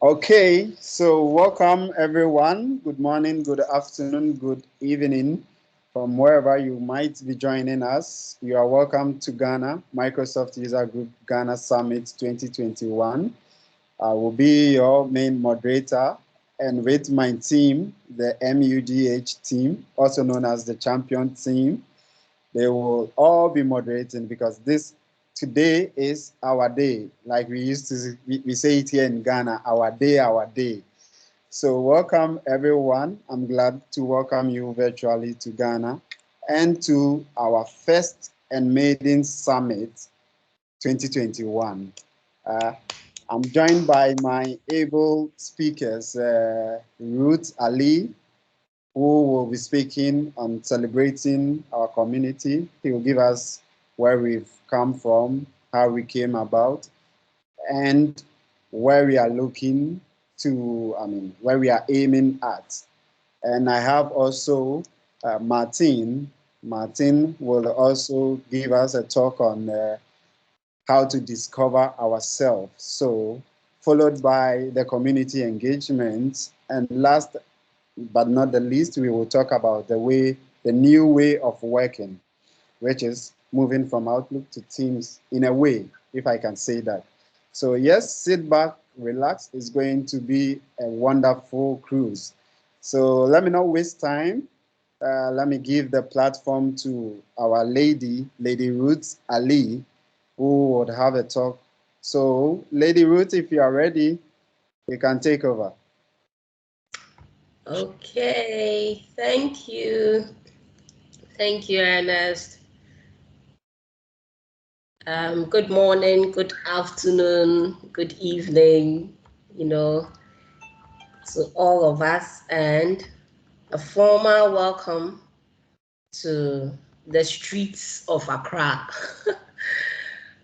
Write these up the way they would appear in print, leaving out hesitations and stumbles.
Okay, so welcome everyone. Good morning, good afternoon, good evening from wherever you might be joining us. You are welcome to Ghana, Microsoft User Group Ghana Summit 2021. I will be your main moderator, and with my team, the MUGH team, also known as the champion team, they will all be moderating because today is our day. Like we say it here in Ghana, our day, our day. So welcome everyone. I'm glad to welcome you virtually to Ghana and to our first and maiden summit 2021. I'm joined by my able speakers, Ruth, Ayih, who will be speaking on celebrating our community. He will give us where we've come from, how we came about, and where we are looking to, where we are aiming at. And I have also Martine. Martine will also give us a talk on how to discover ourselves. So, followed by the community engagement. And last but not the least, we will talk about the new way of working, which is moving from Outlook to Teams in a way, if I can say that. So yes, sit back, relax. It's going to be a wonderful cruise. So let me not waste time. Let me give the platform to our Lady Ruth Ayih, who would have a talk. So Lady Ruth, if you are ready, you can take over. Okay, thank you. Thank you, Ernest. Good morning, good afternoon, good evening, to all of us, and a formal welcome to the streets of Accra.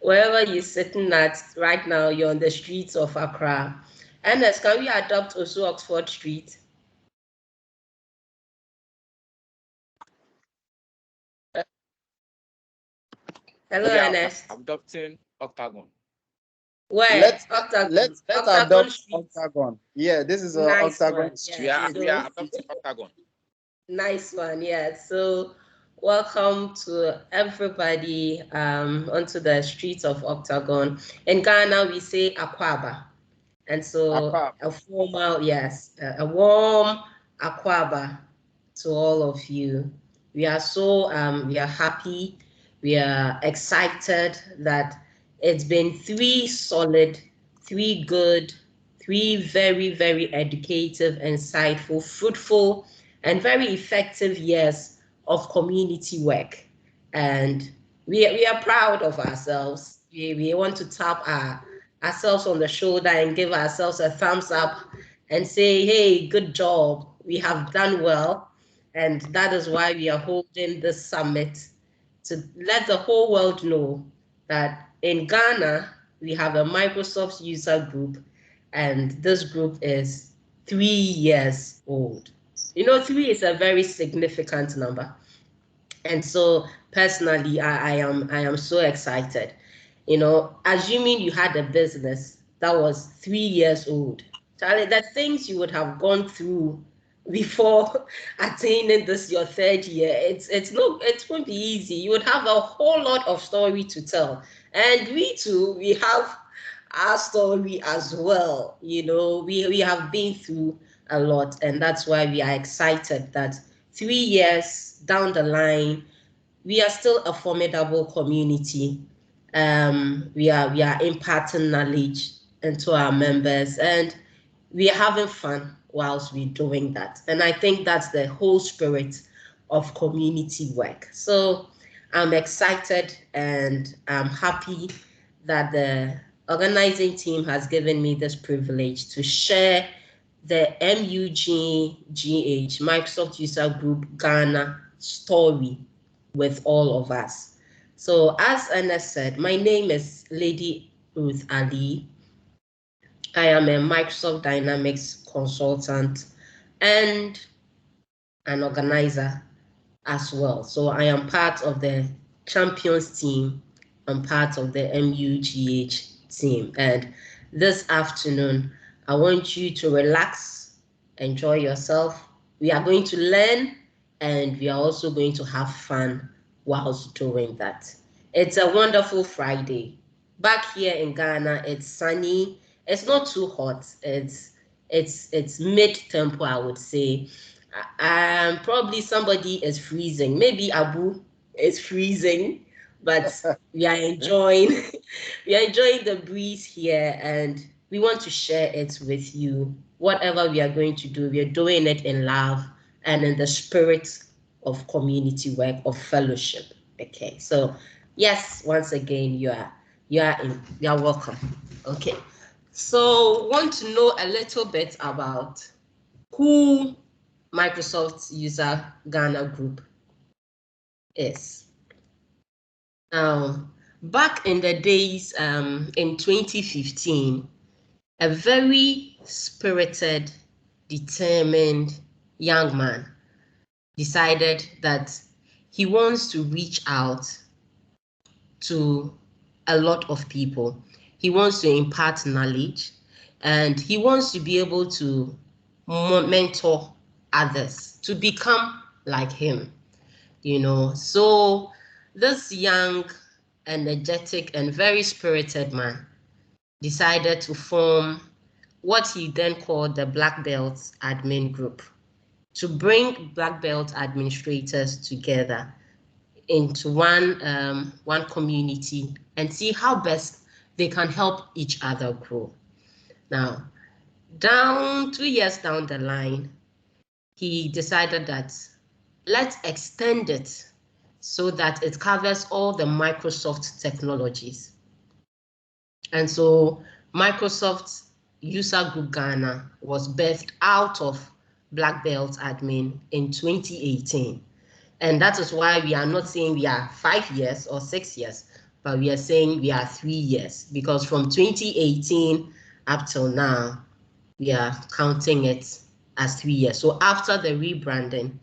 Wherever you're sitting at right now, you're on the streets of Accra. Ernest, can we adopt also Oxford Street? Hello, Ernest. Adopting Octagon. Where? Let's Octagon. adopt Street. Octagon. Yeah, this is nice Octagon one. Street. Yeah. We are adopting Octagon. Nice one. Yeah. So welcome to everybody onto the streets of Octagon. In Ghana, we say Akwaba. And so a formal, yes, a warm Akwaba to all of you. We are so we are happy, we are excited that it's been 3 solid, 3 good, 3 very, very educative, insightful, fruitful, and very effective years of community work. And we are proud of ourselves. We want to tap ourselves on the shoulder and give ourselves a thumbs up and say, hey, good job. We have done well. And that is why we are holding this summit, to let the whole world know that in Ghana, we have a Microsoft user group, and this group is 3 years old. 3 is a very significant number. And so personally, I am so excited. Assuming you had a business that was 3 years old, Charlie, the things you would have gone through before attaining this your 3rd year, it won't be easy. You would have a whole lot of story to tell. And we too, we have our story as well. We have been through a lot, and that's why we are excited that 3 years down the line, we are still a formidable community. We are imparting knowledge into our members, and we are having fun whilst we're doing that. And I think that's the whole spirit of community work. So I'm excited and I'm happy that the organizing team has given me this privilege to share the MUGH, Microsoft User Group Ghana story with all of us. So as Ernest said, my name is Lady Ruth Ayih. I am a Microsoft Dynamics consultant and an organizer as well. So I am part of the champions team. I'm part of the MUGH team. And this afternoon, I want you to relax, enjoy yourself. We are going to learn, and we are also going to have fun whilst doing that. It's a wonderful Friday. Back here in Ghana, it's sunny. It's not too hot. It's mid-tempo, I would say. Probably somebody is freezing. Maybe Abou is freezing, but we are enjoying we are enjoying the breeze here, and we want to share it with you. Whatever we are going to do, we are doing it in love and in the spirit of community work, of fellowship. Okay, so yes, once again, you are welcome. Okay, so want to know a little bit about who Microsoft User Ghana Group is. Back in the days, in 2015, a very spirited, determined young man decided that he wants to reach out to a lot of people. He wants to impart knowledge, and he wants to be able to mentor others to become like him, So this young, energetic, and very spirited man decided to form what he then called the Black Belt Admin Group, to bring Black Belt administrators together into one community and see how best they can help each other grow. Now, 2 years down the line, he decided that let's extend it so that it covers all the Microsoft technologies. And so Microsoft User Group Ghana was birthed out of Black Belt Admin in 2018. And that is why we are not saying we are 5 years or 6 years, but we are saying we are 3 years, because from 2018 up till now, we are counting it as 3 years. So after the rebranding,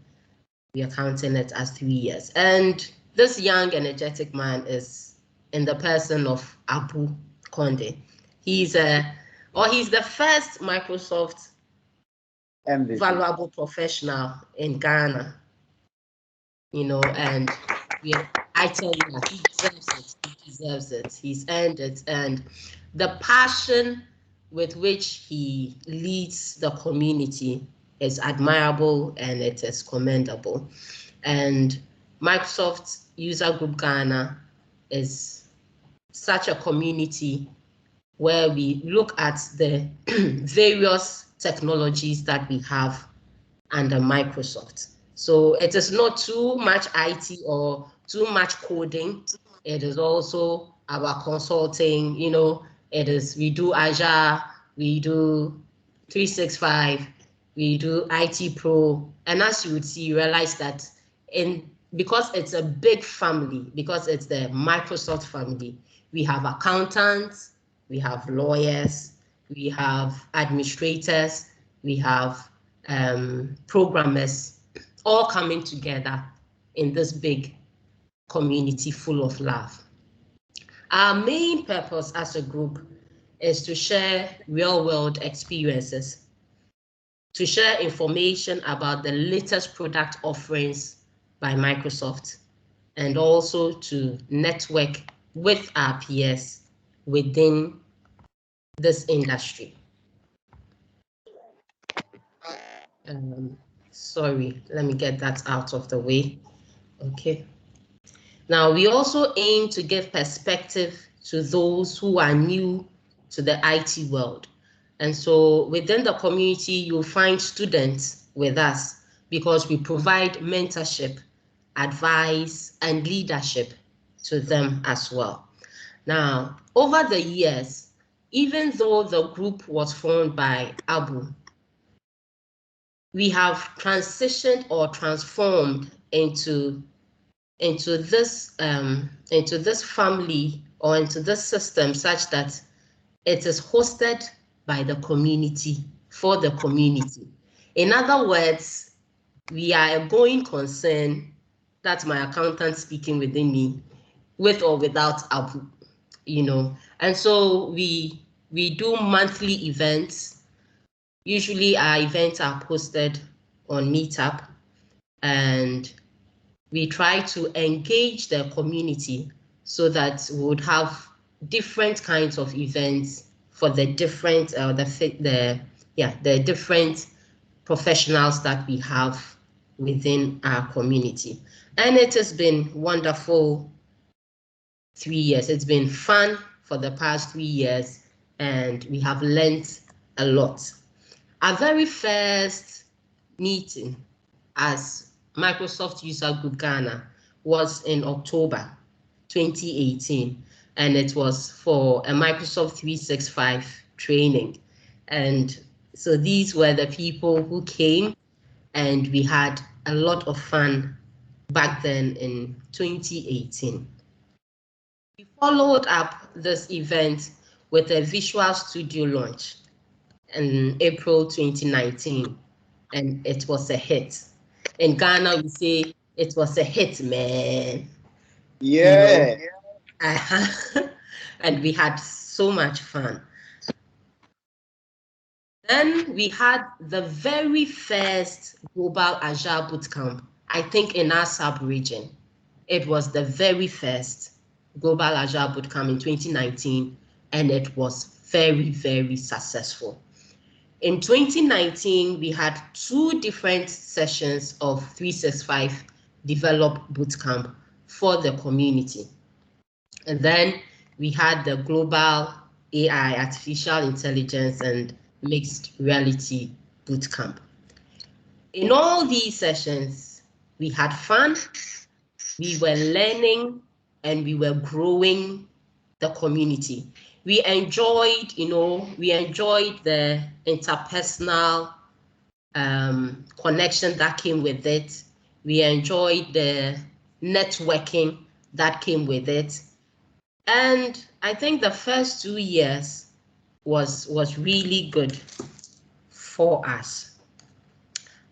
we are counting it as 3 years. And this young, energetic man is in the person of Abou Conde. He's the first Microsoft MVP. Valuable professional in Ghana, and I tell you that he deserves it. He deserves it. He's earned it. And the passion with which he leads the community is admirable, and it is commendable. And Microsoft User Group Ghana is such a community where we look at the various technologies that we have under Microsoft. So it is not too much IT or too much coding. It is also our consulting, we do Azure, we do 365, we do IT Pro. And as you would see, you realize that because it's a big family, because it's the Microsoft family, we have accountants, we have lawyers, we have administrators, we have programmers, all coming together in this big community full of love. Our main purpose as a group is to share real-world experiences, to share information about the latest product offerings by Microsoft, and also to network with our peers within this industry. Sorry, let me get that out of the way. Okay. Now, we also aim to give perspective to those who are new to the IT world. And so within the community, you'll find students with us because we provide mentorship, advice, and leadership to them as well. Now, over the years, even though the group was formed by Abou, we have transitioned or transformed into this family or into this system such that it is hosted by the community for the community. In other words, we are a going concern. That's my accountant speaking within me, with or without Abou, And so we do monthly events. Usually our events are posted on Meetup, and we try to engage the community so that we would have different kinds of events for the different the different professionals that we have within our community. And it has been wonderful 3 years. It's been fun for the past 3 years, and we have learned a lot. Our very first meeting as Microsoft User Group Ghana was in October 2018, and it was for a Microsoft 365 training. And so these were the people who came, and we had a lot of fun back then in 2018. We followed up this event with a Visual Studio launch in April 2019, and it was a hit. In Ghana, we say it was a hit, man. Yeah. You know? And we had so much fun. Then we had the very first Global Agile Bootcamp, I think in our sub-region. It was the very first Global Agile Bootcamp in 2019, and it was very, very successful. In 2019, we had 2 different sessions of 365 Develop Bootcamp for the community. And then we had the Global AI, Artificial Intelligence and Mixed Reality Bootcamp. In all these sessions, we had fun, we were learning, and we were growing the community. We enjoyed, the interpersonal connection that came with it. We enjoyed the networking that came with it. And I think the first 2 years was really good for us.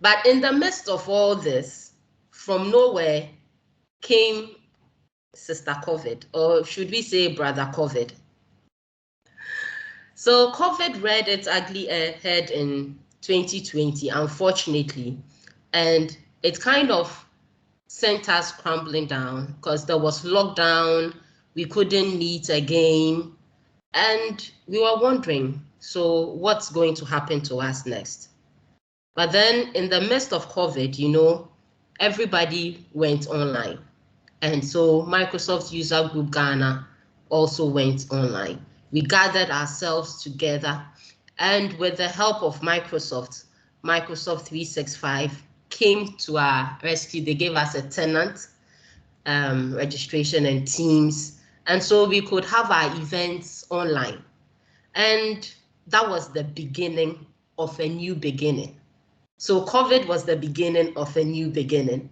But in the midst of all this, from nowhere came Sister COVID, or should we say Brother COVID? So COVID reared its ugly head in 2020, unfortunately, and it kind of sent us crumbling down because there was lockdown, we couldn't meet again, and we were wondering, so what's going to happen to us next? But then in the midst of COVID, everybody went online. And so Microsoft User Group Ghana also went online. We gathered ourselves together, and with the help of Microsoft 365 came to our rescue. They gave us a tenant registration and Teams, and so we could have our events online. And that was the beginning of a new beginning. So COVID was the beginning of a new beginning.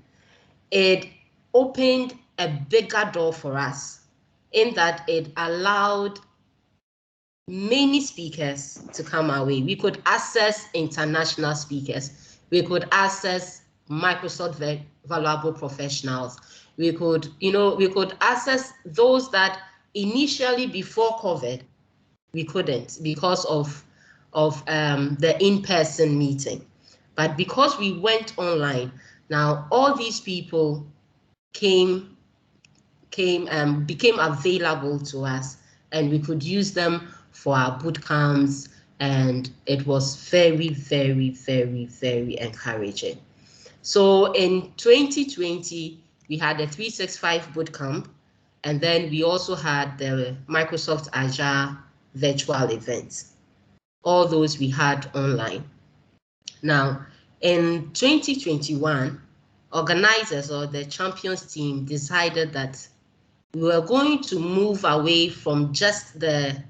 It opened a bigger door for us in that it allowed many speakers to come our way. We could access international speakers. We could access Microsoft valuable professionals. We could access those that initially before COVID, we couldn't because of the in-person meeting. But because we went online, now all these people became available to us, and we could use them for our boot camps, and it was very, very, very, very encouraging. So in 2020, we had the 365 boot camp, and then we also had the Microsoft Agile virtual events. All those we had online. Now, in 2021, organizers or the champions team decided that we were going to move away from just the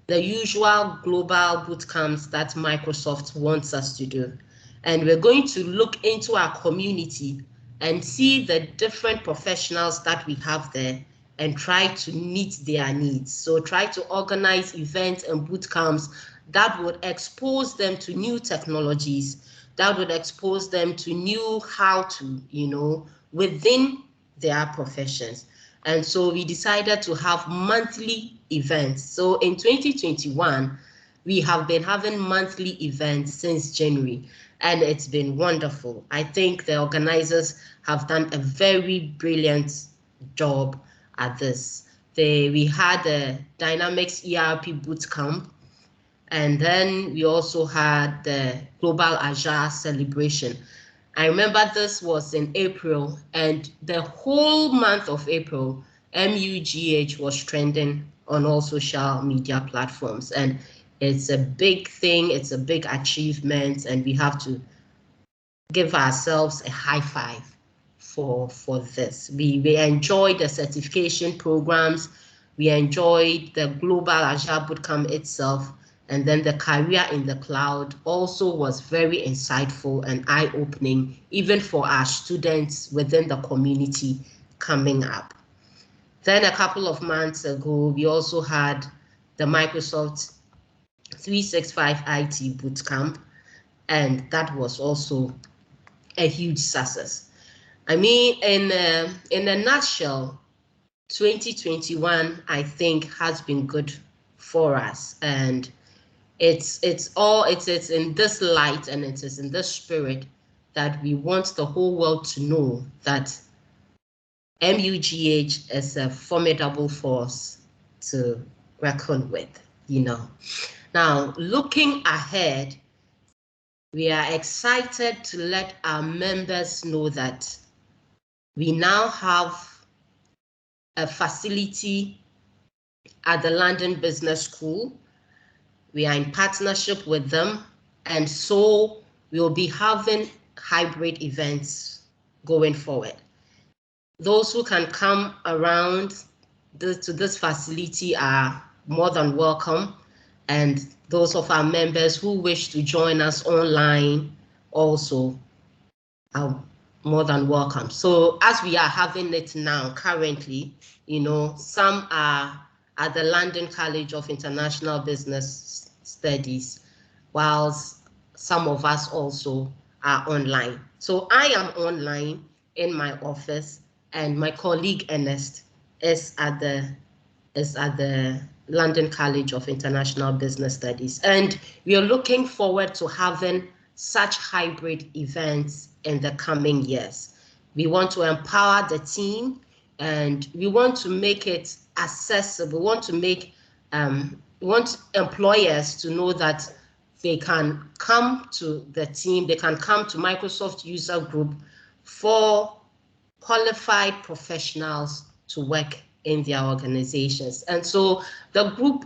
usual global boot camps that Microsoft wants us to do. And we're going to look into our community and see the different professionals that we have there and try to meet their needs. So try to organize events and boot camps that would expose them to new technologies, that would expose them to new how to, within their professions. And so we decided to have monthly events. So in 2021, we have been having monthly events since January, and it's been wonderful. I think the organizers have done a very brilliant job at this. We had a Dynamics ERP bootcamp, and then we also had the Global Agile celebration. I remember this was in April, and the whole month of April, MUGH was trending on all social media platforms. And it's a big thing, it's a big achievement, and we have to give ourselves a high five for this. We enjoyed the certification programs, we enjoyed the Global Agile Bootcamp itself, and then the career in the cloud also was very insightful and eye-opening, even for our students within the community coming up. Then a couple of months ago, we also had the Microsoft 365 IT Bootcamp, and that was also a huge success. I mean, in a nutshell, 2021, I think, has been good for us, and it's in this light and it is in this spirit that we want the whole world to know that MUGH is a formidable force to reckon with, you know. Now, looking ahead, we are excited to let our members know that we now have a facility at the London Business School. We are in partnership with them, and so we'll be having hybrid events going forward. Those who can come around to this facility are more than welcome, and those of our members who wish to join us online also are more than welcome. So as we are having it now currently, you know, some are at the London College of International Business Studies, whilst some of us also are online. So I am online in my office, and my colleague Ernest is at the London College of International Business Studies. And we are looking forward to having such hybrid events in the coming years. We want to empower the team, and we want to make it accessible. We want to make we want employers to know that they can come to the team, they can come to Microsoft User Group for qualified professionals to work in their organizations. And so the group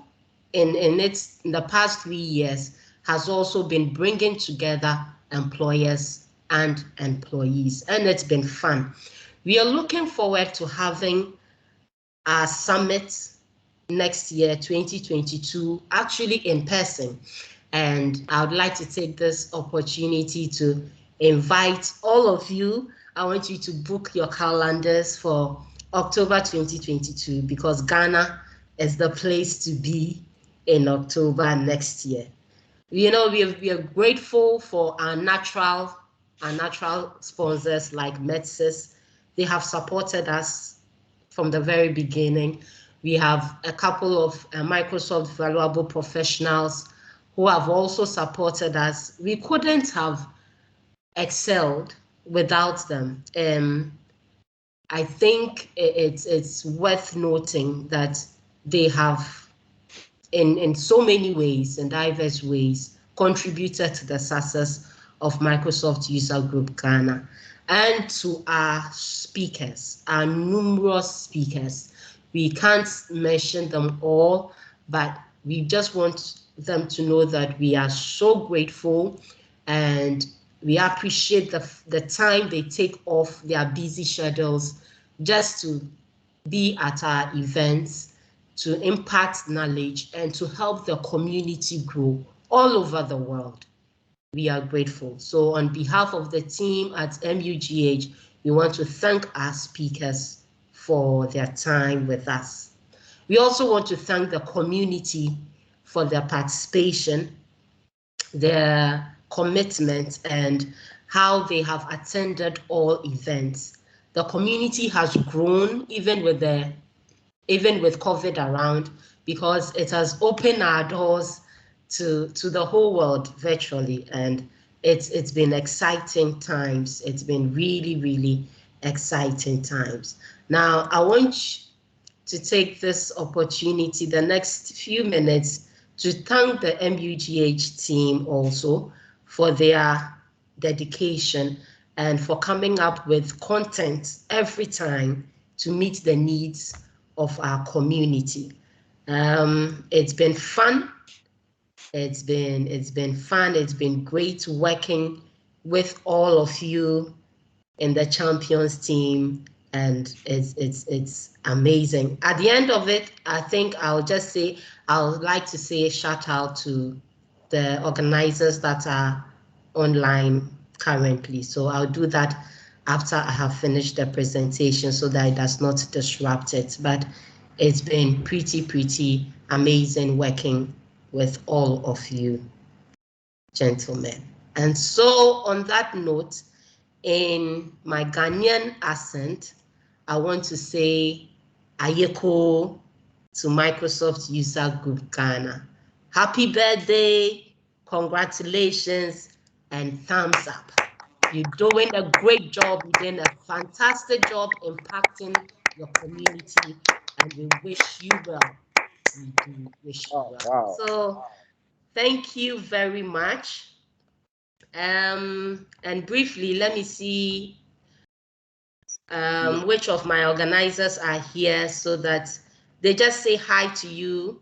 in the past 3 years has also been bringing together employers and employees, and it's been fun. We are looking forward to having our summit next year, 2022, actually in person. And I would like to take this opportunity to invite all of you. I want you to book your calendars for October 2022, because Ghana is the place to be in October next year. You know, we are grateful for our natural sponsors like Metsis. They have supported us from the very beginning. We have a couple of Microsoft valuable professionals who have also supported us. We couldn't have excelled without them. I think it's worth noting that they have, in so many ways, in diverse ways, contributed to the success of Microsoft User Group Ghana. And to our speakers, our numerous speakers. We can't mention them all, but we just want them to know that we are so grateful, and we appreciate the time they take off their busy schedules just to be at our events, to impart knowledge, and to help the community grow all over the world. We are grateful. So on behalf of the team at MUGH, we want to thank our speakers for their time with us. We also want to thank the community for their participation, their commitment, and how they have attended all events. The community has grown even with COVID around, because it has opened our doors to the whole world virtually, and it's been exciting times. It's been really, really exciting times. Now, I want to take this opportunity, the next few minutes, to thank the MUGH team also for their dedication and for coming up with content every time to meet the needs of our community. It's been fun. It's been fun. It's been great working with all of you in the champions team, and it's amazing. At the end of it, I think I'll just say I would like to say a shout out to the organizers that are online currently. So I'll do that after I have finished the presentation so that it does not disrupt it. But it's been pretty amazing working with all of you gentlemen. And so on that note, in my Ghanaian accent, I want to say Ayeko to Microsoft User Group Ghana. Happy birthday, congratulations, and thumbs up. You're doing a great job. You're doing a fantastic job impacting your community, and we wish you well. We do wish you well. Wow. So thank you very much. And briefly, let me see which of my organizers are here so that they just say hi to you,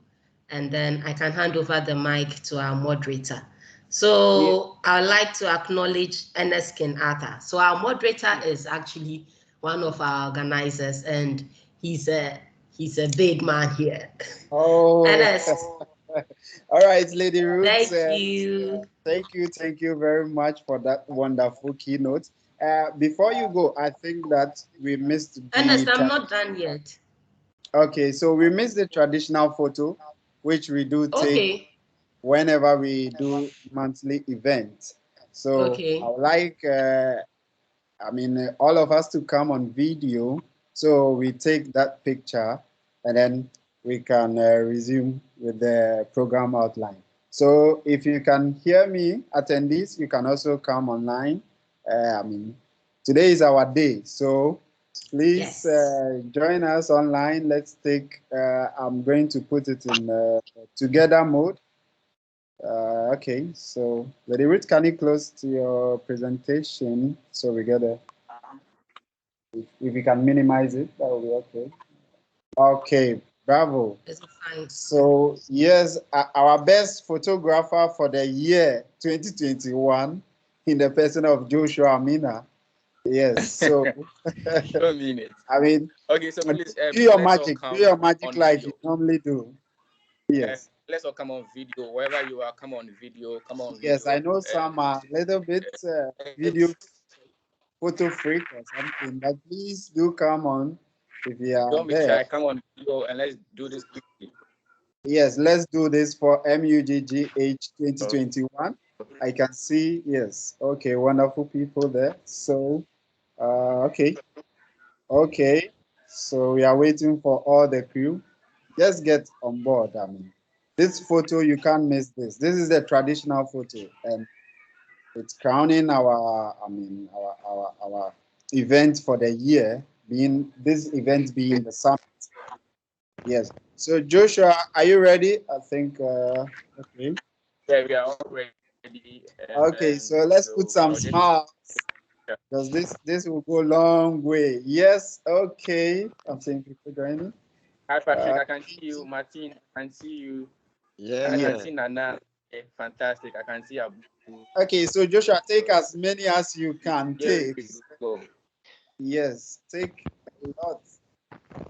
and then I can hand over the mic to our moderator. So I'd like to acknowledge Ernest Arthur. So our moderator is actually one of our organizers, and he's a big man here. Oh, Ernest. All right, Lady Ruth. Thank you. Thank you very much for that wonderful keynote. Before you go, I think that we missed Ernest, I'm not done yet. Okay, so we missed the traditional photo, which we do take whenever we do monthly events. So I would like, all of us to come on video. So we take that picture and then we can resume with the program outline. So if you can hear me, attendees, you can also come online. Today is our day. So please join us online. Let's take, I'm going to put it in together mode. Okay, so Lady Ruth, can you close to your presentation so we get a, if you can minimize it, that will be okay. Okay, bravo. So yes, our best photographer for the year 2021 in the person of Joshua Minnah. Yes, so don't mean it. I mean, okay, so please do your magic like video. you normally do. Yes. Let's all come on video. Wherever you are, come on video. Come on video. Yes, I know some are a little bit video photo freak or something, but please do come on if you are don't be there. shy. Come on video and let's do this quickly. Yes, let's do this for MUGGH 2021. I can see, yes. Okay, wonderful people there. So, okay. So we are waiting for all the crew. Just get on board. I mean, this photo, you can't miss this. This is the traditional photo, and it's crowning our event for the year, being the summit. Yes. So Joshua, are you ready? I think. Okay. Yeah, we are all ready. Okay, so let's put some smiles because this will go a long way. Yes. Okay. I'm seeing people joining. Hi Patrick, I can see you. Martine, I can see you. Yeah. I can see Nana. Fantastic. I can see Abou. Okay, so Joshua, take as many as you can take. Go. Yes, take a lot.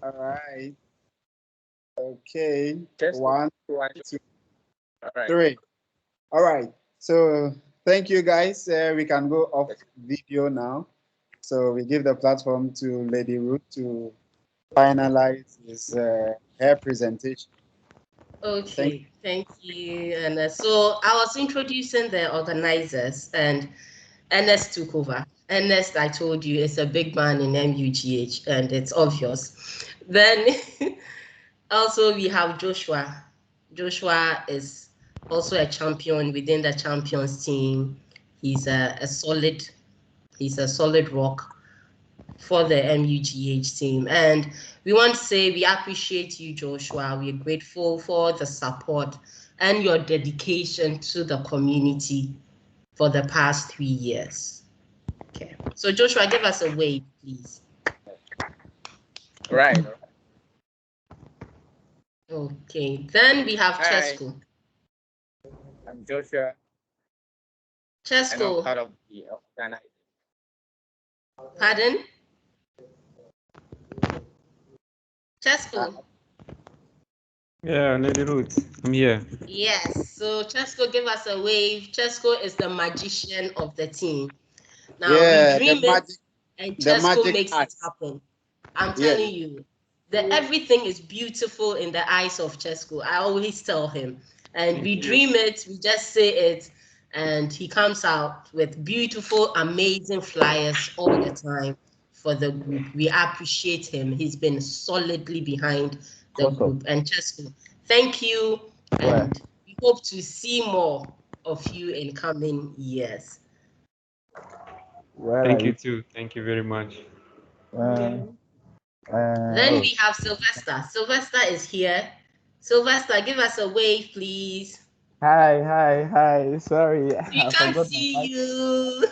All right. Okay. Tchesco. 1, 2, all right. 3. All right. So thank you, guys. We can go off video now. So we give the platform to Lady Ruth to finalize this her presentation. Okay, thank you. And so I was introducing the organizers, and Ernest took over. Ernest, I told you, is a big man in MUGH, and it's obvious. Then also we have Joshua. Joshua is also a champion within the champions team. He's a solid rock for the MUGH team. And we want to say we appreciate you, Joshua. We're grateful for the support and your dedication to the community for the past 3 years. Okay. So Joshua, give us a wave, please. Right. Okay. Then we have Hi. Tchesco. I'm Joshua. Tchesco. And I'm part of the organization. Pardon? Tchesco. Yeah, Lady Ruth, I'm here. Yes, so Tchesco, give us a wave. Tchesco is the magician of the team. Now Yeah, we dream the magic, it, and the Tchesco magic makes art. it happen. I'm Yeah. telling you, everything is beautiful in the eyes of Tchesco. I always tell him, and we dream it, we just say it, and he comes out with beautiful, amazing flyers all the time for the group. We appreciate him. He's been solidly behind the group. And Tchesco, thank you, and we hope to see more of you in coming years. Thank you too. Thank you very much. Then we have Silvester. Silvester is here. Silvester, give us a wave, please. Hi. Sorry. We can't see you.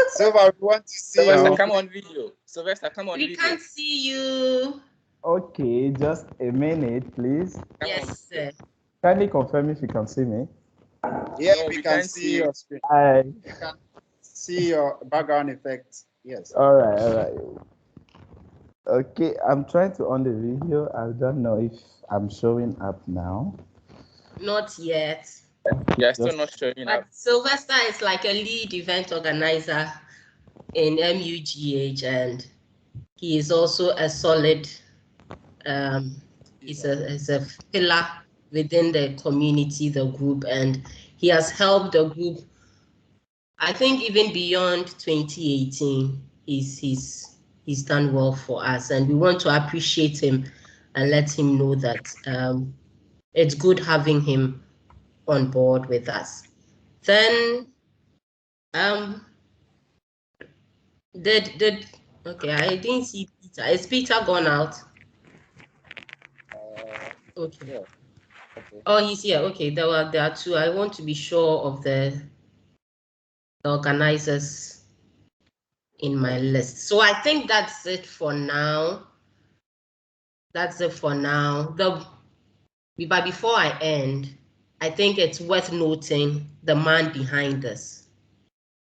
Silver, we want to see Sylvester, you. come on video. Sylvester, come on We video. can't see you. Okay, just a minute, please. Yes, sir. Kindly confirm if you can see me. Yeah, No, we we can can't see see your screen. Hi. We can see your background effect. Yes. All right. Okay, I'm trying to on the video. I don't know if I'm showing up now. Not yet. You're still not showing up. But Silvester is like a lead event organizer in MUGH, and he is also a solid, he's a pillar within the community, the group, and he has helped the group, I think, even beyond 2018. He's done well for us, and we want to appreciate him and let him know that it's good having him on board with us. Then okay, I didn't see Peter. Is Peter gone out? Okay. Yeah. Okay. Oh, he's here. Okay, there are two. I want to be sure of the organizers in my list. So I think that's it for now. But before I end, I think it's worth noting the man behind this.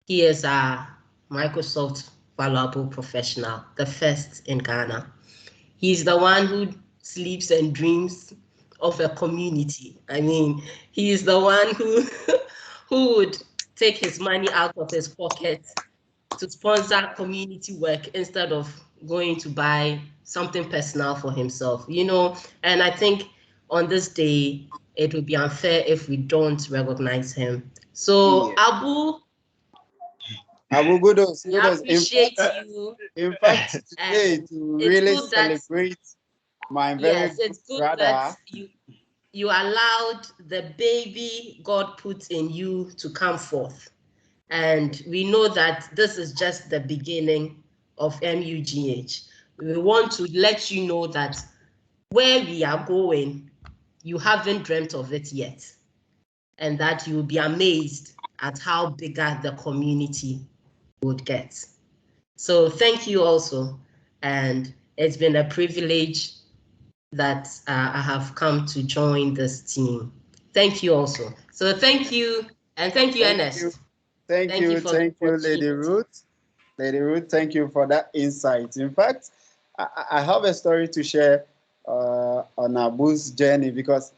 He is a Microsoft valuable professional, the first in Ghana. He's the one who sleeps and dreams of a community. I mean, he is the one who would take his money out of his pocket to sponsor community work instead of going to buy something personal for himself, and I think on this day, it would be unfair if we don't recognize him. So, yeah. Abou, kudos. We appreciate you. In fact, today to really celebrate my very it's good brother. that you allowed the baby God put in you to come forth. And we know that this is just the beginning of MUGH. We want to let you know that where we are going, you haven't dreamt of it yet. And that you will be amazed at how bigger the community would get. So thank you also. And it's been a privilege that I have come to join this team. Thank you also. So thank you, and thank you, Ernest. Thank you, Lady Ruth. Lady Ruth, thank you for that insight. In fact, I have a story to share on Abou's journey, because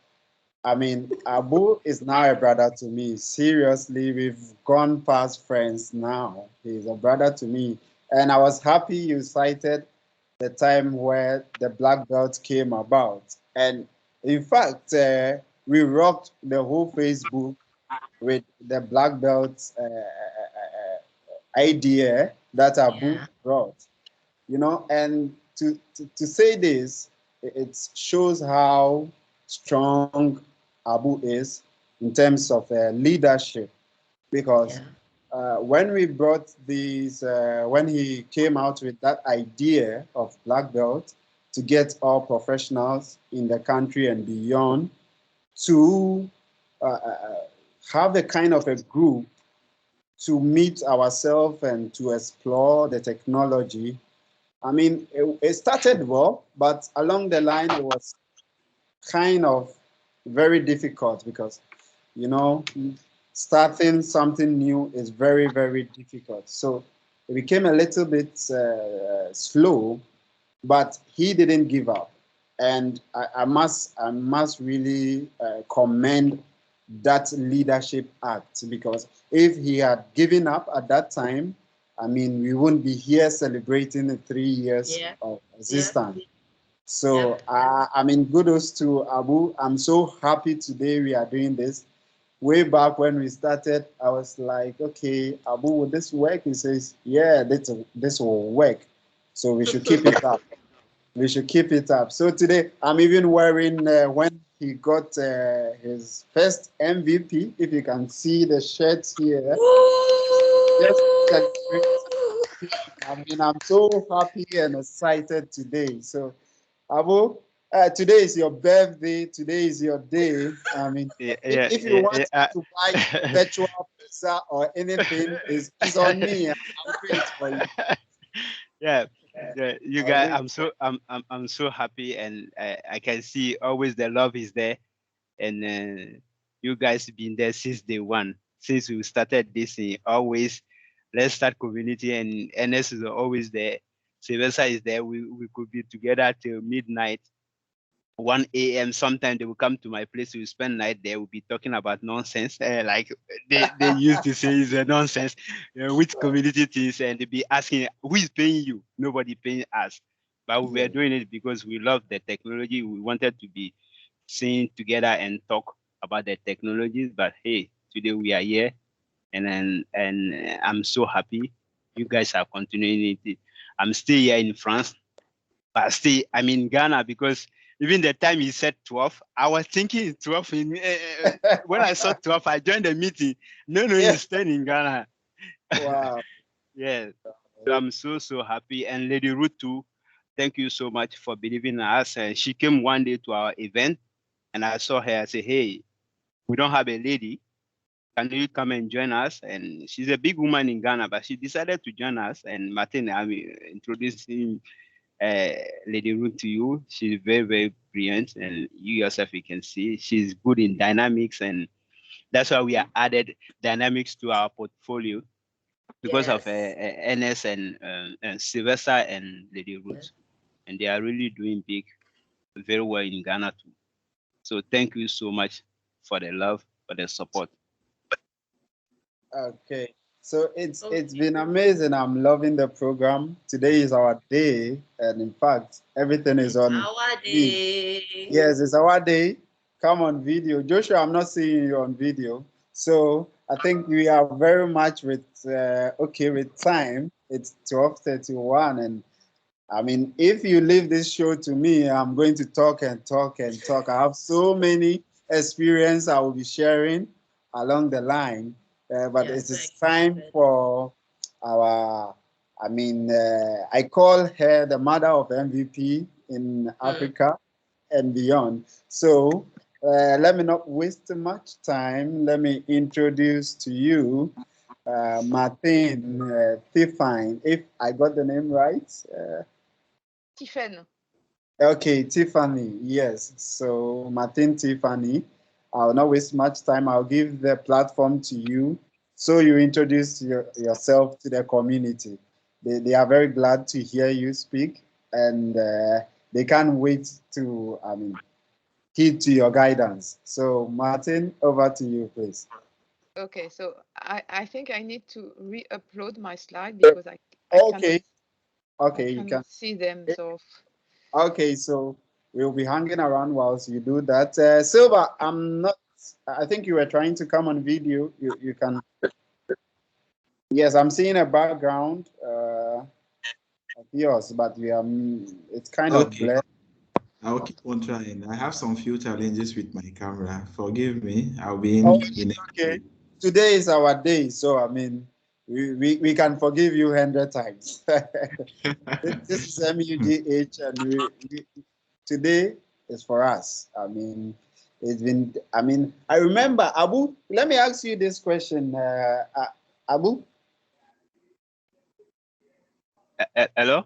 I mean, Abou is now a brother to me. Seriously, we've gone past friends now. He's a brother to me. And I was happy you cited the time where the black belt came about. And in fact, we rocked the whole Facebook with the black belt idea that Abou brought. And to say this, it shows how strong Abou is in terms of leadership, because when we brought these, when he came out with that idea of Black Belt to get all professionals in the country and beyond to have a kind of a group to meet ourselves and to explore the technology. I mean, it started well, but along the line, it was kind of very difficult because, you know, starting something new is very, very difficult. So it became a little bit slow, but he didn't give up. And I must really commend that leadership act, because if he had given up at that time, I mean, we wouldn't be here celebrating the 3 years of existence. So, I mean, kudos to Abou. I'm so happy today we are doing this. Way back when we started, I was like, okay, Abou, will this work? He says, yeah, this will work. So we should keep it up. We should keep it up. So today, I'm even wearing, when he got his first MVP, if you can see the shirt here. Just celebrate. I mean, I'm so happy and excited today. So, Abou, today is your birthday. Today is your day. I mean, if you want to buy virtual pizza or anything, it's on me. I'll do it for you. Yeah, you guys, I'm so happy, and I can see always the love is there, and you guys been there since day one, since we started this thing. Always, let's start community, and Ernest is always there. Silvester is there. We could be together till midnight, 1 a.m. Sometimes they will come to my place. We spend night there. We'll be talking about nonsense. Like they used to say is a nonsense. Which community it is, and they be asking who is paying you. Nobody paying us, but we were doing it because we love the technology. We wanted to be seen together and talk about the technologies. But hey, today we are here, and I'm so happy. You guys are continuing it. I'm still here in France, but still I'm in Ghana because even the time he said 12, I was thinking 12. When I saw 12, I joined the meeting. No, he's staying in Ghana. Wow. Yeah. So I'm so happy. And Lady Ruth too, thank you so much for believing in us. And she came one day to our event, and I saw her. I said, hey, we don't have a lady. Can you come and join us? And she's a big woman in Ghana, but she decided to join us. And Martine, I'm introducing Lady Ruth to you. She's very, very brilliant, and you yourself, you can see she's good in dynamics, and that's why we are added dynamics to our portfolio because of Ernest and Silvester and Lady Ruth, and they are really doing very well in Ghana too. So thank you so much for the love, for the support. Okay. So it's been amazing. I'm loving the program. Today is our day, and in fact, everything is on our day. Yes, it's our day. Come on video. Joshua, I'm not seeing you on video. So I think we are very much with with time. It's 12:31, and I mean, if you leave this show to me, I'm going to talk and talk and talk. I have so many experience I will be sharing along the line, but it is time for our, I mean, I call her the mother of MVP in Africa and beyond. So let me not waste much time. Let me introduce to you Martine THIPHAINE, if I got the name right. THIPHAINE. Okay, Tiffany, yes. So Martine Tiffany, I'll not waste much time. I'll give the platform to you so you introduce yourself to the community. They are very glad to hear you speak, and they can't wait to, I mean, heed to your guidance. So Martine, over to you, please. Okay, so I think I need to re-upload my slide because I you can see them. So okay, so we'll be hanging around whilst you do that. Silva, I think you were trying to come on video. You can. Yes, I'm seeing a background of yours, but it's kind of blurred. I'll keep on trying. I have some few challenges with my camera. Forgive me. I'll be Oh, in okay. Today is our day, so I mean, we can forgive you 100 times. This is MUGH, and today is for us. I mean, it's been. I mean, I remember Abou. Let me ask you this question, Abou. Hello?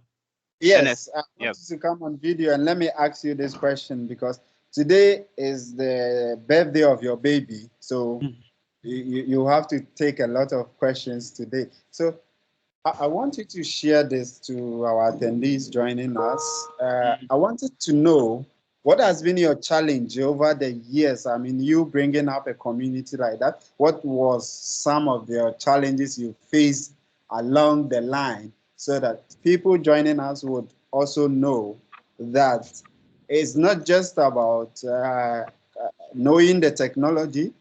Yes, Ernest? I want Yep. you to come on video and let me ask you this question because today is the birthday of your baby. So you have to take a lot of questions today. So I want you to share this to our attendees joining us. I wanted to know what has been your challenge over the years. I mean, you bringing up a community like that. What was some of your challenges you faced along the line so that people joining us would also know that it's not just about knowing the technology,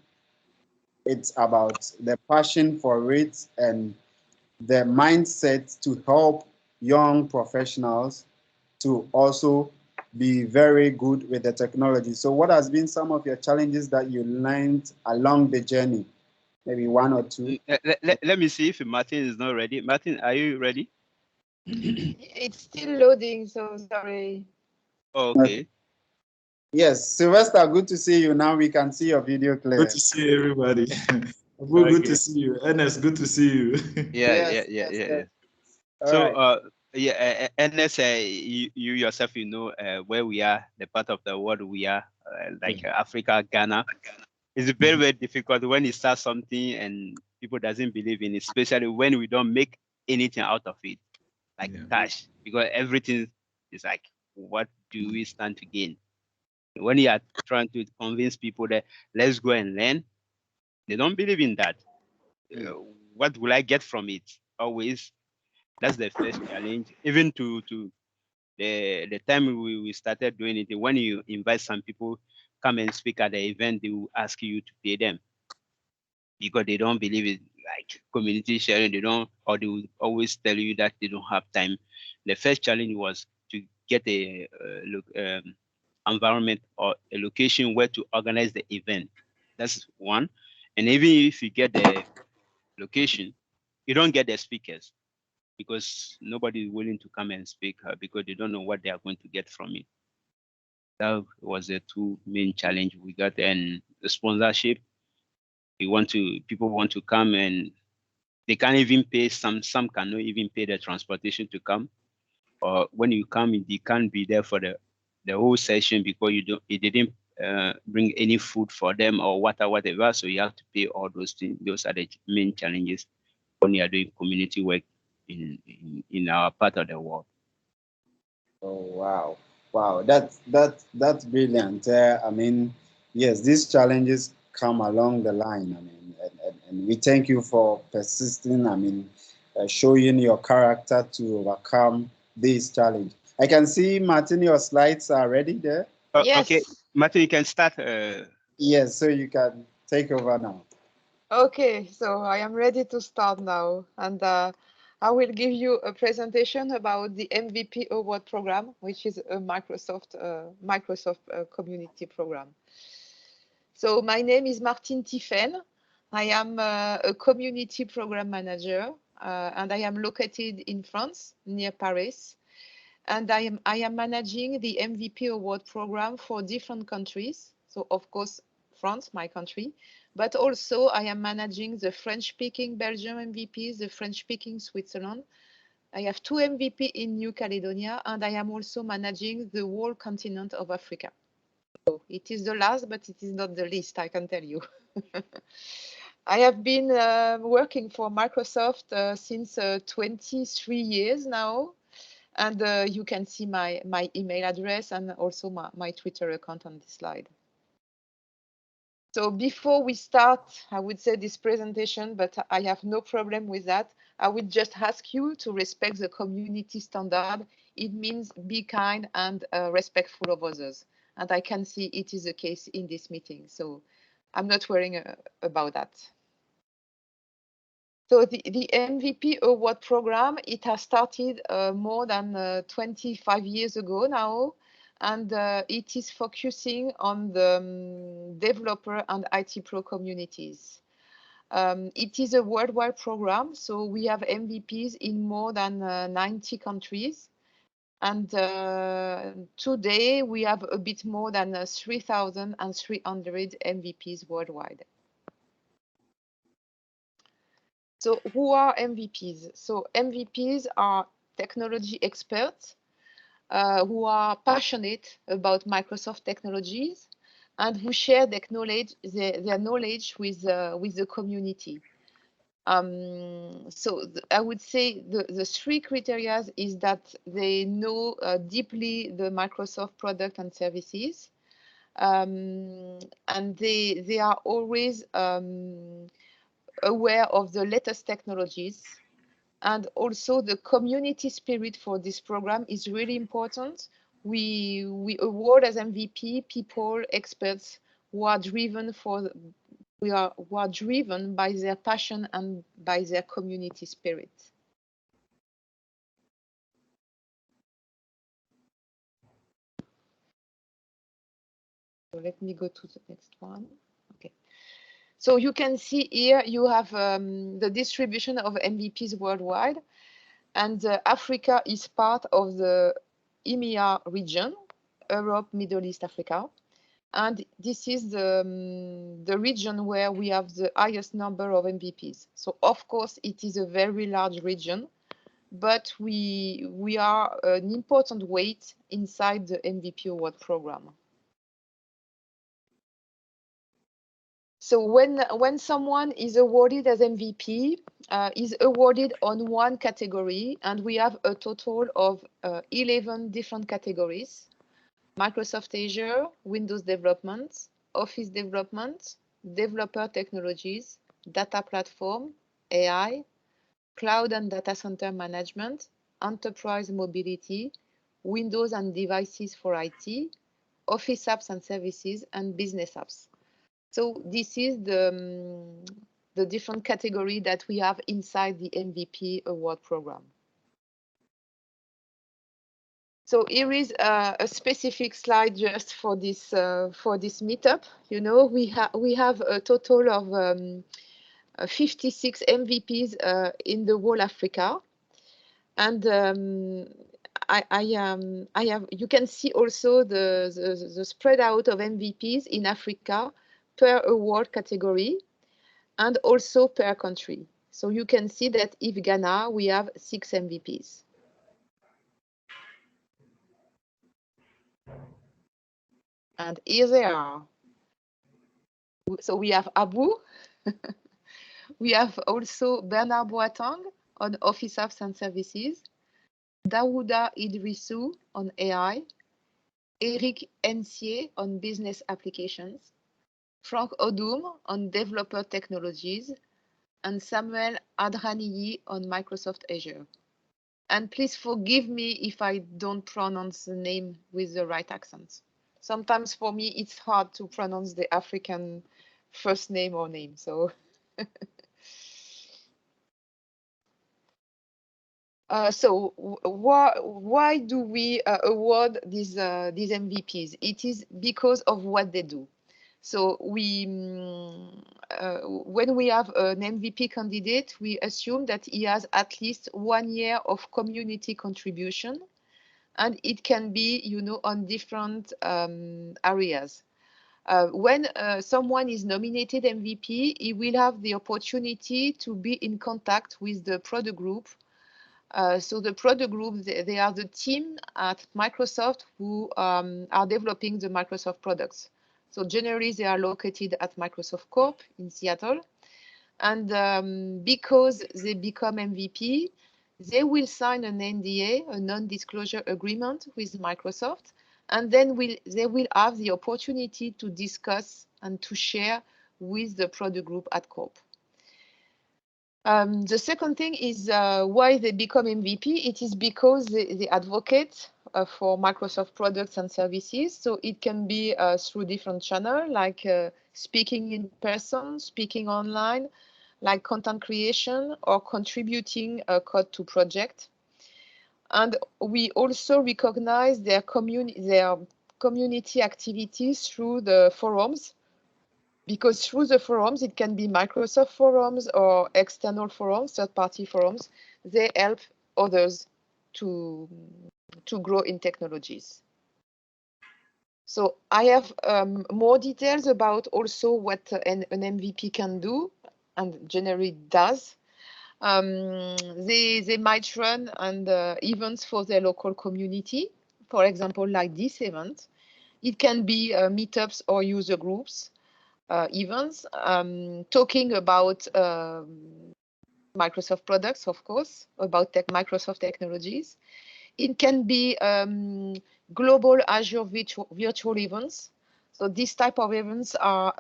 it's about the passion for it and the mindset to help young professionals to also be very good with the technology. So what has been some of your challenges that you learned along the journey? Maybe one or two. Let me see if Martin is not ready. Martin, are you ready? It's still loading, so sorry. Okay. Yes, Silvester, good to see you. Now we can see your video clear. Good to see everybody. Abou, good to see you. Ernest, good to see you. Yeah. So, Ernest, you yourself, you know where we are, the part of the world we are, like Africa, Ghana. It's very, very difficult when you start something and people doesn't believe in it, especially when we don't make anything out of it, like cash, because everything is like, what do we stand to gain? When you are trying to convince people that let's go and learn, they don't believe in that. What will I get from it? Always, that's the first challenge. Even to the time we started doing it, when you invite some people come and speak at the event, they will ask you to pay them because they don't believe it, like community sharing. They don't, or they will always tell you that they don't have time. The first challenge was to get a environment or a location where to organize the event. That's one. And even if you get the location, you don't get the speakers because nobody is willing to come and speak because they don't know what they are going to get from it. That was the two main challenge we got. And the sponsorship, people want to come and they can't even pay, some cannot even pay the transportation to come. Or when you come, you can't be there for the whole session because you didn't bring any food for them or water, whatever. So you have to pay all those things. Those are the main challenges when you are doing community work in our part of the world. Oh wow, that's brilliant. I mean, yes, these challenges come along the line. I mean, and we thank you for persisting. I mean, showing your character to overcome this challenge. I can see, Martin, your slides are ready there. Yes. Okay, Martin, you can start. Yes, so you can take over now. Okay, so I am ready to start now, and I will give you a presentation about the MVP Award program, which is a Microsoft community program. So my name is Martine THIPHAINE. I am a community program manager, and I am located in France, near Paris. And I am managing the MVP Award program for different countries. So of course, France, my country, but also I am managing the French-speaking Belgium MVP, the French-speaking Switzerland. I have 2 MVP in New Caledonia, and I am also managing the whole continent of Africa. So it is the last, but it is not the least, I can tell you. I have been working for Microsoft since 23 years now. And you can see my email address and also my Twitter account on this slide. So before we start, I would say this presentation, but I have no problem with that. I would just ask you to respect the community standard. It means be kind and respectful of others. And I can see it is the case in this meeting. So I'm not worrying about that. So the MVP Award program, it has started more than 25 years ago now. and it is focusing on the developer and IT pro communities. It is a worldwide program, so we have MVPs in more than 90 countries. And today we have a bit more than 3,300 MVPs worldwide. So who are MVPs? So MVPs are technology experts who are passionate about Microsoft technologies and who share their knowledge with the community. So I would say the three criteria is that they know deeply the Microsoft product and services, and they are always aware of the latest technologies, and also the community spirit for this program is really important. We award as MVP people, experts who are driven who are driven by their passion and by their community spirit. So let me go to the next one. Okay. So you can see here you have the distribution of MVPs worldwide, and Africa is part of the EMEA region, Europe, Middle East, Africa. And this is the region where we have the highest number of MVPs. So of course, it is a very large region, but we are an important weight inside the MVP award program. So when someone is awarded as MVP, is awarded on one category, and we have a total of 11 different categories: Microsoft Azure, Windows development, Office development, developer technologies, data platform, AI, cloud and data center management, enterprise mobility, Windows and devices for IT, Office apps and services, and business apps. So this is the different category that we have inside the MVP award program. So here is a specific slide just for this meetup. You know, we have a total of 56 MVPs in the whole Africa, and you can see also the spread out of MVPs in Africa per award category and also per country. So you can see that if Ghana, we have 6 MVPs. And here they are. So we have Abou. We have also Bernard Boateng on Office apps and services, Daouda Idrissou on AI, Eric Encier on business applications, Frank Odum on developer technologies, and Samuel Adraniyi on Microsoft Azure. And please forgive me if I don't pronounce the name with the right accent. Sometimes for me, it's hard to pronounce the African first name or name, so. So why do we award these MVPs? It is because of what they do. So when we have an MVP candidate, we assume that he has at least 1 year of community contribution, and it can be, you know, on different areas. When someone is nominated MVP, he will have the opportunity to be in contact with the product group. So the product group, they are the team at Microsoft who are developing the Microsoft products. So generally, they are located at Microsoft Corp in Seattle. And because they become MVP, they will sign an NDA, a non-disclosure agreement with Microsoft, and then they will have the opportunity to discuss and to share with the product group at Corp. The second thing is why they become MVP. It is because they advocate for Microsoft products and services. So it can be through different channels, like speaking in person, speaking online, like content creation, or contributing code to project. And we also recognize their community activities through the forums, because through the forums, it can be Microsoft forums or external forums, third-party forums. They help others to grow in technologies. So I have more details about also what an MVP can do and generally does. They might run events for their local community, for example, like this event. It can be meetups or user groups events, talking about Microsoft products, of course, about Microsoft technologies. It can be global Azure virtual events. So these type of events are,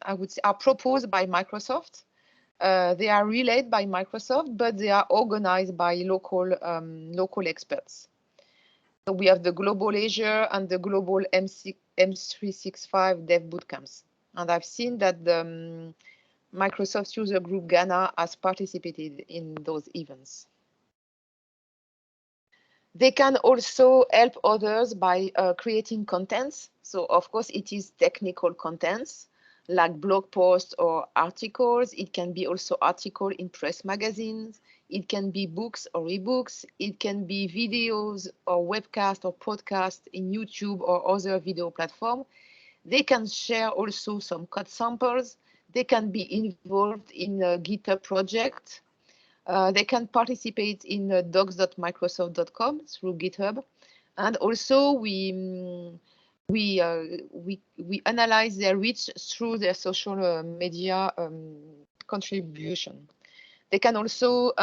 I would say, are proposed by Microsoft. They are relayed by Microsoft, but they are organized by local experts. So we have the Global Azure and the Global M365 Dev Bootcamps. And I've seen that the Microsoft User Group Ghana has participated in those events. They can also help others by creating contents. So of course, it is technical contents like blog posts or articles. It can be also article in press magazines. It can be books or ebooks. It can be videos or webcast or podcast in YouTube or other video platform. They can share also some code samples. They can be involved in a GitHub project. They can participate in docs.microsoft.com through GitHub. And also we analyze their reach through their social media contribution. They can also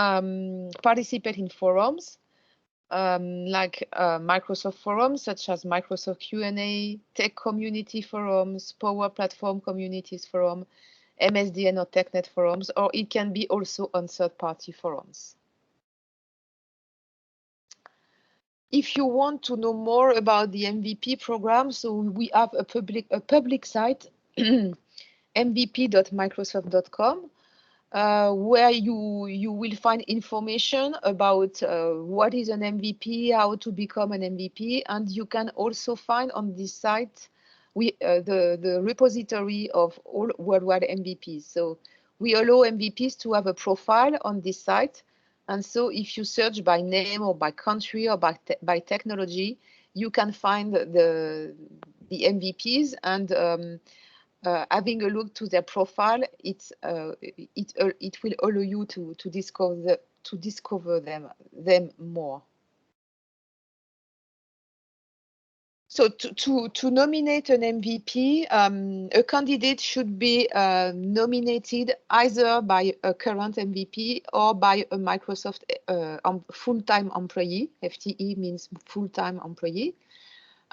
participate in forums like Microsoft forums, such as Microsoft Q&A, Tech Community Forums, Power Platform Communities Forum, MSDN or TechNet forums, or it can be also on third-party forums. If you want to know more about the MVP program, so we have a public site, mvp.microsoft.com, where you will find information about what is an MVP, how to become an MVP, and you can also find on this site the repository of all worldwide MVPs. So we allow MVPs to have a profile on this site. And so if you search by name or by country or by technology, you can find the MVPs, and having a look to their profile, it will allow you to discover them more. So to nominate an MVP, a candidate should be nominated either by a current MVP or by a Microsoft full-time employee. FTE means full-time employee.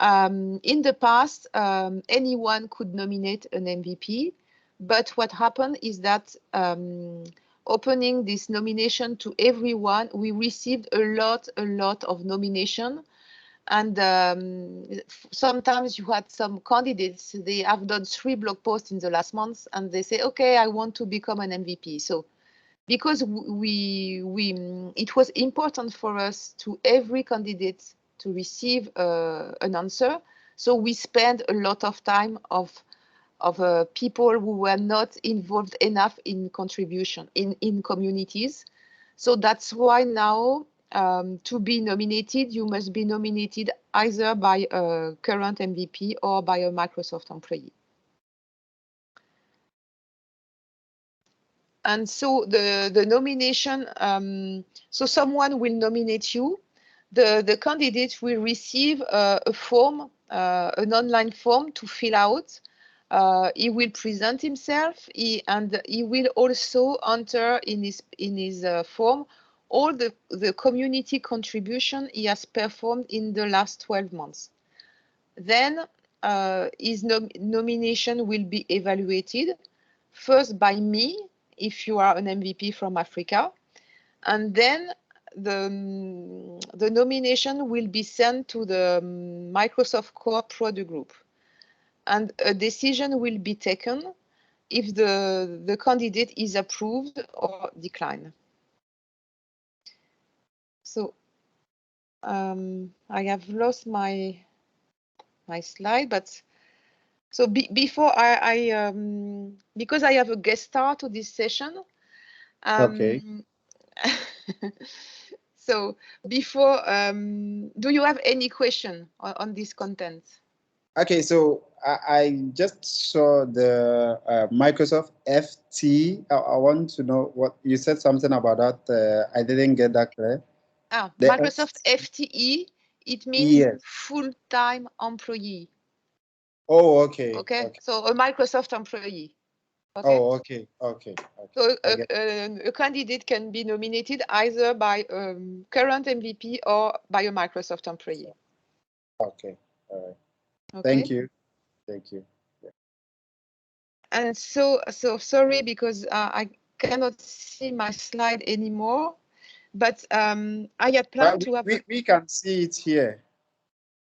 In the past, anyone could nominate an MVP, but what happened is that opening this nomination to everyone, we received a lot of nomination. And sometimes you had some candidates, they have done 3 blog posts in the last month, and they say, okay, I want to become an MVP. So because it was important for us to every candidate to receive an answer, so we spent a lot of time of people who were not involved enough in contribution in communities. So that's why now to be nominated, you must be nominated either by a current MVP or by a Microsoft employee. And so the nomination, so someone will nominate you. The candidate will receive a form, an online form to fill out. He will present himself, and he will also enter in his form all the community contribution he has performed in the last 12 months. Then his nomination will be evaluated, first by me, if you are an MVP from Africa, and then the nomination will be sent to the Microsoft Core Product Group, and a decision will be taken if the candidate is approved or declined. So I have lost my slide, but so before because I have a guest star to this session. Okay. So before, do you have any question on this content? Okay, so I just saw the Microsoft FT. I want to know what you said something about that. I didn't get that clear. The Microsoft FTE, it means yes. full-time employee. Oh, okay. Okay, so a Microsoft employee. Okay. Oh, okay. So a candidate can be nominated either by current MVP or by a Microsoft employee. Okay. All right. Okay. Thank you. Thank you. Yeah. And so sorry because I cannot see my slide anymore, but I had planned to have. We can see it here.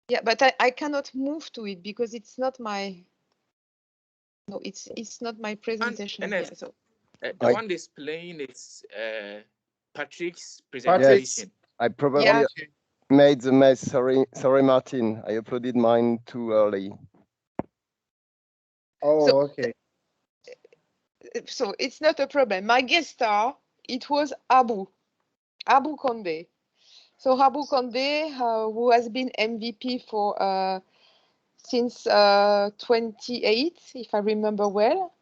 Yeah, but I cannot move to it because it's not my. No, it's not my presentation here. So the one displaying is Patrick's presentation. Yes, I probably made the mess. Sorry, Martine. I uploaded mine too early. Oh, okay. So it's not a problem. My guest star, it was Abou Conde. So Abou Conde, who has been MVP for since 28, if I remember well.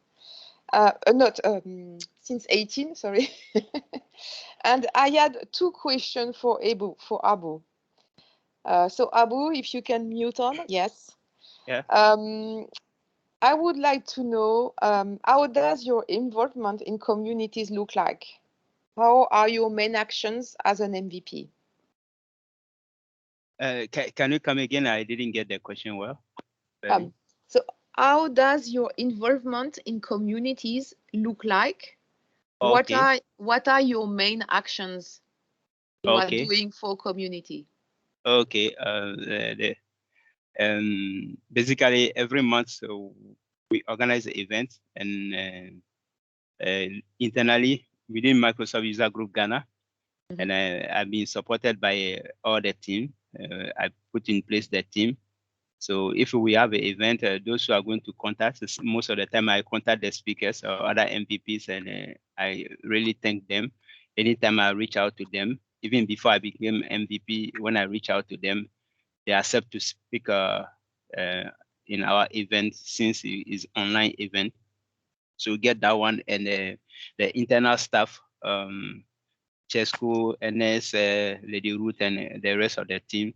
Not since 18, sorry. And I had two questions for Abou. So Abou, if you can mute on, yes. Yeah. I would like to know how does your involvement in communities look like? How are your main actions as an MVP? Can you come again? I didn't get the question well. So how does your involvement in communities look like? Okay. What are your main actions you are doing for community? Okay. Basically, every month we organize an event, and internally within Microsoft User Group Ghana, and I've been supported by all the team. I put in place the team. So if we have an event, those who are going to contact, most of the time I contact the speakers or other MVPs, and I really thank them. Anytime I reach out to them, even before I became MVP, when I reach out to them, they accept to speak in our event since it is online event. So get that one, and the internal staff, Tchesco, Ernest, Lady Ruth, and the rest of the team,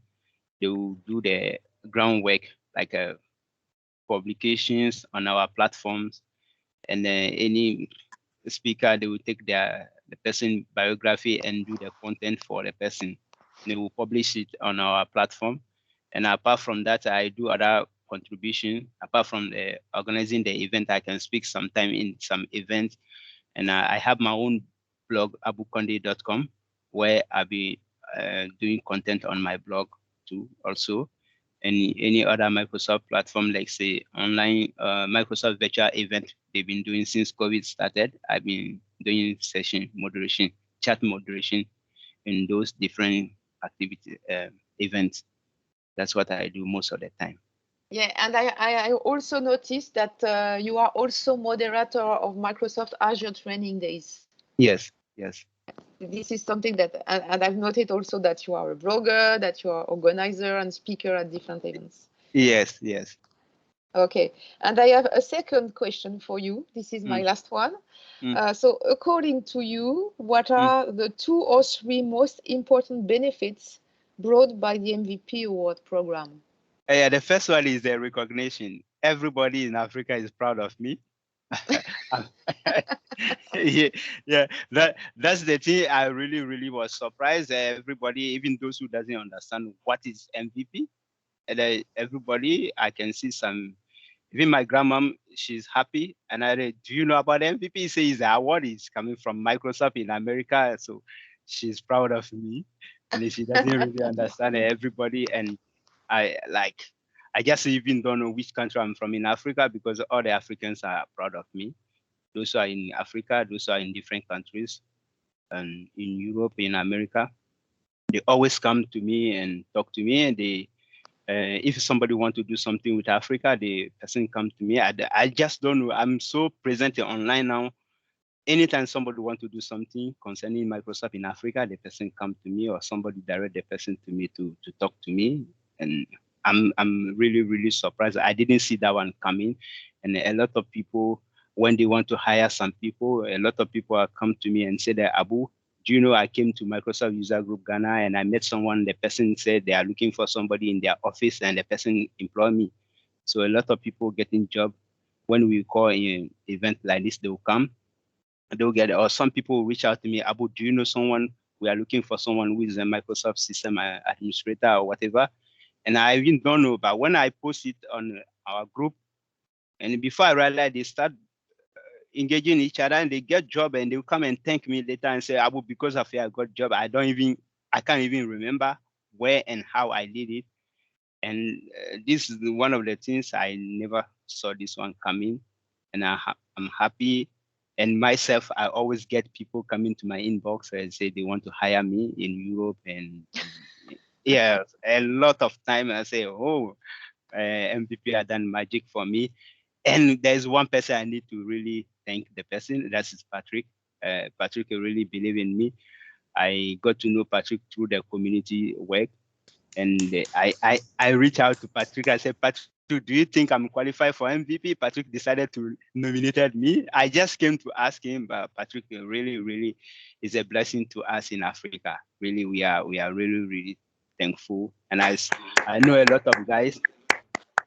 they will do the groundwork, like publications on our platforms, and any speaker, they will take the person biography and do the content for the person. They will publish it on our platform. And apart from that, I do other contribution. Apart from the organizing the event, I can speak sometime in some events. And I have my own blog, abouconde.com, where I'll be doing content on my blog too also. Any other Microsoft platform, like say online Microsoft virtual event they've been doing since COVID started. I've been doing session moderation, chat moderation in those different activity events. That's what I do most of the time. Yeah, and I also noticed that you are also moderator of Microsoft Azure Training Days. Yes. This is something that, and I've noted also that you are a blogger, that you are organizer and speaker at different events. Yes. Okay, and I have a second question for you. This is my last one. So according to you, what are the 2 or 3 most important benefits brought by the MVP Award program? Yeah, the first one is the recognition. Everybody in Africa is proud of me. yeah, that's the thing. I really was surprised. Everybody, even those who doesn't understand what is MVP, and everybody, I can see some. Even my grandmom, she's happy. And do you know about MVP? Says the award is coming from Microsoft in America, so she's proud of me. And she doesn't really understand everybody. And I just even don't know which country I'm from in Africa, because all the Africans are proud of me. Those who are in Africa, those who are in different countries, and in Europe, in America. They always come to me and talk to me, and they, if somebody want to do something with Africa, the person come to me. I just don't know. I'm so present online now. Anytime somebody want to do something concerning Microsoft in Africa, the person come to me, or somebody direct the person to me to talk to me. And I'm really, really surprised. I didn't see that one coming. And a lot of people, when they want to hire some people, a lot of people have come to me and said that, Abou, do you know, I came to Microsoft User Group Ghana and I met someone, the person said they are looking for somebody in their office and the person employed me. So a lot of people getting job. When we call an event like this, they will come. They'll get it. Or some people reach out to me, Abou, do you know someone? We are looking for someone who is a Microsoft system administrator or whatever. And I even don't know, but when I post it on our group, and before I realize, they start engaging each other and they get job, and they'll come and thank me later and say, Abou, because of you, I got job. I can't even remember where and how I did it. And this is one of the things I never saw this one coming, and I'm happy. And myself, I always get people coming to my inbox and say they want to hire me in Europe, and yeah, a lot of time I say, oh, MVP have done magic for me. And there's one person I need to really thank the person. That's Patrick. Patrick really believe in me. I got to know Patrick through the community work. And I reached out to Patrick. I said, Patrick, do you think I'm qualified for MVP? Patrick decided to nominate me. I just came to ask him, but Patrick really, really is a blessing to us in Africa. Really, we are really, really thankful. And I know a lot of guys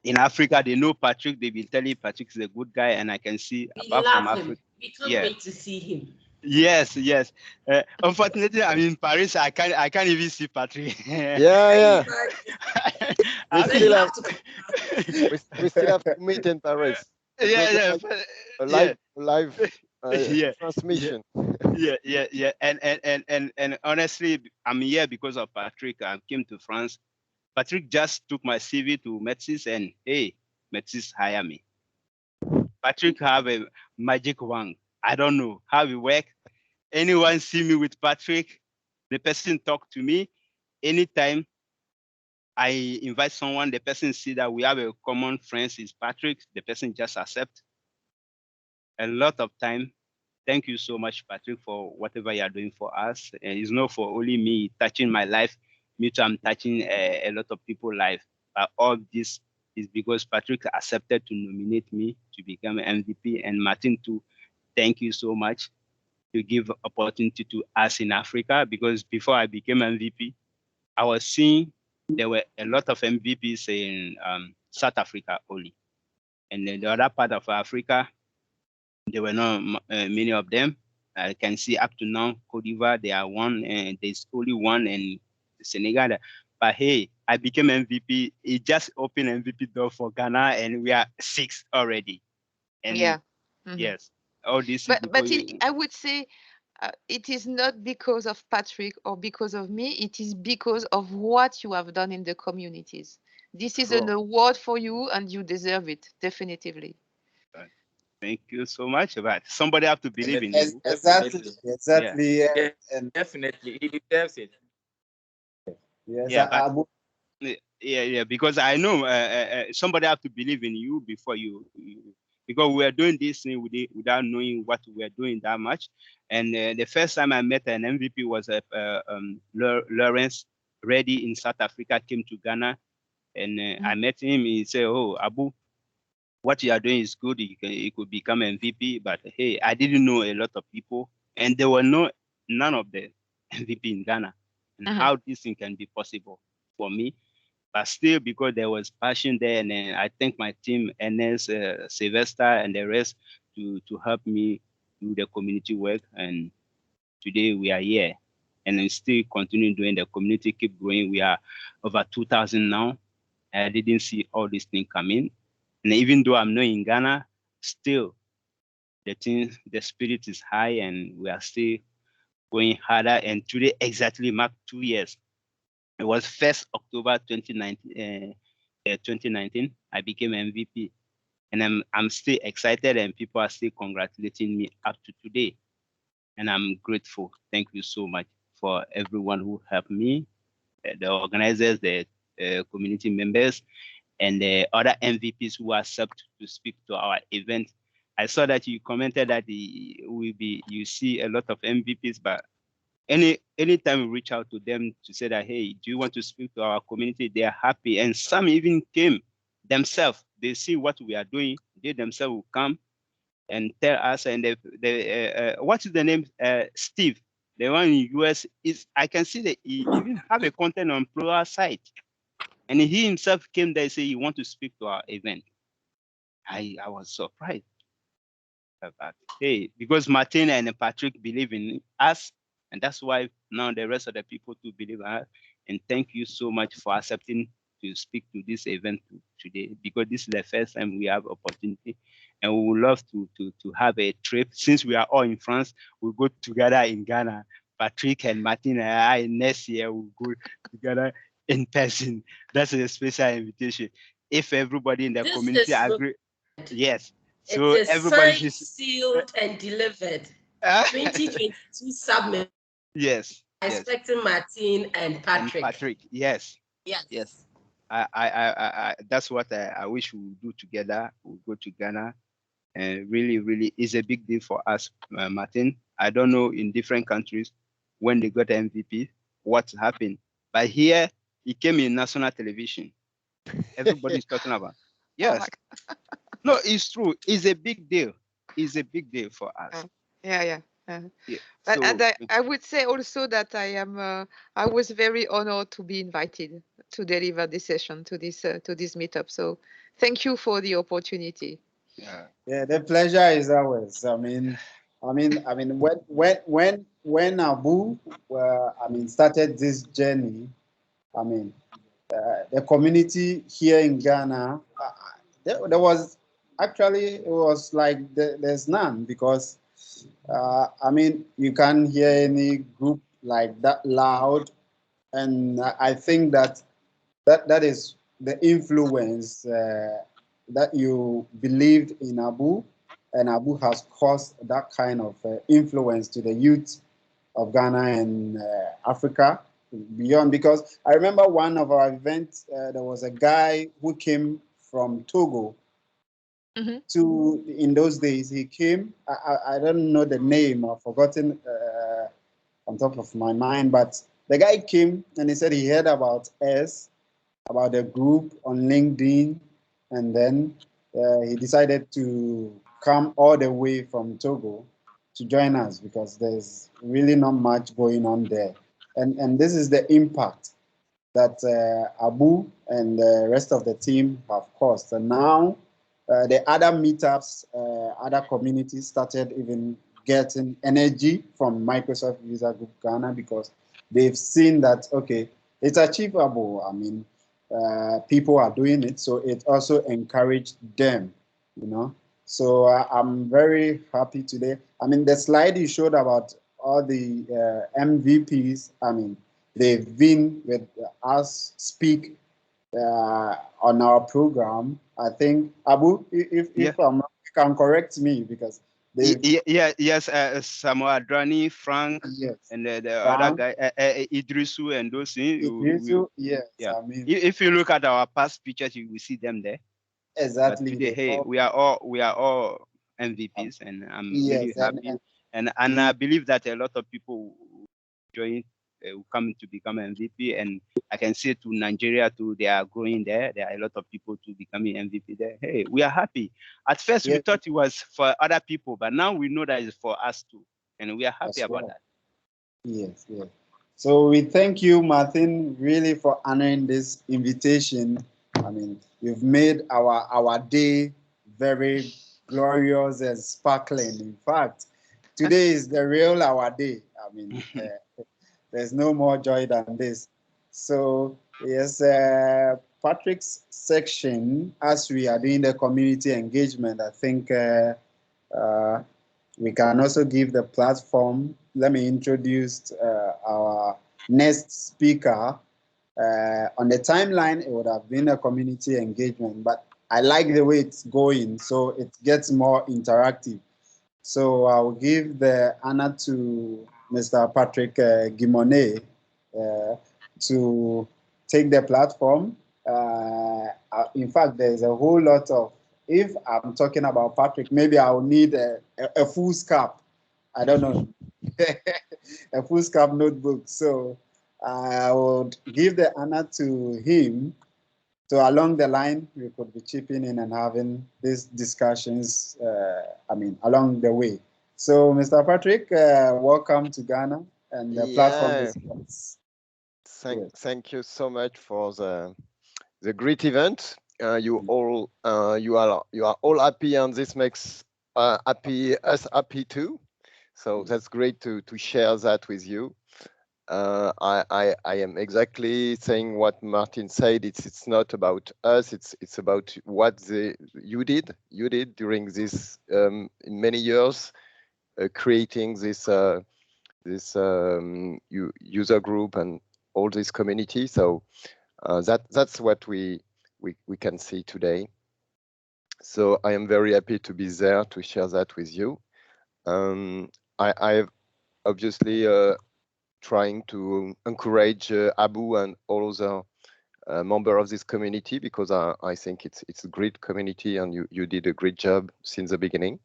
in Africa, they know Patrick. They've been telling Patrick is a good guy, and I can see We apart love from him. Africa. We can't wait to see him. Yes. Unfortunately, I'm in Paris. I can't even see Patrick. Yeah. we So still you have have to come. we still have to meet in Paris. Yeah. Live Yeah. transmission. Yeah. And honestly, I'm here because of Patrick. I came to France. Patrick just took my CV to Metis and hey, Metis hire me. Patrick have a magic wand. I don't know how it works. Anyone see me with Patrick, the person talk to me. Anytime I invite someone, the person see that we have a common friend is Patrick, the person just accept. A lot of time. Thank you so much, Patrick, for whatever you are doing for us. And it's not for only me touching my life. Me too, I'm touching a lot of people's life. But all this is because Patrick accepted to nominate me to become an MVP. And Martine too, thank you so much to give opportunity to us in Africa. Because before I became MVP, I was seeing there were a lot of MVPs in South Africa only. And then the other part of Africa, there were not many of them. I can see up to now, Cote d'Ivoire, there are one, and there's only one in Senegal. But hey, I became MVP. It just opened MVP door for Ghana, and we are 6 already. And Yeah. yes, all this. But I would say it is not because of Patrick or because of me. It is because of what you have done in the communities. This is an award for you, and you deserve it definitively. Thank you so much. But somebody have to believe in you. Exactly. Yeah. And definitely, he deserves it. Yeah, because I know somebody have to believe in you before you because we are doing this thing without knowing what we are doing that much. And the first time I met an MVP was Lawrence Reddy in South Africa, came to Ghana, and I met him. He said, "Oh, Abou, what you are doing is good. You could become MVP." But hey, I didn't know a lot of people, and there were none of the MVP in Ghana, and how this thing can be possible for me. But still, because there was passion there, and then I thank my team, Ernest, Silvester, and the rest to help me do the community work. And today we are here, and then still continue doing the community, keep growing. We are over 2,000 now. I didn't see all these things coming. And even though I'm not in Ghana, still the spirit is high, and we are still going harder. And today exactly marked 2 years. It was 1st October 2019. 2019, I became MVP, and I'm still excited, and people are still congratulating me up to today, and I'm grateful. Thank you so much for everyone who helped me, the organizers, the community members, and the other MVPs who accept to speak to our event. I saw that you commented that you see a lot of MVPs, but anytime we reach out to them to say that, hey, do you want to speak to our community? They are happy, and some even came themselves. They see what we are doing. They themselves will come and tell us. And what is the name? Steve, the one in US is. I can see that he even have a content on Plural site, and he himself came there and say he want to speak to our event. I was surprised. But hey, because Martine and Patrick believe in us, and that's why now the rest of the people to believe in us. And thank you so much for accepting to speak to this event today, because this is the first time we have opportunity, and we would love to have a trip. Since we are all in France, we'll go together in Ghana. Patrick and Martine and I next year will go together in person. That's a special invitation. If everybody in the community agree, yes. So it is everybody signed, sealed, and delivered. 2022 submit. Yes. Expecting Martine and Patrick. Yes. Yes. I that's what I wish we would do together. We'll go to Ghana, and really is a big deal for us, Martine. I don't know in different countries when they got MVP what happened, but here it came in national television. Everybody's talking about. Yes. No, it's true. It's a big deal. It's a big deal for us. Yeah. So, and I would say also that I was very honored to be invited to deliver this session to this meetup. So thank you for the opportunity. Yeah, the pleasure is ours. I mean, when Abou, started this journey, the community here in Ghana, there was actually, it was like there's none, because you can't hear any group like that loud, and I think that is the influence that you believed in Abou, and Abou has caused that kind of influence to the youth of Ghana and Africa beyond. Because I remember one of our events, there was a guy who came from Togo. To in those days, he came. I don't know the name. I've forgotten on top of my mind. But the guy came and he said he heard about us, about the group on LinkedIn, and then he decided to come all the way from Togo to join us, because there's really not much going on there. And this is the impact that Abou and the rest of the team have caused. And now the other meetups, other communities started even getting energy from Microsoft User Group Ghana, because they've seen that, okay, it's achievable. People are doing it, so it also encouraged them, So I'm very happy today. The slide you showed about all the MVPs, they've been with us speak on our program. I think, Abou, if I'm wrong, you can correct me, because yes, Samuel Adrani, Frank, yes, and the Frank, other guy, Idrisu, and those things. Yes, yeah. If you look at our past pictures, you will see them there. Exactly. But today, hey, we are all MVPs, and I'm really happy. And I believe that a lot of people will join, will come to become MVP, and I can say to Nigeria too, they are growing there. There are a lot of people to becoming MVP there. Hey, we are happy. At first, we thought it was for other people, but now we know that it's for us too, and we are happy about that. Yes. So we thank you, Martine, really for honoring this invitation. You've made our day very glorious and sparkling. In fact, today is the real our day. There's no more joy than this. So yes, Patrick's section, as we are doing the community engagement, I think we can also give the platform. Let me introduce our next speaker. On the timeline, it would have been a community engagement, but I like the way it's going, so it gets more interactive. So I'll give the honor to Mr. Patrick Guimonet, to take the platform. In fact, there's a whole lot of, if I'm talking about Patrick, maybe I'll need a full scap. I don't know, a full scap notebook. So I would give the honor to him. So along the line, we could be chipping in and having these discussions, along the way. So Mr. Patrick, welcome to Ghana, and the platform is yours. Thank you so much for the great event. You are all happy, and this makes us happy too. So that's great to share that with you. I am exactly saying what Martine said. It's not about us. It's about what you did during this many years, creating this user group and all this community. So that's what we can see today. So I am very happy to be there to share that with you. I've obviously trying to encourage Abou and all other members of this community, because I think it's a great community, and you did a great job since the beginning.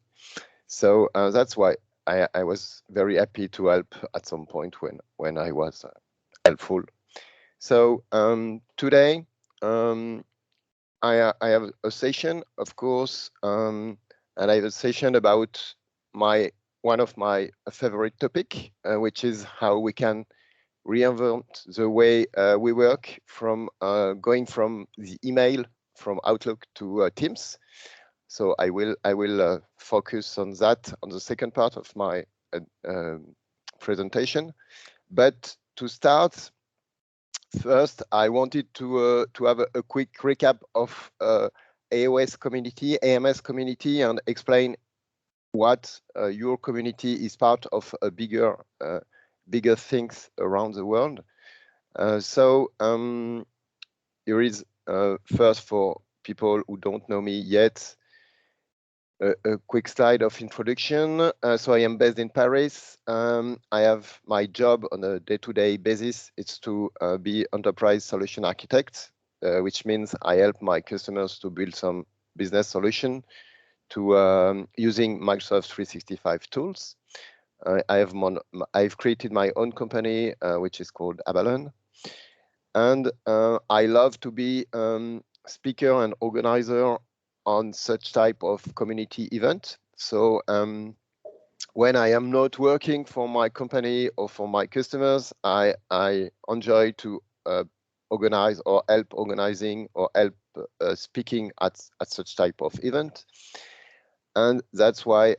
So that's why I was very happy to help at some point when I was helpful. So today I have a session, of course, and I have a session about one of my favorite topic, which is how we can reinvent the way we work from going from the email from Outlook to Teams. So I will focus on that on the second part of my presentation. But to start, first I wanted to have a quick recap of AOS community, AMS community, and explain what your community is part of a bigger things around the world. So here is first, for people who don't know me yet, a quick slide of introduction. So I am based in Paris. I have my job on a day-to-day basis. It's to be enterprise solution architect, which means I help my customers to build some business solution to using Microsoft 365 tools. I've created my own company, which is called Abalone, and I love to be speaker and organizer on such type of community event. So when I am not working for my company or for my customers, I enjoy to organize or help organizing or help speaking at such type of event. And that's why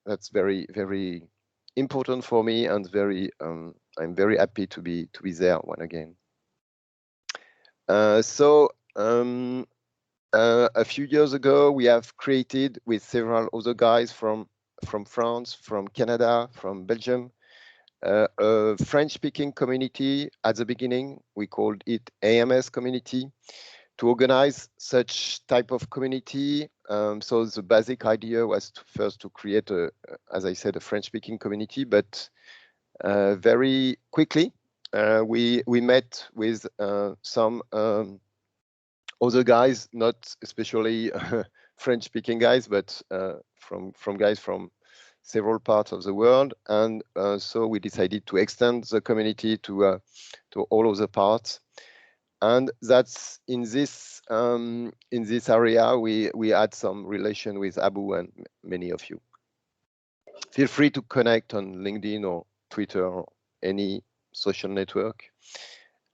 that's very, very important for me, and I'm very happy to be there one again. So a few years ago, we have created with several other guys from France, from Canada, from Belgium, a French-speaking community. At the beginning, we called it AMS community, to organize such type of community. So the basic idea was first to create as I said, a French-speaking community, but very quickly we met with some other guys, not especially French-speaking guys, but from guys from several parts of the world, and so we decided to extend the community to all other parts. And that's in this area we had some relation with Abou and many of you. Feel free to connect on LinkedIn or Twitter or any social network.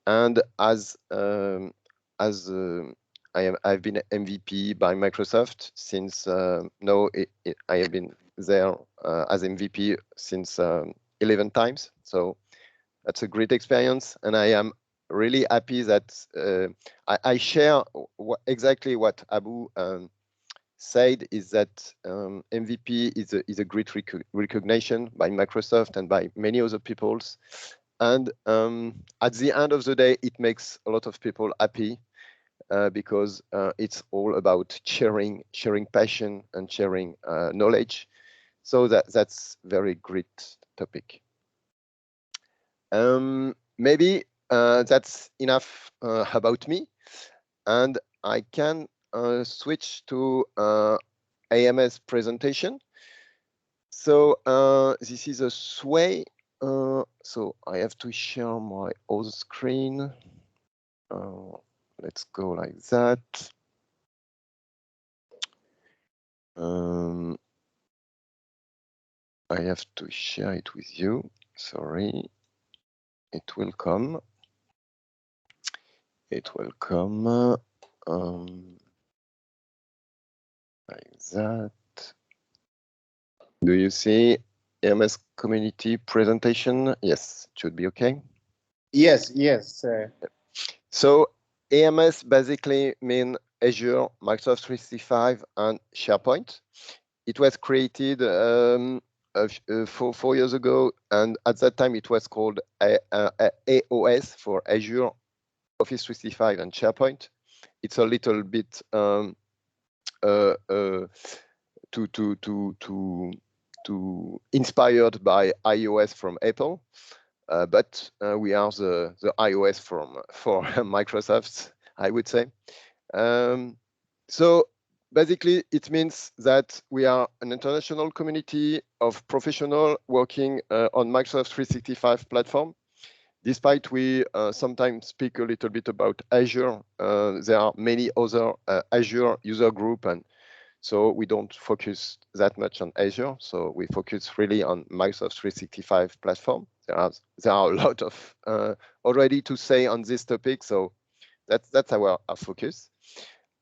And as I've been MVP by Microsoft since now I have been there as MVP since 11 times. So that's a great experience, and I am really happy that I share exactly what Abou said, is that MVP is a great recognition by Microsoft and by many other peoples. And at the end of the day, it makes a lot of people happy because it's all about sharing passion and sharing knowledge. So that's very great topic. Maybe that's enough about me, and I can switch to AMS presentation. So this is a sway. So I have to share my other screen. Let's go like that. I have to share it with you. Sorry, it will come. It will come like that. Do you see AMS community presentation? Yes, it should be okay. Yes, yes. So AMS basically means Azure, Microsoft 365, and SharePoint. It was created 4 years ago, and at that time it was called AOS for Azure, Office 365, and SharePoint. It's a little bit inspired by iOS from Apple, but we are the iOS for Microsoft, I would say. So basically, it means that we are an international community of professionals working on Microsoft 365 platform. Despite we sometimes speak a little bit about Azure, there are many other Azure user group, and so we don't focus that much on Azure. So we focus really on Microsoft 365 platform. There are a lot of already to say on this topic, so that's our focus.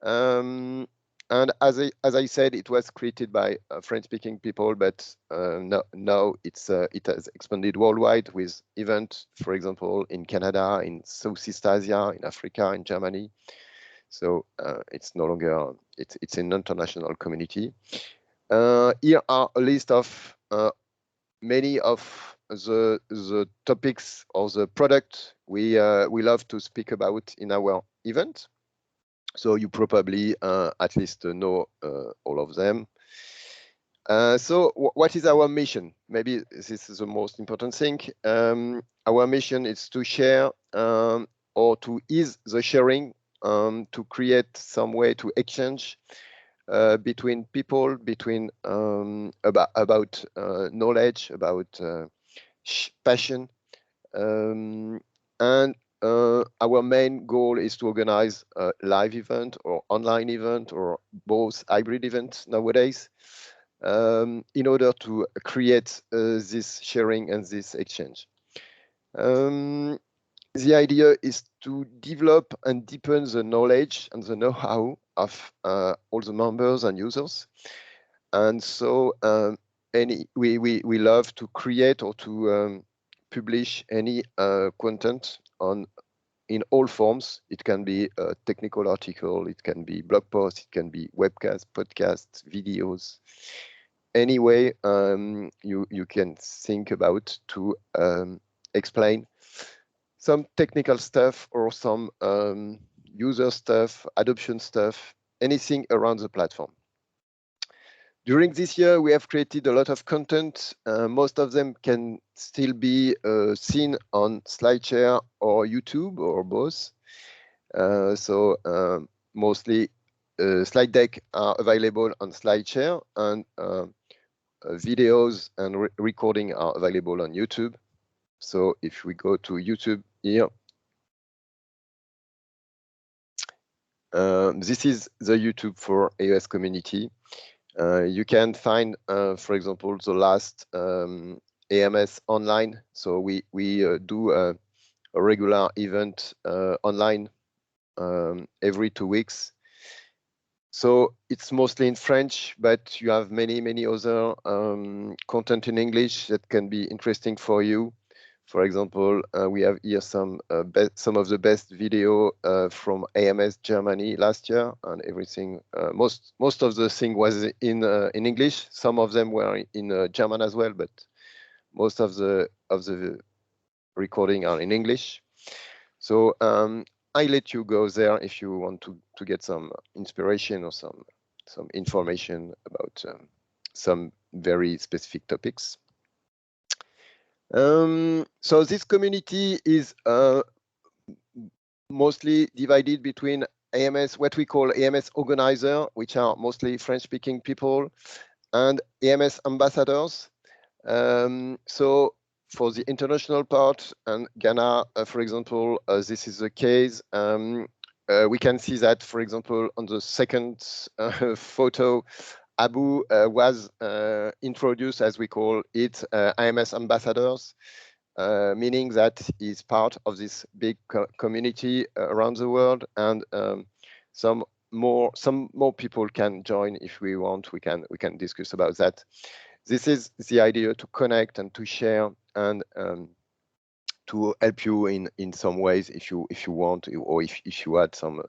And as I said, it was created by French-speaking people, but now it has expanded worldwide with events, for example, in Canada, in Southeast Asia, in Africa, in Germany. So it's no longer it's an international community. Here are a list of many of the topics or the product we love to speak about in our event. So you probably at least know all of them. So what is our mission? Maybe this is the most important thing. Our mission is to share or to ease the sharing, to create some way to exchange between people, between about knowledge, about passion, and our main goal is to organize a live event or online event or both hybrid events nowadays, in order to create this sharing and this exchange. The idea is to develop and deepen the knowledge and the know-how of all the members and users. And so we love to create or to publish any content in all forms. It can be a technical article, it can be blog post, it can be webcast, podcasts, videos. Any way you can think about to explain some technical stuff or some user stuff, adoption stuff, anything around the platform. During this year, we have created a lot of content. Most of them can still be seen on SlideShare or YouTube or both. So mostly slide deck are available on SlideShare, and videos and recording are available on YouTube. So if we go to YouTube here, this is the YouTube for AOS community. You can find, for example, the last AMS online. So we do a regular event online every 2 weeks. So it's mostly in French, but you have many other content in English that can be interesting for you. For example, we have here some of the best video from AMS Germany last year, and everything. Most of the thing was in English. Some of them were in German as well, but most of the recording are in English. So I let you go there if you want to get some inspiration or some information about some very specific topics. So this community is mostly divided between AMS, what we call AMS organizer, which are mostly French-speaking people, and AMS ambassadors. So for the international part, and Ghana, for example, this is the case. We can see that, for example, on the second photo, Abou was introduced, as we call it, AMS ambassadors, meaning that he's part of this big community around the world, and some more people can join if we want. We can discuss about that. This is the idea, to connect and to share, and to help you in some ways if you want, or if you had some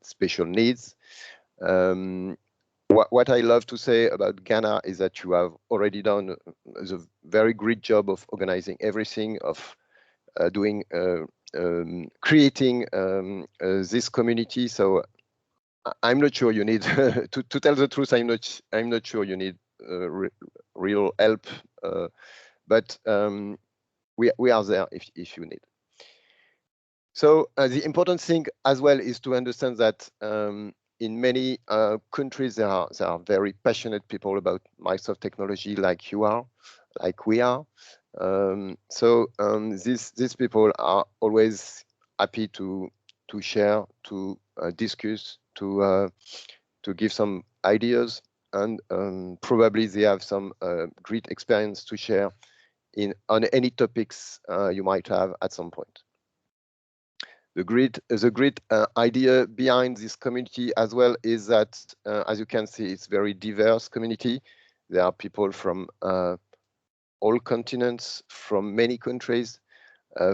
special needs. What I love to say about Ghana is that you have already done a very great job of organizing everything, of doing creating this community. So I'm not sure you need to tell the truth. I'm not sure you need real help, but we are there if you need. So the important thing as well is to understand that in many countries there are very passionate people about Microsoft technology, like you are, like we are. So these people are always happy to share, to discuss, to give some ideas, and probably they have some great experience to share on any topics you might have at some point. The great idea behind this community as well is that, as you can see, it's very diverse community. There are people from all continents, from many countries,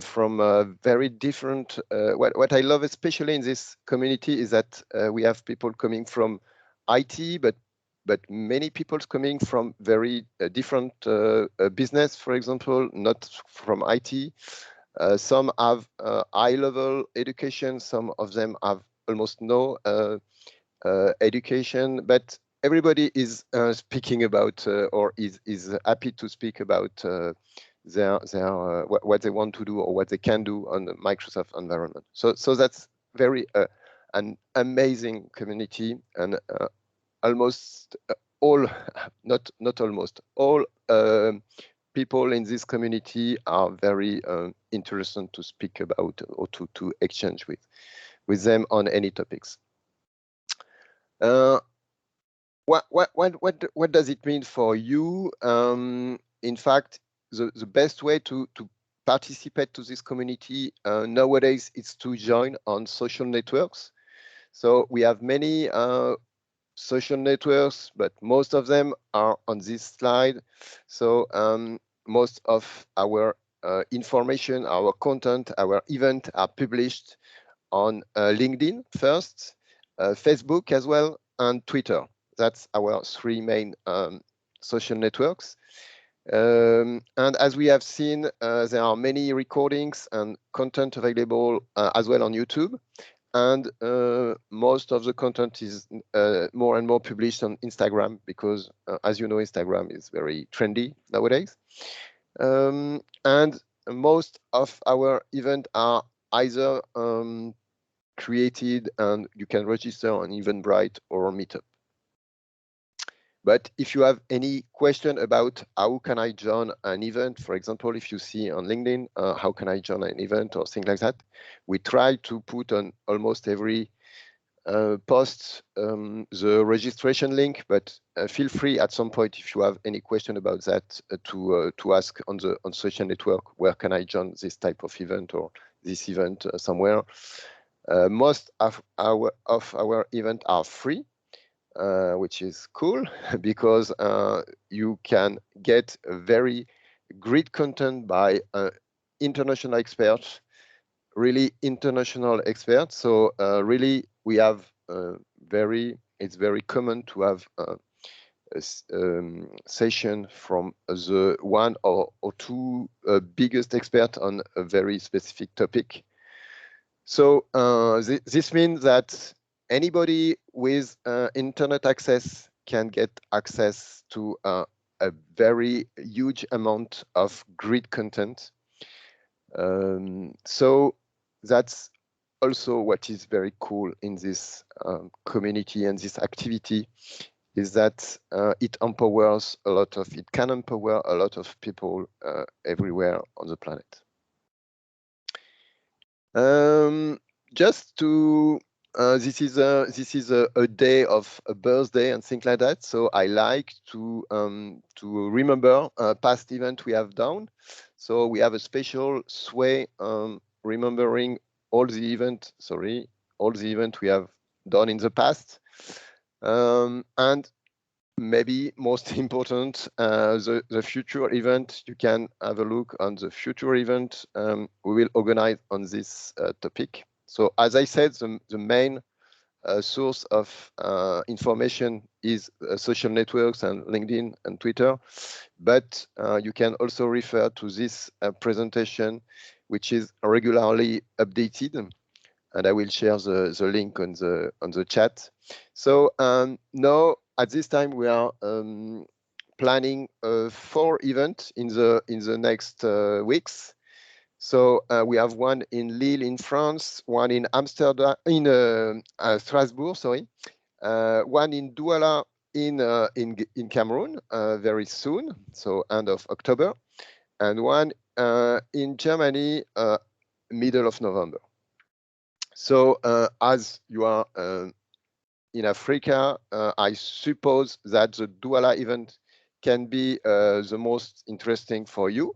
from very different. What I love especially in this community is that we have people coming from IT, but many people coming from very different business, for example, not from IT. Some have high-level education, some of them have almost no education, but everybody is speaking about or is happy to speak about their what they want to do or what they can do on the Microsoft environment. So that's very an amazing community, and almost all, not almost all people in this community are very interested to speak about or to exchange with them on any topics. What does it mean for you? In fact, the best way to participate to this community nowadays is to join on social networks. So we have many social networks, but most of them are on this slide. So most of our information, our content, our event are published on LinkedIn first, Facebook as well, and Twitter. That's our three main social networks. And as we have seen, there are many recordings and content available as well on YouTube. And most of the content is more and more published on Instagram because, as you know, Instagram is very trendy nowadays. And most of our events are either created and you can register on Eventbrite or Meetup. But if you have any question about how can I join an event, for example, if you see on LinkedIn, how can I join an event or things like that, we try to put on almost every post the registration link, but feel free at some point if you have any question about that to ask on social network, where can I join this type of event or this event somewhere. Most of our events are free. Which is cool because you can get a very great content by international experts, really international experts. So really we have it's very common to have a session from the one or two biggest experts on a very specific topic. So this means that anybody with internet access can get access to a very huge amount of great content. So that's also what is very cool in this community and this activity is that it can empower a lot of people everywhere on the planet. Just to this is a day of a birthday and things like that. So I like to remember past event we have done. So we have a special sway remembering all the event we have done in the past, and maybe most important, the future event. You can have a look on the future event we will organize on this topic. So as I said, the main source of information is social networks and LinkedIn and Twitter, but you can also refer to this presentation, which is regularly updated, and I will share the link on the chat. So now at this time we are planning 4 events in the next weeks. So we have one in Lille in France, one in Amsterdam, in Strasbourg, sorry, one in Douala in Cameroon very soon, so end of October, and one in Germany middle of November. So as you are in Africa, I suppose that the Douala event can be the most interesting for you.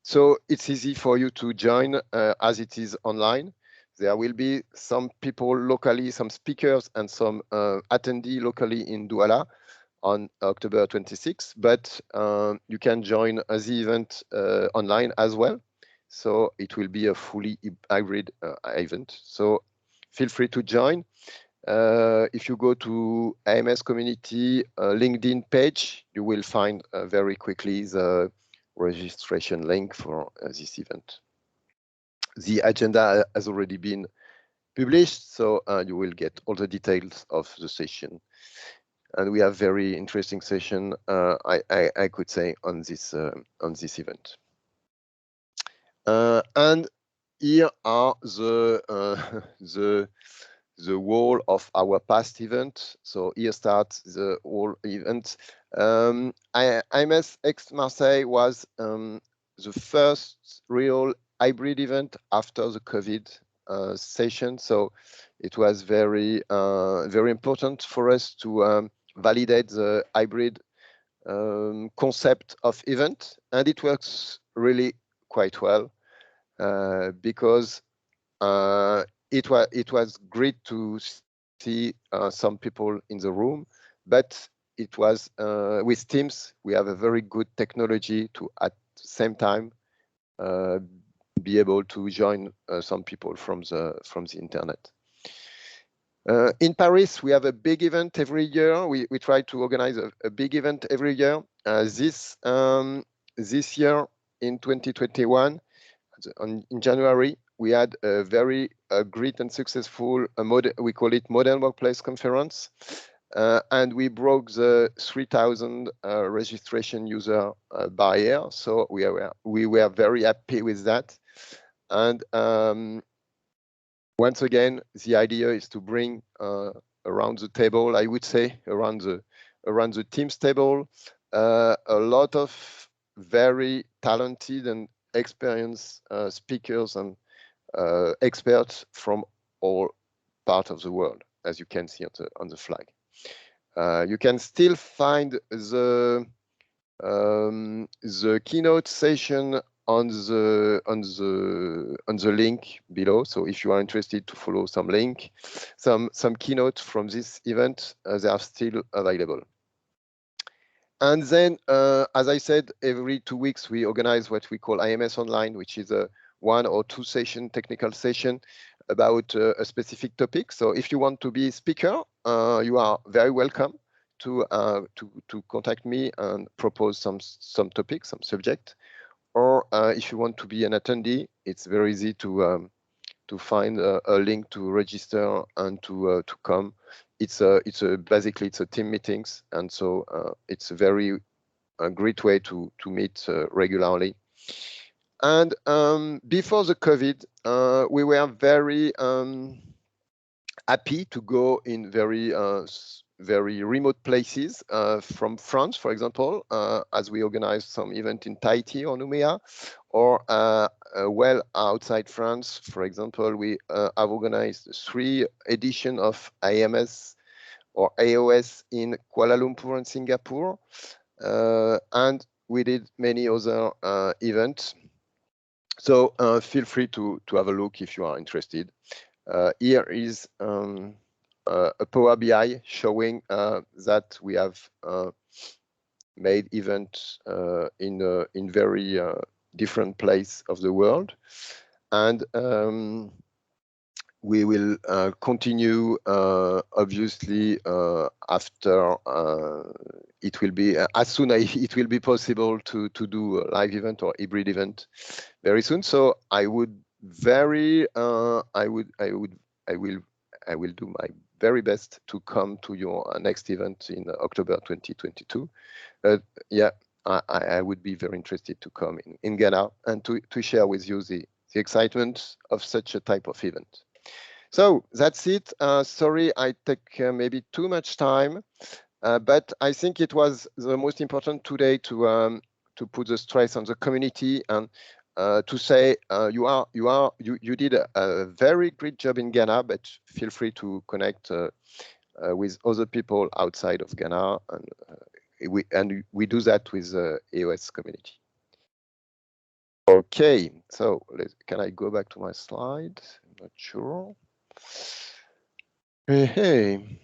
So it's easy for you to join as it is online. There will be some people locally, some speakers and some attendees locally in Douala on October 26th, but you can join the event online as well. So it will be a fully hybrid event. So feel free to join. If you go to AMS community LinkedIn page, you will find very quickly the registration link for this event. The agenda has already been published, so you will get all the details of the session. And we have very interesting session, I could say, on this event. And here are the whole of our past event. So here starts the whole event. IMS X Marseille was the first real hybrid event after the COVID session. So it was very important for us to validate the hybrid concept of event, and it works really quite well because it was great to see some people in the room, but it was with Teams. We have a very good technology to at the same time be able to join some people from the internet. In Paris, we have a big event every year. We try to organize a big event every year. This year in 2021, in January, we had a very great and successful, we call it Modern Workplace Conference. And we broke the 3,000 registration user barrier. So we were very happy with that. And once again, the idea is to bring around the table, I would say, around the Teams table, a lot of very talented and experienced speakers and experts from all parts of the world, as you can see on the flag. You can still find the keynote session on the link below. So if you are interested to follow some keynote from this event, they are still available. And then, as I said, every 2 weeks we organize what we call IMS Online, which is a 1 or 2 session technical session about a specific topic. So if you want to be a speaker, you are very welcome to contact me and propose some topic, some subject. Or if you want to be an attendee, it's very easy to find a link to register and to come. Basically it's a team meetings, and so it's a very great way to meet regularly. And before the COVID, we were very happy to go in very remote places from France, for example, as we organized some event in Tahiti or Nouméa, or well outside France. For example, we have organized 3 editions of AMS or AOS in Kuala Lumpur and Singapore, and we did many other events. So feel free to have a look if you are interested. Here is a Power BI showing that we have made events in very different places of the world, and we will continue obviously after it will be as soon as it will be possible to do a live event or hybrid event very soon. So I will do my very best to come to your next event in October 2022. Yeah, I would be very interested to come in Ghana and to share with you the excitement of such a type of event. So that's it. Sorry, I take maybe too much time, but I think it was the most important today to put the stress on the community and to say you did a very great job in Ghana, but feel free to connect with other people outside of Ghana, and we do that with the AOS community. Okay, so can I go back to my slide? I'm not sure. Hey.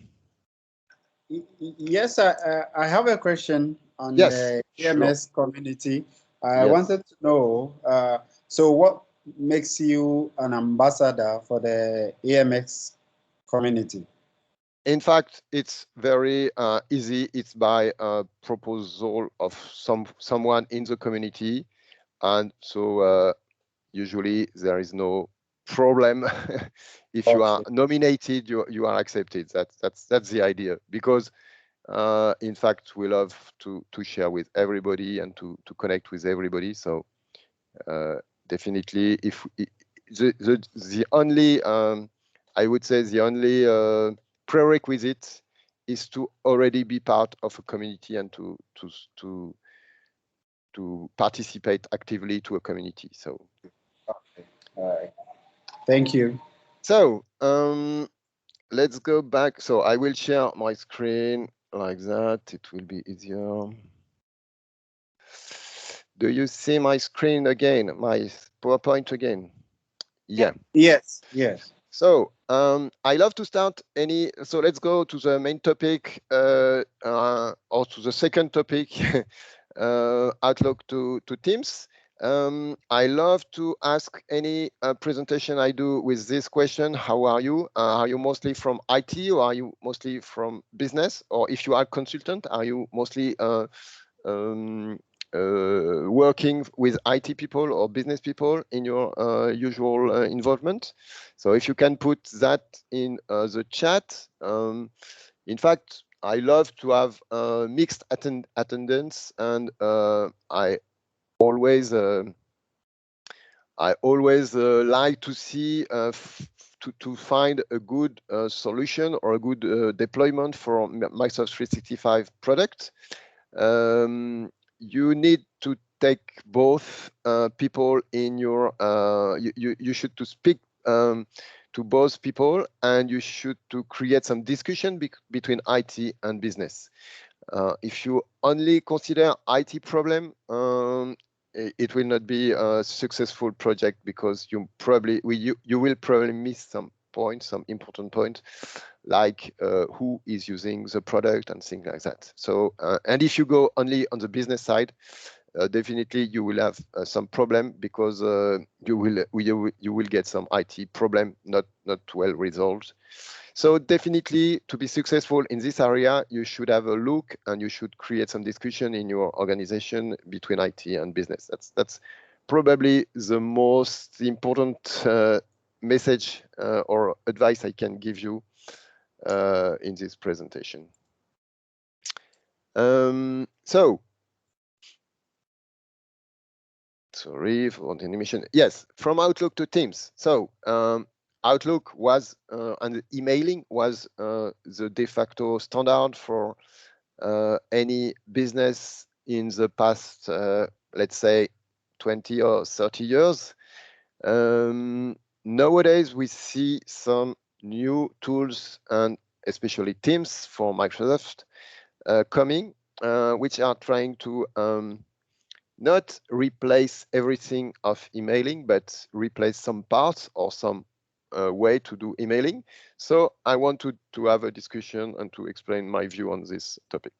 Yes, I have a question on Yes, the EMS community. I Yes. wanted to know, so what makes you an ambassador for the EMX community? In fact, it's very easy. It's by a proposal of someone in the community, and so usually there is no problem. If you are nominated, you are accepted. That's the idea, because in fact we love to share with everybody and to connect with everybody. So definitely, if the only I would say the only prerequisite is to already be part of a community and to participate actively to a community. So okay. All right. Thank you. So let's go back. So I will share my screen like that. It will be easier. Do you see my screen again? My PowerPoint again? Yeah. Yes. Yes. So I love to start so let's go to the main topic or to the second topic, outlook to Teams. I love to ask any presentation I do with this question: how are you? Are you mostly from IT, or are you mostly from business? Or if you are a consultant, are you mostly working with IT people or business people in your usual involvement? So if you can put that in the chat. In fact, I love to have mixed attendance, and I always like to see to find a good solution or a good deployment for Microsoft 365 product. You need to take both people in your. You should to speak to both people, and you should to create some discussion between IT and business. If you only consider IT problem, it will not be a successful project, because you will probably miss some points, some important points, like who is using the product and things like that. So and if you go only on the business side, definitely you will have some problem, because you will get some IT problem not well resolved. So definitely, to be successful in this area, you should have a look, and you should create some discussion in your organization between IT and business. That's probably the most important message or advice I can give you in this presentation. So Sorry for the animation. Yes, from Outlook to Teams. So Outlook was and emailing was the de facto standard for any business in the past, let's say, 20 or 30 years. Nowadays, we see some new tools and especially Teams for Microsoft coming, which are trying to not replace everything of emailing, but replace some parts or some way to do emailing. So I want to have a discussion and to explain my view on this topic.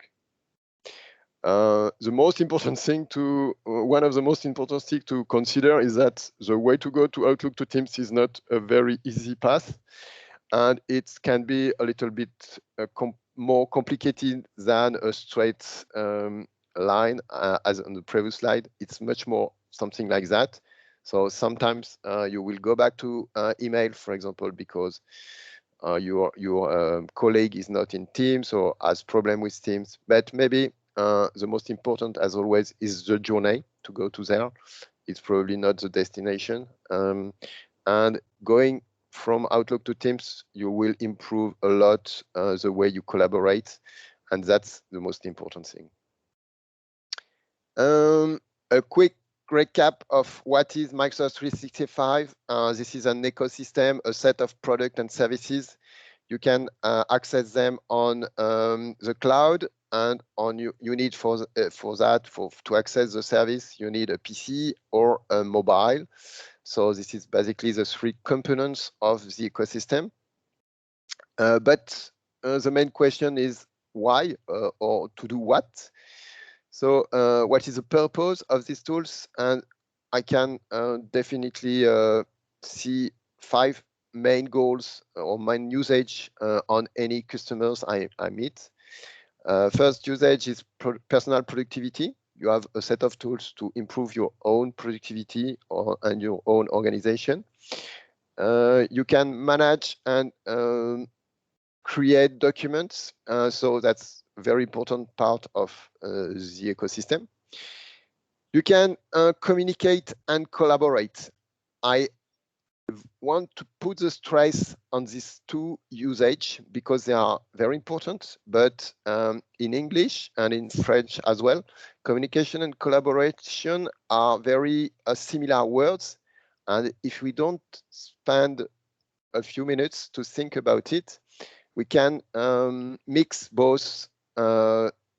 The most important thing one of the most important things to consider is that the way to go to Outlook to Teams is not a very easy path, and it can be a little bit more complicated than a straight line as on the previous slide. It's much more something like that. So sometimes you will go back to email, for example, because your colleague is not in Teams or has problem with Teams. But maybe the most important, as always, is the journey to go to there. It's probably not the destination. And going from Outlook to Teams, you will improve a lot the way you collaborate, and that's the most important thing. A quick recap of what is Microsoft 365. This is an ecosystem, a set of products and services. You can access them on the cloud, and you need to access the service, you need a PC or a mobile. So this is basically the three components of the ecosystem. But the main question is why or to do what? So what is the purpose of these tools? And I can definitely see 5 main goals or main usage on any customers I meet. First usage is personal productivity. You have a set of tools to improve your own productivity and your own organization. You can manage and create documents. So that's a very important part of the ecosystem. You can communicate and collaborate. I want to put the stress on these 2 usage because they are very important, but in English and in French as well, communication and collaboration are very similar words. And if we don't spend a few minutes to think about it, we can mix both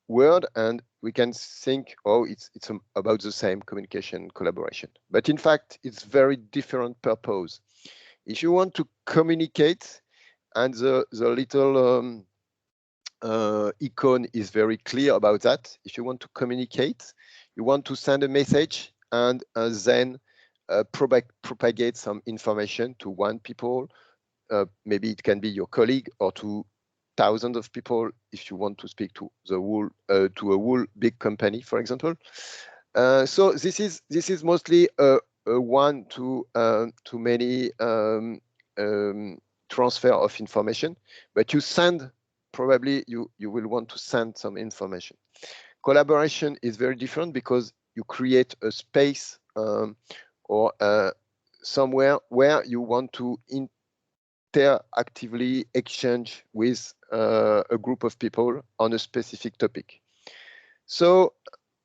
word and we can think, oh, it's about the same communication and collaboration. But in fact, it's very different purpose. If you want to communicate, and the little icon is very clear about that. If you want to communicate, you want to send a message and then propagate some information to one people. Maybe it can be your colleague or to thousands of people if you want to speak to the whole to a whole big company, for example. So this is mostly a one to many transfer of information, but you send, probably you will want to send some information. Collaboration is very different because you create a space or somewhere where you want to interactively exchange with a group of people on a specific topic. So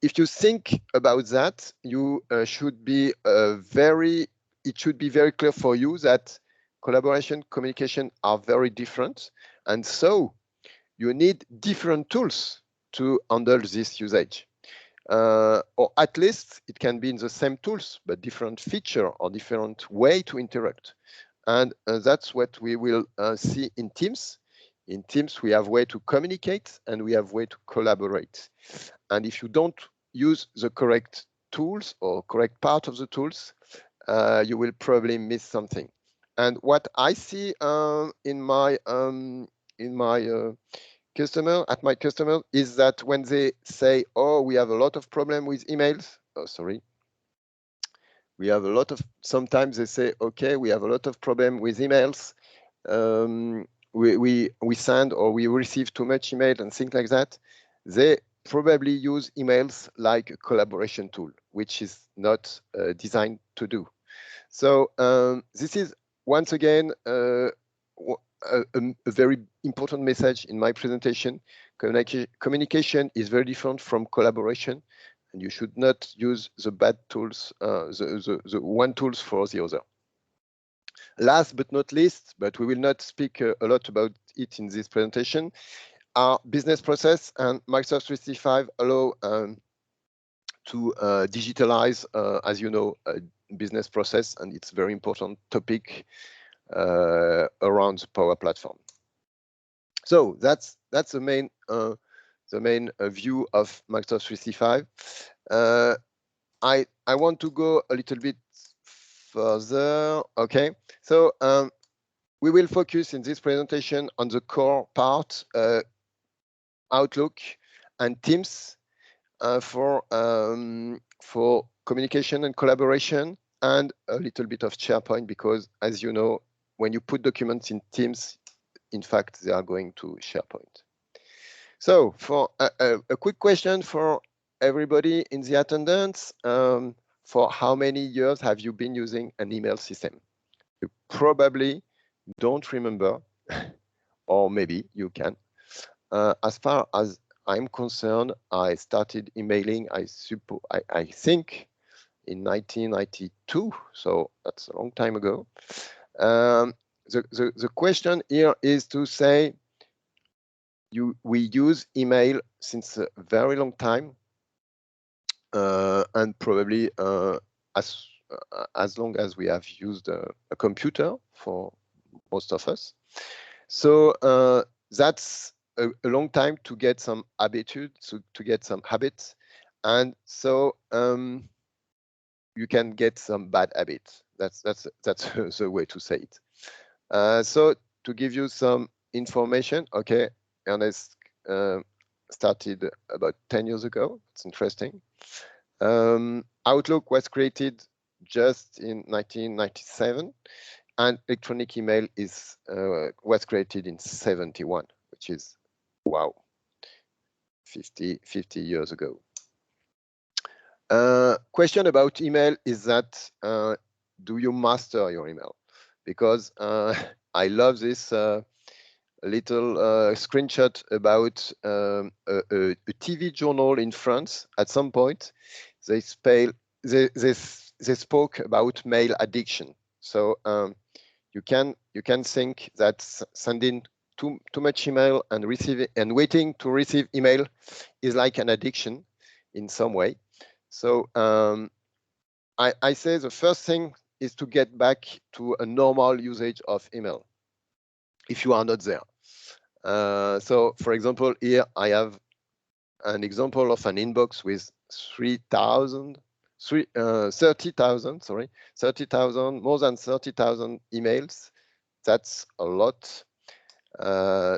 if you think about that, you should be it should be very clear for you that collaboration, communication are very different. And so you need different tools to handle this usage. Or at least it can be in the same tools, but different feature or different way to interact. And that's what we will see in Teams. In Teams, we have way to communicate and we have way to collaborate. And if you don't use the correct tools or correct part of the tools, you will probably miss something. And what I see in my customer is that when they say, "Oh, we have a lot of problem with emails," oh, sorry. We have a lot of, sometimes they say, okay, we have a lot of problem with emails. We send or we receive too much email and things like that. They probably use emails like a collaboration tool. which is not designed to do. So this is once again a very important message in my presentation. Communication is very different from collaboration, and you should not use the bad tools, the one tools for the other. Last but not least, but we will not speak a lot about it in this presentation, our business process, and Microsoft 365 allow to digitalize, as you know, a business process, and it's a very important topic around the Power Platform. So that's the main view of Microsoft 365. I want to go a little bit further. Okay, so we will focus in this presentation on the core part, Outlook and Teams for communication and collaboration, and a little bit of SharePoint, because as you know, when you put documents in Teams, in fact, they are going to SharePoint. So for a quick question for everybody in the attendance, for how many years have you been using an email system? You probably don't remember, or maybe you can. As far as I'm concerned, I started emailing, I think, in 1992, so that's a long time ago. The question here is to say we use email since a very long time, and probably as long as we have used a computer for most of us. So that's a long time to get some habitude, to get some habits, and so you can get some bad habits. That's the way to say it. So to give you some information, okay, Ernest started about 10 years ago. It's interesting. Outlook was created just in 1997, and electronic email was created in 71, which is, wow, 50 years ago. Question about email is that, do you master your email? Because I love this little screenshot about a TV journal in France. At some point, they spoke about mail addiction. So you can think that sending too much email and waiting to receive email is like an addiction in some way. So I say the first thing is to get back to a normal usage of email if you are not there. So for example, here I have an example of an inbox with 30,000, more than 30,000 emails. That's a lot.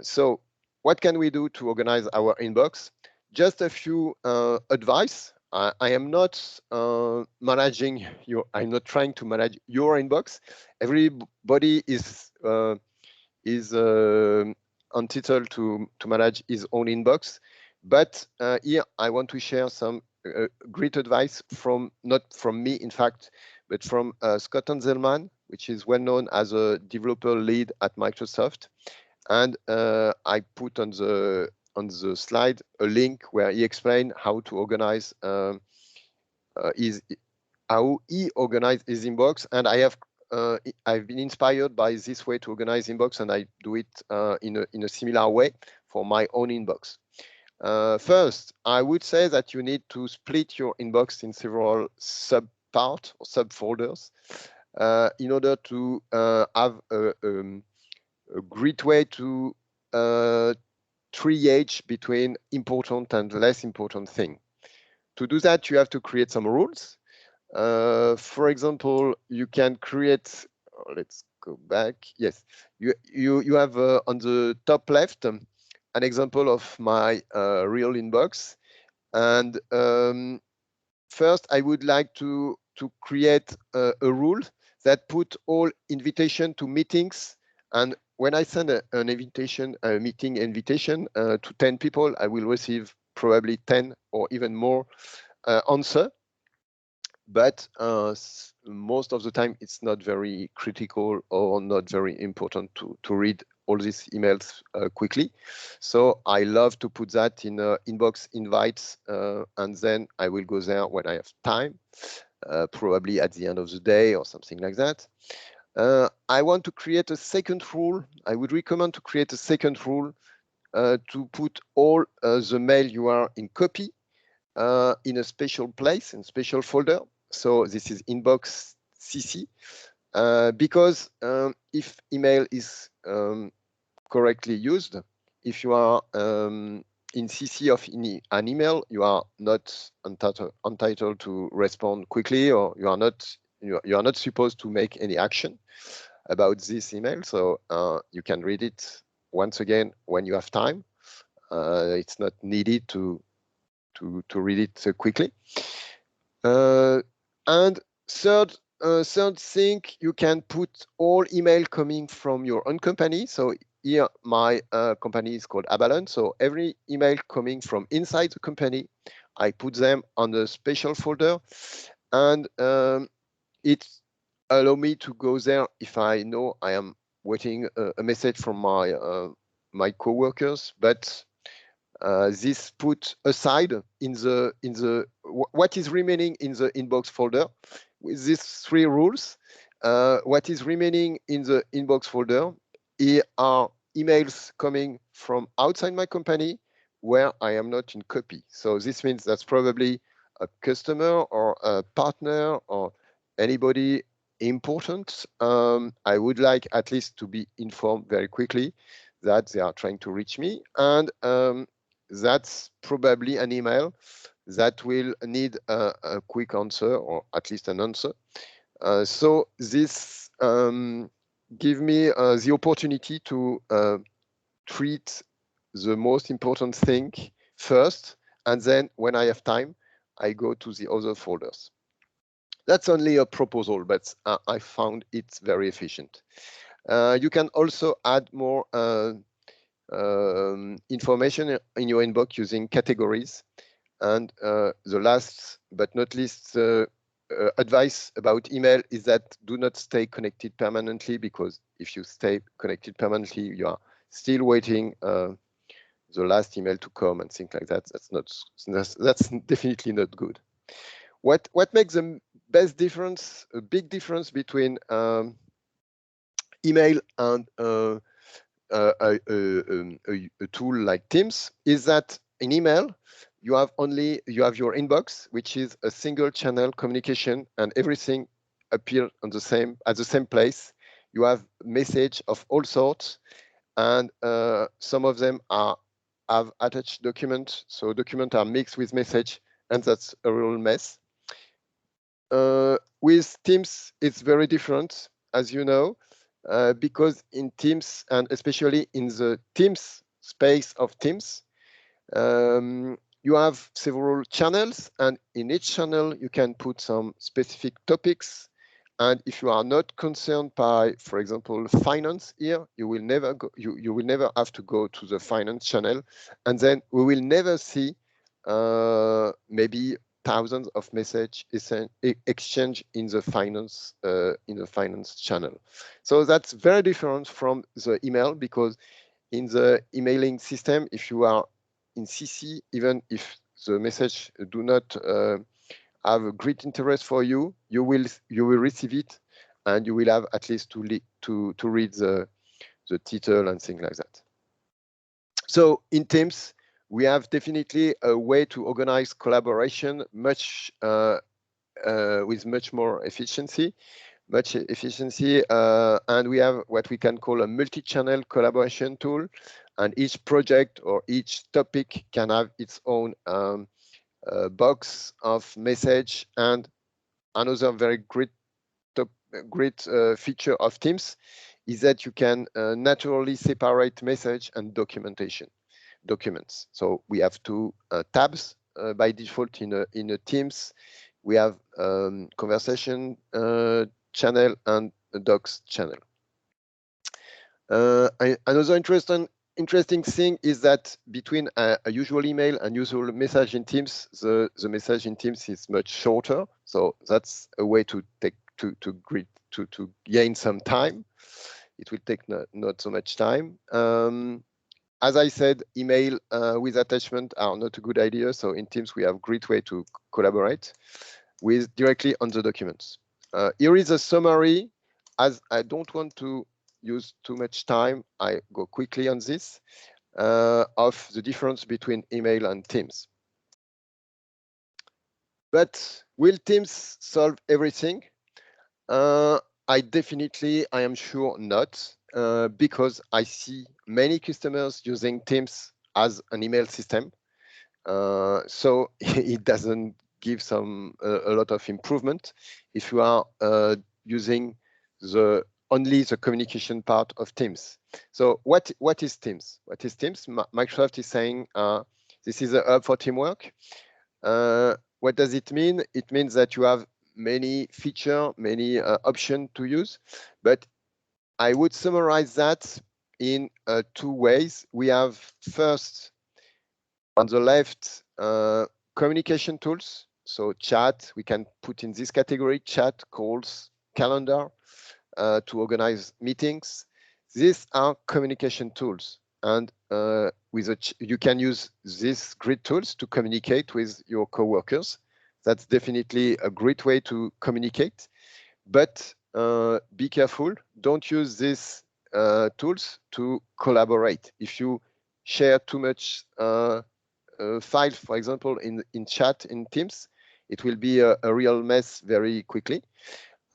So what can we do to organize our inbox? Just a few advice. I am not managing I'm not trying to manage your inbox. Everybody is entitled to manage his own inbox. But here I want to share some great advice not from me, in fact, but from Scott Anzelman, which is well known as a developer lead at Microsoft. And I put on the slide a link where he explained how to organize how he organized his inbox. And I've been inspired by this way to organize inbox, and I do it in a similar way for my own inbox. First, I would say that you need to split your inbox in several sub-parts or subfolders in order to have a great way to triage between important and less important things. To do that, you have to create some rules. For example, you can create, let's go back. Yes, you have on the top left an example of my real inbox. And first, I would like to create a rule that put all invitation to meetings. And when I send an invitation, a meeting invitation to 10 people, I will receive probably 10 or even more answer. but most of the time it's not very critical or not very important to read all these emails quickly. So I love to put that in inbox invites, and then I will go there when I have time, probably at the end of the day or something like that. I want to create a second rule. I would recommend to create a second rule to put all the mail you are in copy in a special place, in special folder. So this is inbox CC, because if email is correctly used, if you are in CC of an email, you are not entitled to respond quickly, or you are not supposed to make any action about this email. So you can read it once again when you have time. It's not needed to read it quickly. And third thing, you can put all email coming from your own company. So here my company is called Abou. So every email coming from inside the company, I put them on a special folder, and it allows me to go there if I know I am waiting a message from my co-workers. But this put aside in the what is remaining in the inbox folder with these three rules. What is remaining in the inbox folder are emails coming from outside my company where I am not in copy. So this means that's probably a customer or a partner or anybody important. I would like at least to be informed very quickly that they are trying to reach me, and that's probably an email that will need a quick answer, or at least an answer. So this gives me the opportunity to treat the most important thing first, and then when I have time, I go to the other folders. That's only a proposal, but I found it very efficient. You can also add more information in your inbox using categories. And the last but not least advice about email is that do not stay connected permanently, because if you stay connected permanently, you are still waiting the last email to come and things like that. That's definitely not good. What makes the best difference, a big difference between email and a tool like Teams is that in email you have your inbox, which is a single channel communication, and everything appears on at the same place. You have message of all sorts, and some of them have attached documents, so documents are mixed with message, and that's a real mess. With Teams, it's very different, as you know. Because in Teams, and especially in the Teams space of Teams, you have several channels, and in each channel you can put some specific topics. And if you are not concerned by, for example, finance here, you will never have to go to the finance channel, and then we will never see maybe thousands of message exchange in the finance channel. So that's very different from the email, because in the emailing system, if you are in CC, even if the message do not have a great interest for you, you will receive it, and you will have at least to read the title and things like that. So in Teams, we have definitely a way to organize collaboration with much more efficiency, and we have what we can call a multi-channel collaboration tool, and each project or each topic can have its own box of message. And another very great feature of Teams is that you can naturally separate message and documents. So we have two tabs by default in a Teams. We have conversation channel and a docs channel. Another interesting thing is that between a usual email and usual message in Teams, the message in Teams is much shorter. So that's a way to take to gain some time. It will take not so much time. As I said, email with attachment are not a good idea. So in Teams, we have great way to collaborate with directly on the documents. Here is a summary. As I don't want to use too much time, I go quickly on this of the difference between email and Teams. But will Teams solve everything? I am sure not, because I see many customers using Teams as an email system. So it doesn't give a lot of improvement if you are using only the communication part of Teams. So what is Teams? What is Teams? Microsoft is saying this is a hub for teamwork. What does it mean? It means that you have many features, many options to use, but I would summarize that in 2 ways. We have first, on the left, communication tools. So chat, we can put in this category, chat, calls, calendar, to organize meetings. These are communication tools. And you can use these great tools to communicate with your coworkers. That's definitely a great way to communicate. But be careful, don't use these tools to collaborate. If you share too much file, for example, in chat in Teams, it will be a real mess very quickly.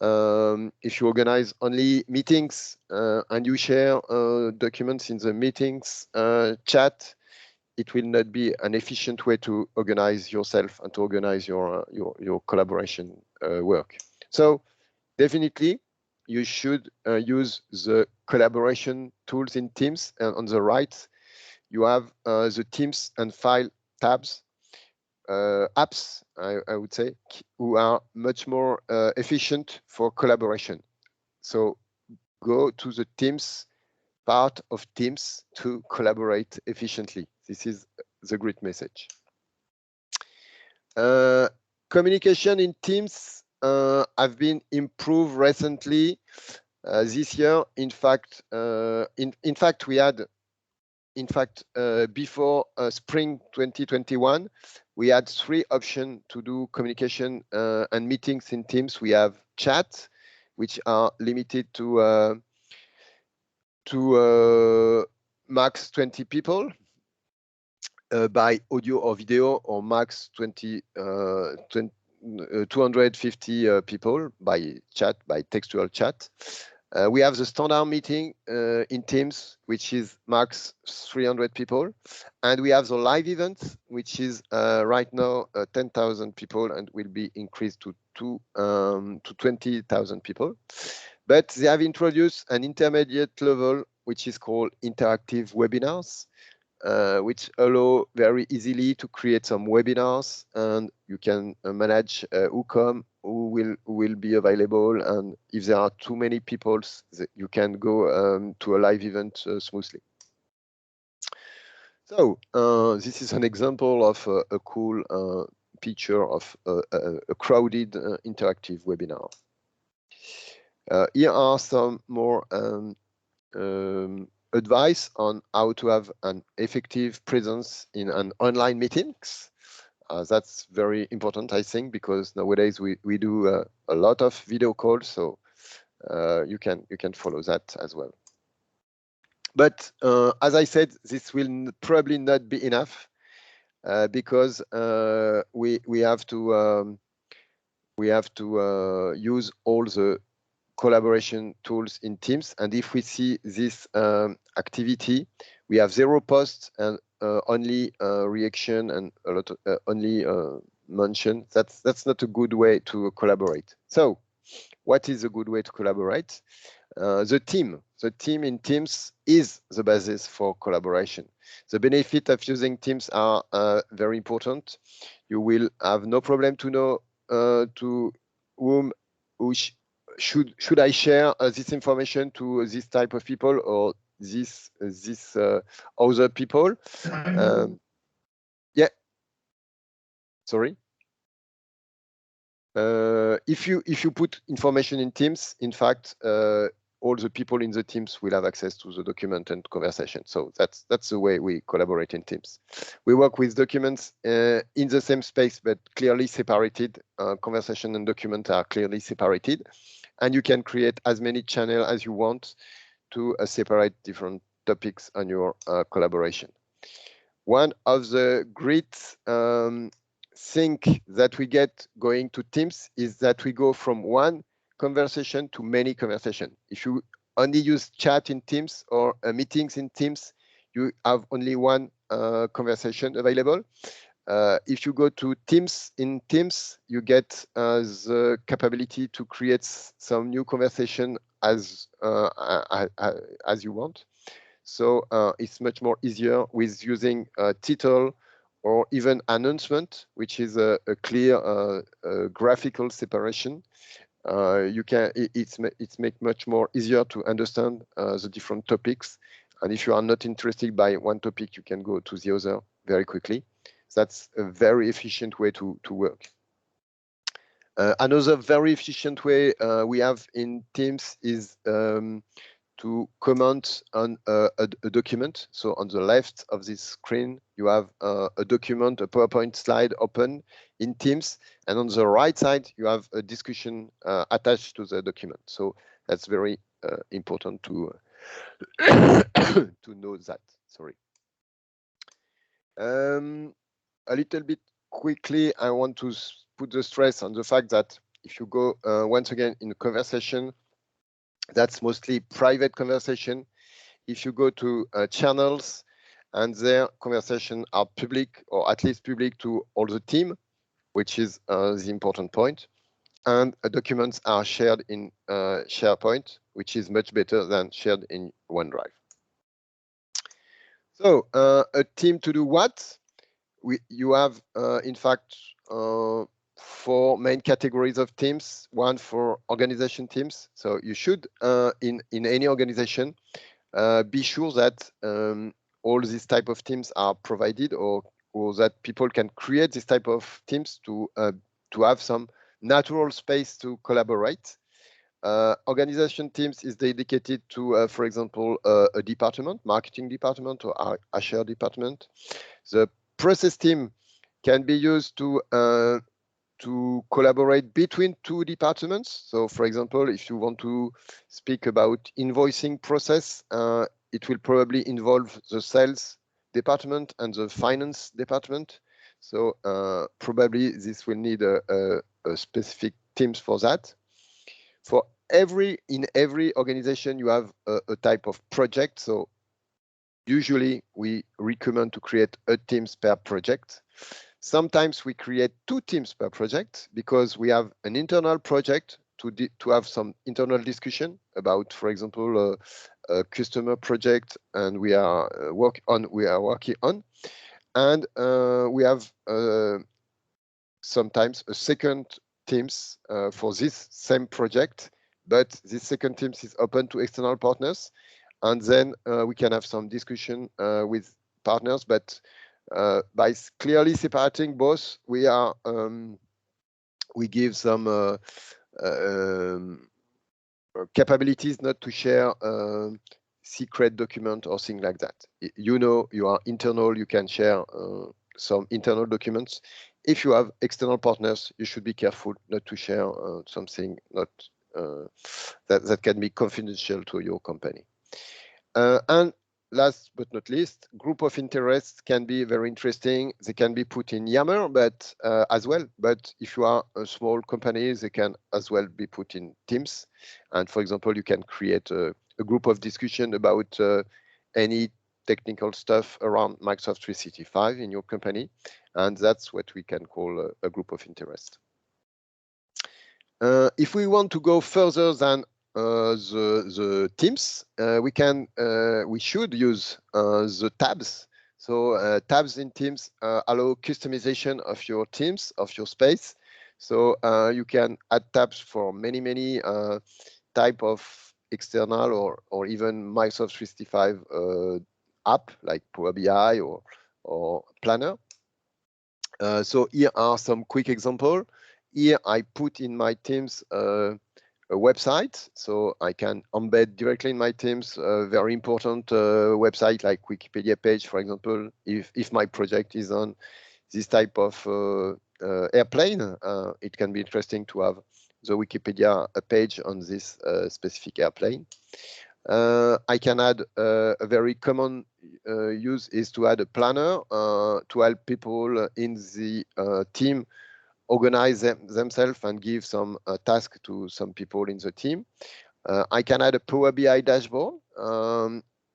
If you organize only meetings and you share documents in the meetings chat, it will not be an efficient way to organize yourself and to organize your collaboration work. So definitely, you should use the collaboration tools in Teams. And on the right, you have the Teams and File tabs, apps, I would say, who are much more efficient for collaboration. So go to the Teams part of Teams to collaborate efficiently. This is the great message. Communication in Teams have been improved recently this year. In fact, we had, before spring 2021, we had 3 options to do communication and meetings in Teams. We have chat, which are limited to max 20 people by audio or video, or max 250 people by chat, by textual chat. We have the standard meeting in Teams, which is max 300 people. And we have the live event, which is right now 10,000 people and will be increased to 20,000 people. But they have introduced an intermediate level, which is called interactive webinars, which allow very easily to create some webinars, and you can manage who will be available, and if there are too many people, you can go to a live event smoothly. So this is an example of a cool picture of a crowded interactive webinar. Here are some more advice on how to have an effective presence in an online meetings. That's very important, I think, because nowadays we do a lot of video calls, so you can follow that as well. But as I said, this will probably not be enough because we have to use all the collaboration tools in Teams. And if we see this activity, we have 0 posts and only reaction and a lot of only mention. That's not a good way to collaborate. So what is a good way to collaborate? The team in Teams is the basis for collaboration. The benefit of using Teams are very important. You will have no problem to know to whom should I share this information to this type of people or this other people. Yeah, sorry. If you put information in Teams, in fact, all the people in the Teams will have access to the document and conversation. So that's the way we collaborate in Teams. We work with documents in the same space, but clearly separated. Conversation and document are clearly separated, and you can create as many channels as you want to separate different topics on your collaboration. One of the great thing that we get going to Teams is that we go from one conversation to many conversation. If you only use chat in Teams or meetings in Teams, you have only one conversation available. If you go to Teams in Teams, you get the capability to create some new conversation as you want. So it's much more easier with using a title or even announcement, which is a clear graphical separation. It's make much more easier to understand the different topics. And if you are not interested by one topic, you can go to the other very quickly. That's a very efficient way to work. Another very efficient way we have in Teams is to comment on a document. So on the left of this screen, you have a document, a PowerPoint slide open in Teams. And on the right side, you have a discussion attached to the document. So that's very important to, to know that, sorry. A little bit quickly, I want to put the stress on the fact that if you go once again in a conversation, that's mostly private conversation. If you go to channels and their conversation are public, or at least public to all the team, which is the important point, and documents are shared in SharePoint, which is much better than shared in OneDrive. So a team to do what? You have, in fact, 4 main categories of teams. One for organization teams. So you should, in any organization, be sure that all these type of teams are provided, or that people can create this type of teams to have some natural space to collaborate. Organization teams is dedicated to, for example, a department, marketing department or HR department. The process team can be used to collaborate between 2 departments. So, for example, if you want to speak about invoicing process, it will probably involve the sales department and the finance department. So probably this will need a specific teams for that. In every organization, you have a type of project. So usually we recommend to create a teams per project. Sometimes we create 2 teams per project because we have an internal project to have some internal discussion about, for example, a customer project, and we are working on, and we have sometimes a second teams for this same project, but this second teams is open to external partners, and then we can have some discussion with partners, but by clearly separating both, we give some capabilities not to share secret document or things like that. You know, you are internal, you can share some internal documents. If you have external partners, you should be careful not to share something not that can be confidential to your company. And last but not least, group of interests can be very interesting. They can be put in Yammer, but as well. But if you are a small company, they can as well be put in Teams. And for example, you can create a group of discussion about any technical stuff around Microsoft 365 in your company, and that's what we can call a group of interest. If we want to go further than the teams, we should use the tabs. So tabs in Teams allow customization of your teams, of your space. So you can add tabs for many type of external or even Microsoft 365 app like Power BI or Planner. So here are some quick examples. here I put in my Teams a website, so I can embed directly in my Teams a very important website like Wikipedia page, for example. If my project is on this type of airplane, it can be interesting to have the Wikipedia page on this specific airplane. I can add a very common use is to add a planner to help people in the team organize themselves and give some task to some people in the team. I can add a Power BI dashboard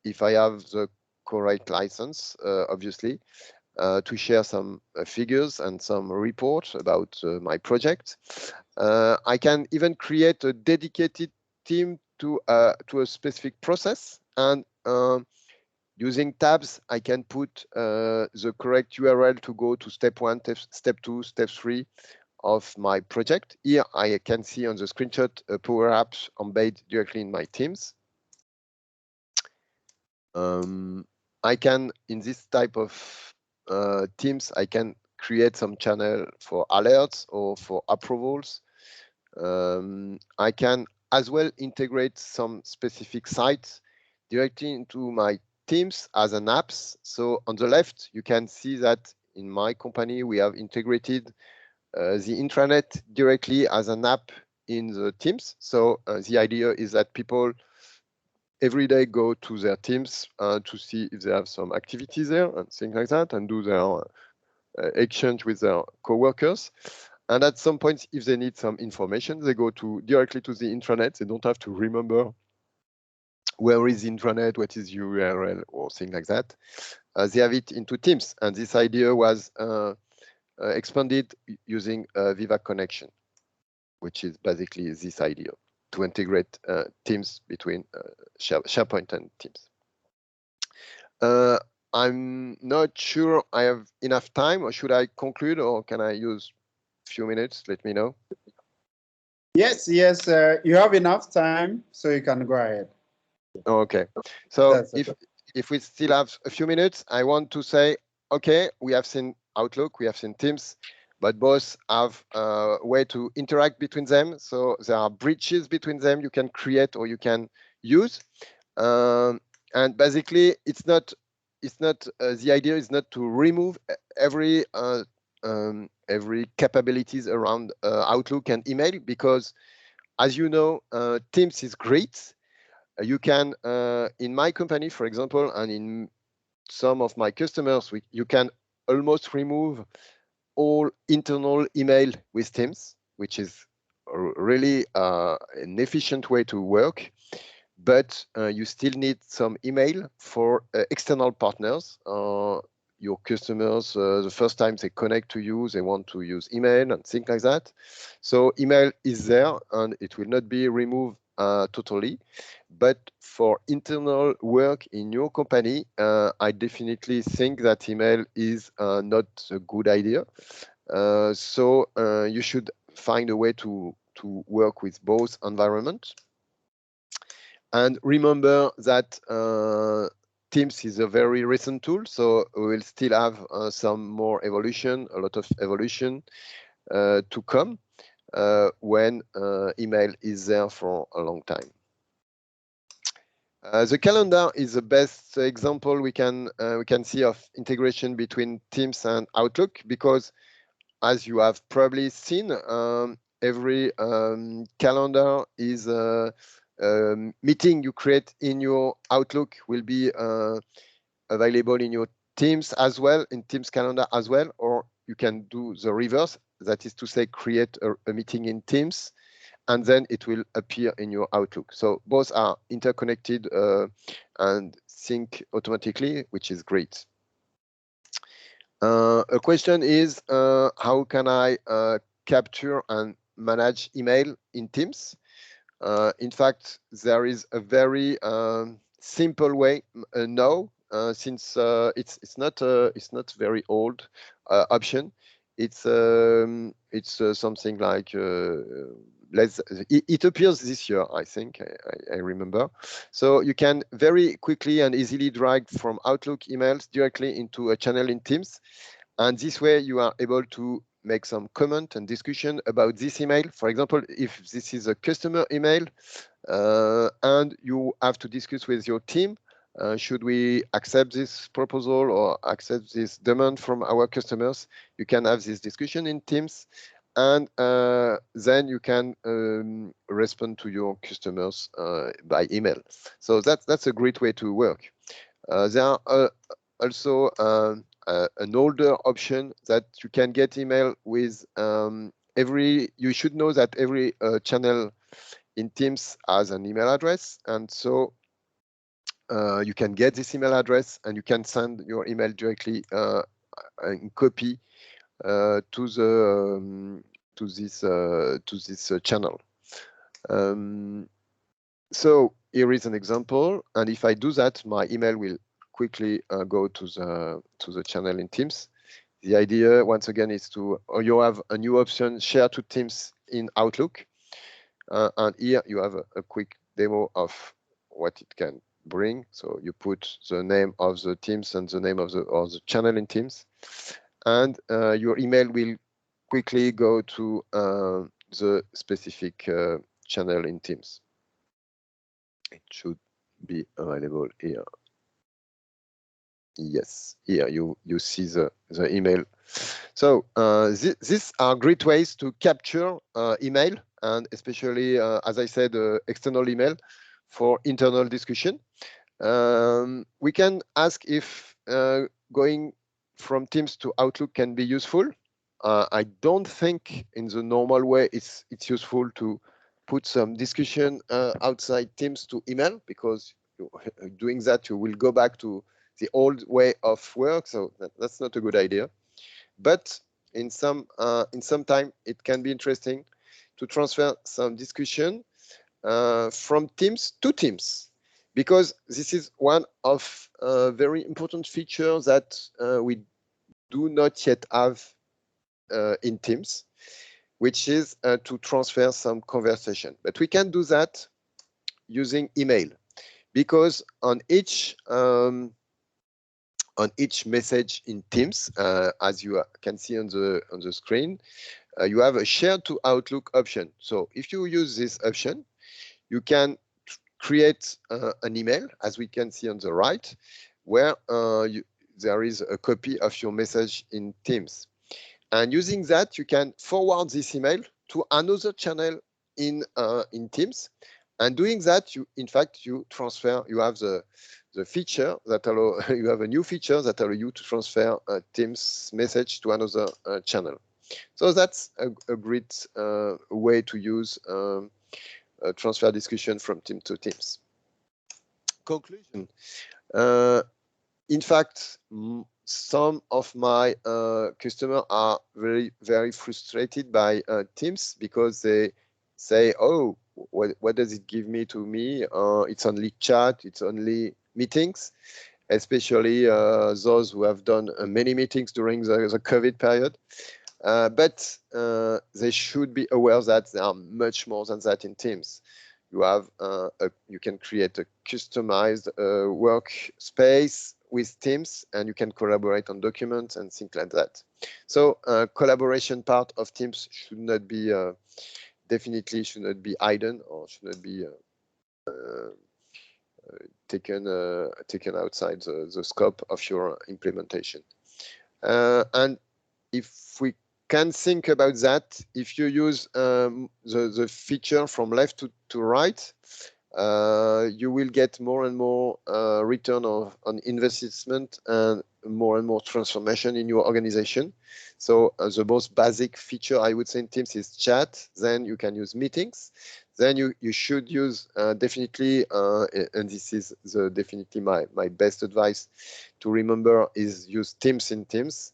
if I have the correct license, obviously, to share some figures and some reports about my project. I can even create a dedicated team to a specific process, and using tabs, I can put the correct URL to go to step 1, step 2, step 3 of my project. Here I can see on the screenshot a Power Apps embedded directly in my Teams. I can, in this type of Teams, I can create some channel for alerts or for approvals. I can as well integrate some specific sites directly into my Teams as an apps. So on the left, you can see that in my company, we have integrated the intranet directly as an app in the Teams. So the idea is that people every day go to their Teams to see if they have some activities there and things like that, and do their exchange with their co-workers. And at some point, if they need some information, they go directly to the intranet. They don't have to remember where is the intranet, what is URL, or things like that. They have it into Teams. And this idea was expanded using Viva Connection, which is basically this idea to integrate Teams between SharePoint and Teams. I'm not sure I have enough time, or should I conclude, or can I use a few minutes? Let me know. Yes, yes, you have enough time, so you can go ahead. Okay, so Okay. if we still have a few minutes, I want to say, okay, we have seen Outlook, we have seen Teams, but both have a way to interact between them. So there are bridges between them you can create or you can use. And basically, the idea is not to remove every capabilities around Outlook and email, because as you know, Teams is great. You can, in my company, for example, and in some of my customers, you can almost remove all internal email with Teams, which is really an efficient way to work. But you still need some email for external partners. Your customers, the first time they connect to you, they want to use email and things like that. So email is there, and it will not be removed totally. But for internal work in your company, I definitely think that email is not a good idea. So you should find a way to work with both environments. And remember that Teams is a very recent tool, so we will still have some more evolution, a lot of evolution to come when email is there for a long time. The calendar is the best example we can see of integration between Teams and Outlook, because as you have probably seen, every calendar is meeting you create in your Outlook will be available in your Teams as well, in Teams calendar as well, or you can do the reverse. That is to say, create a meeting in Teams, and then it will appear in your Outlook. So both are interconnected and sync automatically, which is great. A question is, how can I capture and manage email in Teams? In fact, there is a very simple way now, since it's not very old option. It's something like it appears this year, I think, I remember. So you can very quickly and easily drag from Outlook emails directly into a channel in Teams, and this way you are able to make some comment and discussion about this email. For example, if this is a customer email and you have to discuss with your team, should we accept this proposal or accept this demand from our customers? You can have this discussion in Teams, and then you can respond to your customers by email. So that's a great way to work. There are also an older option that you can get email with you should know that every channel in Teams has an email address, and so you can get this email address and you can send your email directly in copy to this channel. So here is an example, and if I do that, my email will quickly go to the channel in Teams. The idea, once again, is you have a new option, share to Teams in Outlook, and here you have a quick demo of what it can bring. So you put the name of the Teams and the name of the channel in Teams, and your email will quickly go to the specific channel in Teams. It should be available here. Yes, here you see the email. So these are great ways to capture email, and especially, as I said, external email for internal discussion. We can ask if going from Teams to Outlook can be useful. I don't think in the normal way it's useful to put some discussion outside Teams to email, because doing that you will go back to the old way of work, so that's not a good idea. But in some time it can be interesting to transfer some discussion from Teams to Teams, because this is one of very important features that we do not yet have in Teams, which is to transfer some conversation. But we can do that using email, because on each message in Teams, as you can see on the screen, you have a share to Outlook option. So if you use this option, you can create an email, as we can see on the right, where there is a copy of your message in Teams. And using that, you can forward this email to another channel in Teams. And doing that, you transfer. You have the feature that allow you have a new feature that allow you to transfer a Teams message to another channel. So that's a great way to use transfer discussion from Teams to Teams. Conclusion. In fact, some of my customers are very frustrated by Teams, because they say, "Oh, what does it give me to me? It's only chat, it's only meetings," especially those who have done many meetings during the COVID period. But they should be aware that there are much more than that in Teams. You have you can create a customized workspace with Teams, and you can collaborate on documents and things like that. So collaboration part of Teams should not be definitely should not be hidden, or should not be taken outside the scope of your implementation. And if we can think about that, if you use the feature from left to right, you will get more and more return on investment and more transformation in your organization. So the most basic feature, I would say, in Teams is chat. Then you can use meetings. Then you should use definitely, and this is definitely my best advice to remember, is use Teams in Teams.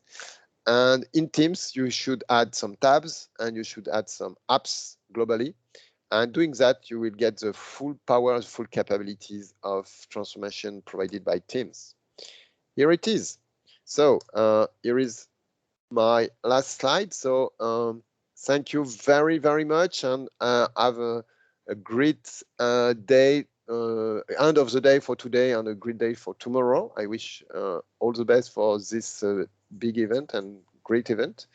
And in Teams, you should add some tabs, and you should add some apps globally. And doing that, you will get the full power, full capabilities of transformation provided by Teams. Here it is. So here is my last slide. So thank you very much, and have a great day, end of the day for today, and a great day for tomorrow. I wish all the best for this big event and great event.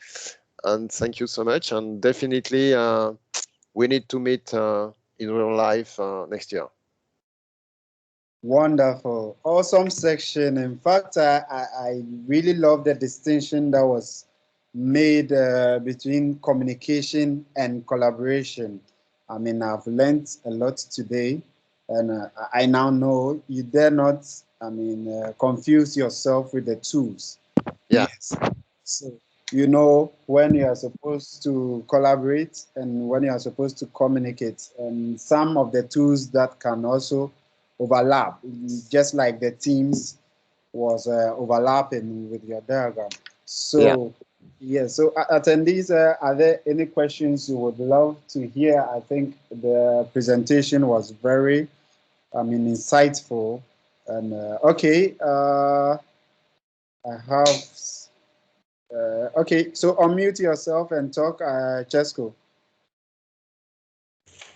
and thank you so much. And definitely, we need to meet in real life next year. Wonderful, awesome section. In fact, I really love the distinction that was made between communication and collaboration. I mean, I've learned a lot today, and I now know you dare not, I mean, confuse yourself with the tools. Yeah. Yes. So you know when you are supposed to collaborate and when you are supposed to communicate, and some of the tools that can also overlap, just like the teams was overlapping with your diagram. So yeah, so attendees, are there any questions you would love to hear? I think the presentation was very, I mean, insightful. And okay, I have. Okay, so unmute yourself and talk, Tchesco.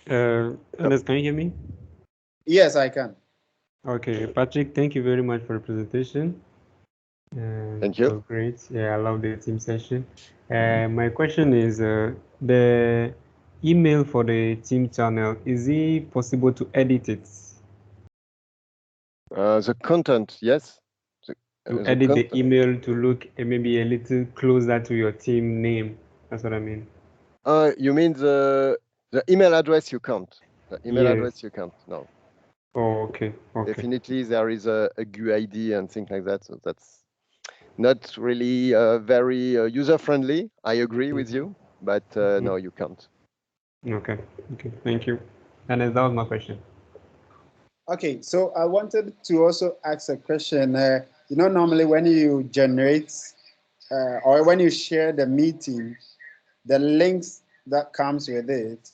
Ernest, can you hear me? Yes, I can. Okay, Patrick, thank you very much for the presentation. Thank you. It was great. Yeah, I love the team session. My question is, the email for the team channel, is it possible to edit it? The content, yes. To edit the email to look maybe a little closer to your team name. That's what I mean. You mean the email address you can't? The email Yes. address you can't? No. Oh, okay. Okay. Definitely, there is a GUID and things like that. So that's not really very user-friendly. I agree with you, but no, you can't. Okay. Okay. Thank you. And that was my question. Okay, so I wanted to also ask a question. You know, normally when you generate or when you share the meeting, the links that comes with it,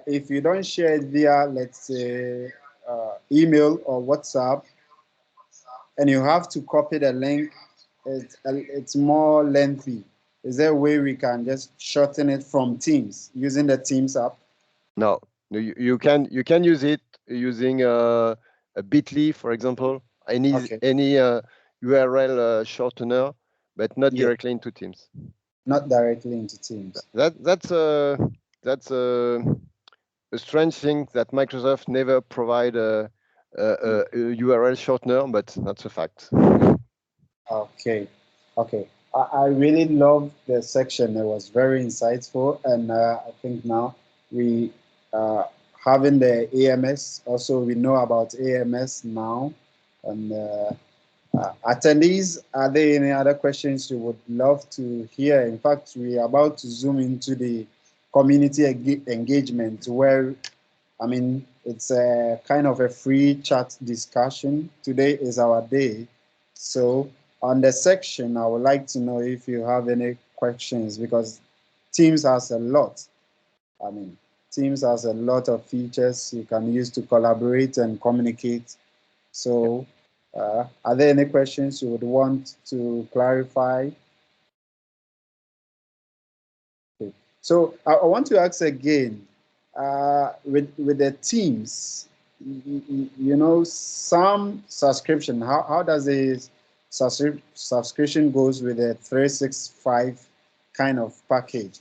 if you don't share it via, let's say, email or WhatsApp, and you have to copy the link, it's more lengthy. Is there a way we can just shorten it from Teams using the Teams app? No, you can use it using a Bitly, for example, any URL shortener, but not directly into Teams. Not directly into Teams. That's a strange thing that Microsoft never provide a URL shortener, but that's a fact. Okay, okay. I really love the section. It was very insightful, and I think now we having the AMS. Also, we know about AMS now. And attendees, are there any other questions you would love to hear? In fact, we are about to zoom into the community engagement, where I mean it's a kind of a free chat discussion. Today is our day, so. On the section, I would like to know if you have any questions, because Teams has a lot. I mean, Teams has a lot of features you can use to collaborate and communicate. So, are there any questions you would want to clarify? Okay. So, I want to ask again, with the Teams, you know, some subscription, how does it subscription goes with a 365 kind of package?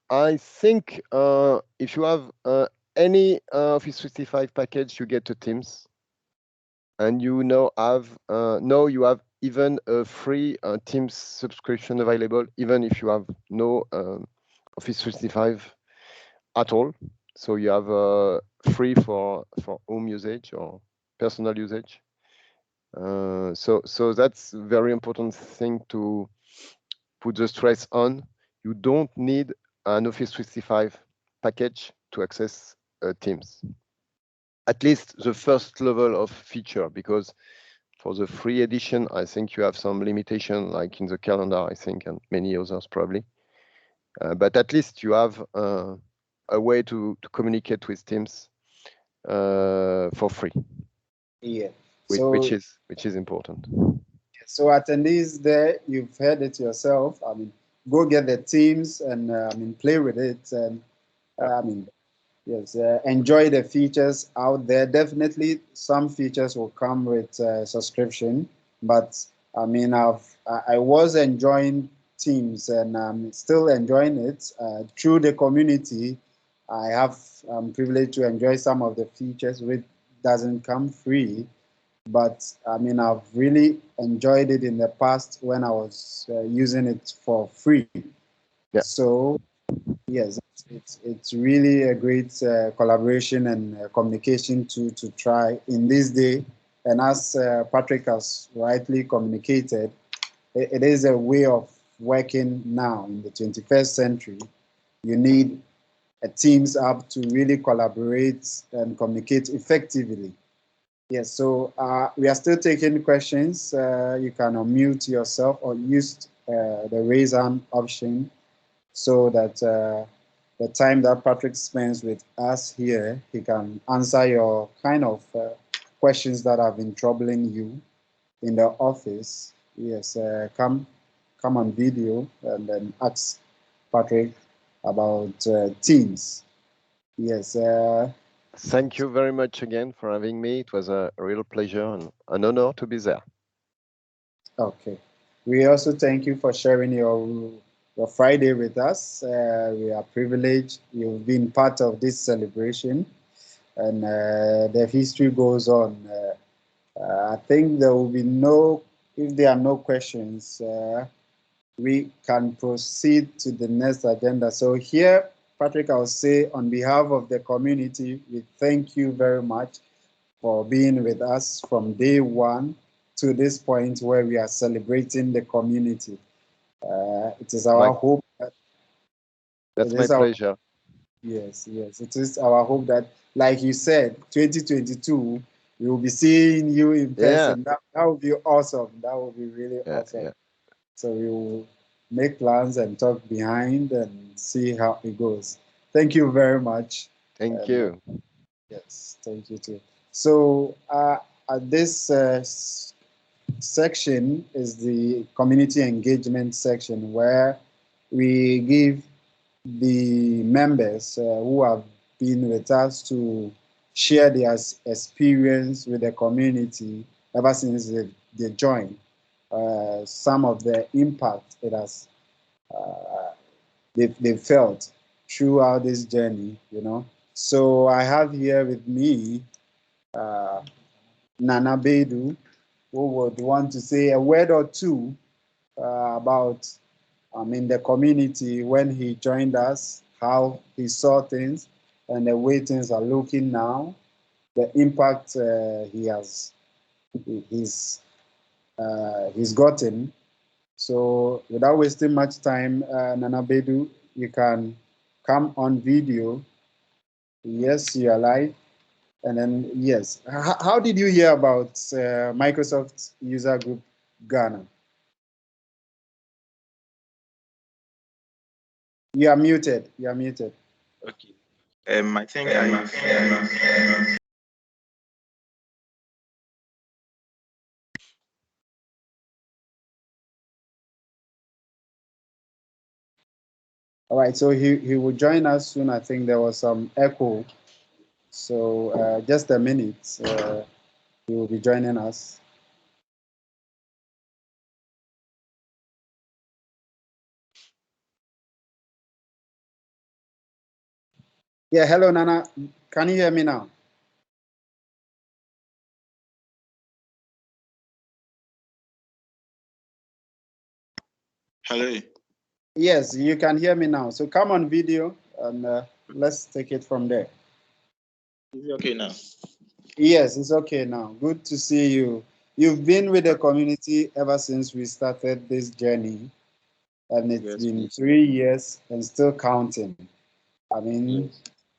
I think if you have any Office 365 package, you get to Teams, and you now have even a free Teams subscription available, even if you have no Office 365 at all. So you have free for home usage or personal usage. So that's a very important thing to put the stress on. You don't need an Office 365 package to access Teams. At least the first level of feature, because for the free edition, I think you have some limitation, like in the calendar, I think, and many others probably. But at least you have a way to communicate with Teams for free. Yeah. Which is important. So attendees there, you've heard it yourself. I mean, go get the Teams and I mean, play with it. And I mean, yes, enjoy the features out there. Definitely, some features will come with subscription, but I mean, I was enjoying Teams, and I'm still enjoying it through the community. I have privileged to enjoy some of the features which doesn't come free, but I mean, I've really enjoyed it in the past when I was using it for free. Yeah. So yes, it's really a great collaboration and communication to try in this day. And as Patrick has rightly communicated, it is a way of working now in the 21st century. You need a Teams app to really collaborate and communicate effectively. Yes, so we are still taking questions. You can unmute yourself or use the raise hand option so that the time that Patrick spends with us here, he can answer your kind of questions that have been troubling you in the office. Yes, come on video and then ask Patrick about Teams. Yes. Thank you very much again for having me. It was a real pleasure and an honor to be there. Okay. We also thank you for sharing your Friday with us. We are privileged you've been part of this celebration, and the history goes on. I think there will be if there are no questions, we can proceed to the next agenda. So here, Patrick, I'll say on behalf of the community, we thank you very much for being with us from day one to this point where we are celebrating the community. It is our hope that that's my pleasure. Yes, it is our hope that, like you said, 2022, we will be seeing you in person. That would be awesome. That would be really awesome. Yeah. So we will make plans and talk behind and see how it goes. Thank you very much. Thank you. Yes, thank you too. So this section is the community engagement section, where we give the members who have been with us to share their experience with the community ever since they joined. Some of the impact it has they felt throughout this journey, So I have here with me Nana Baidooo, who would want to say a word or two about in the community when he joined us, how he saw things, and the way things are looking now, the impact he's gotten. So without wasting much time, Nana Baidooo, you can come on video. Yes, you are live. And then, yes, how did you hear about Microsoft User Group Ghana? You are muted. Okay. I think All right, so he will join us soon. I think there was some echo. So just a minute, he will be joining us. Yeah, hello, Nana. Can you hear me now? Hello. Yes, you can hear me now. So come on video and let's take it from there. Is it okay now? Yes, it's okay now. Good to see you. You've been with the community ever since we started this journey, and it's been 3 years and still counting. I mean,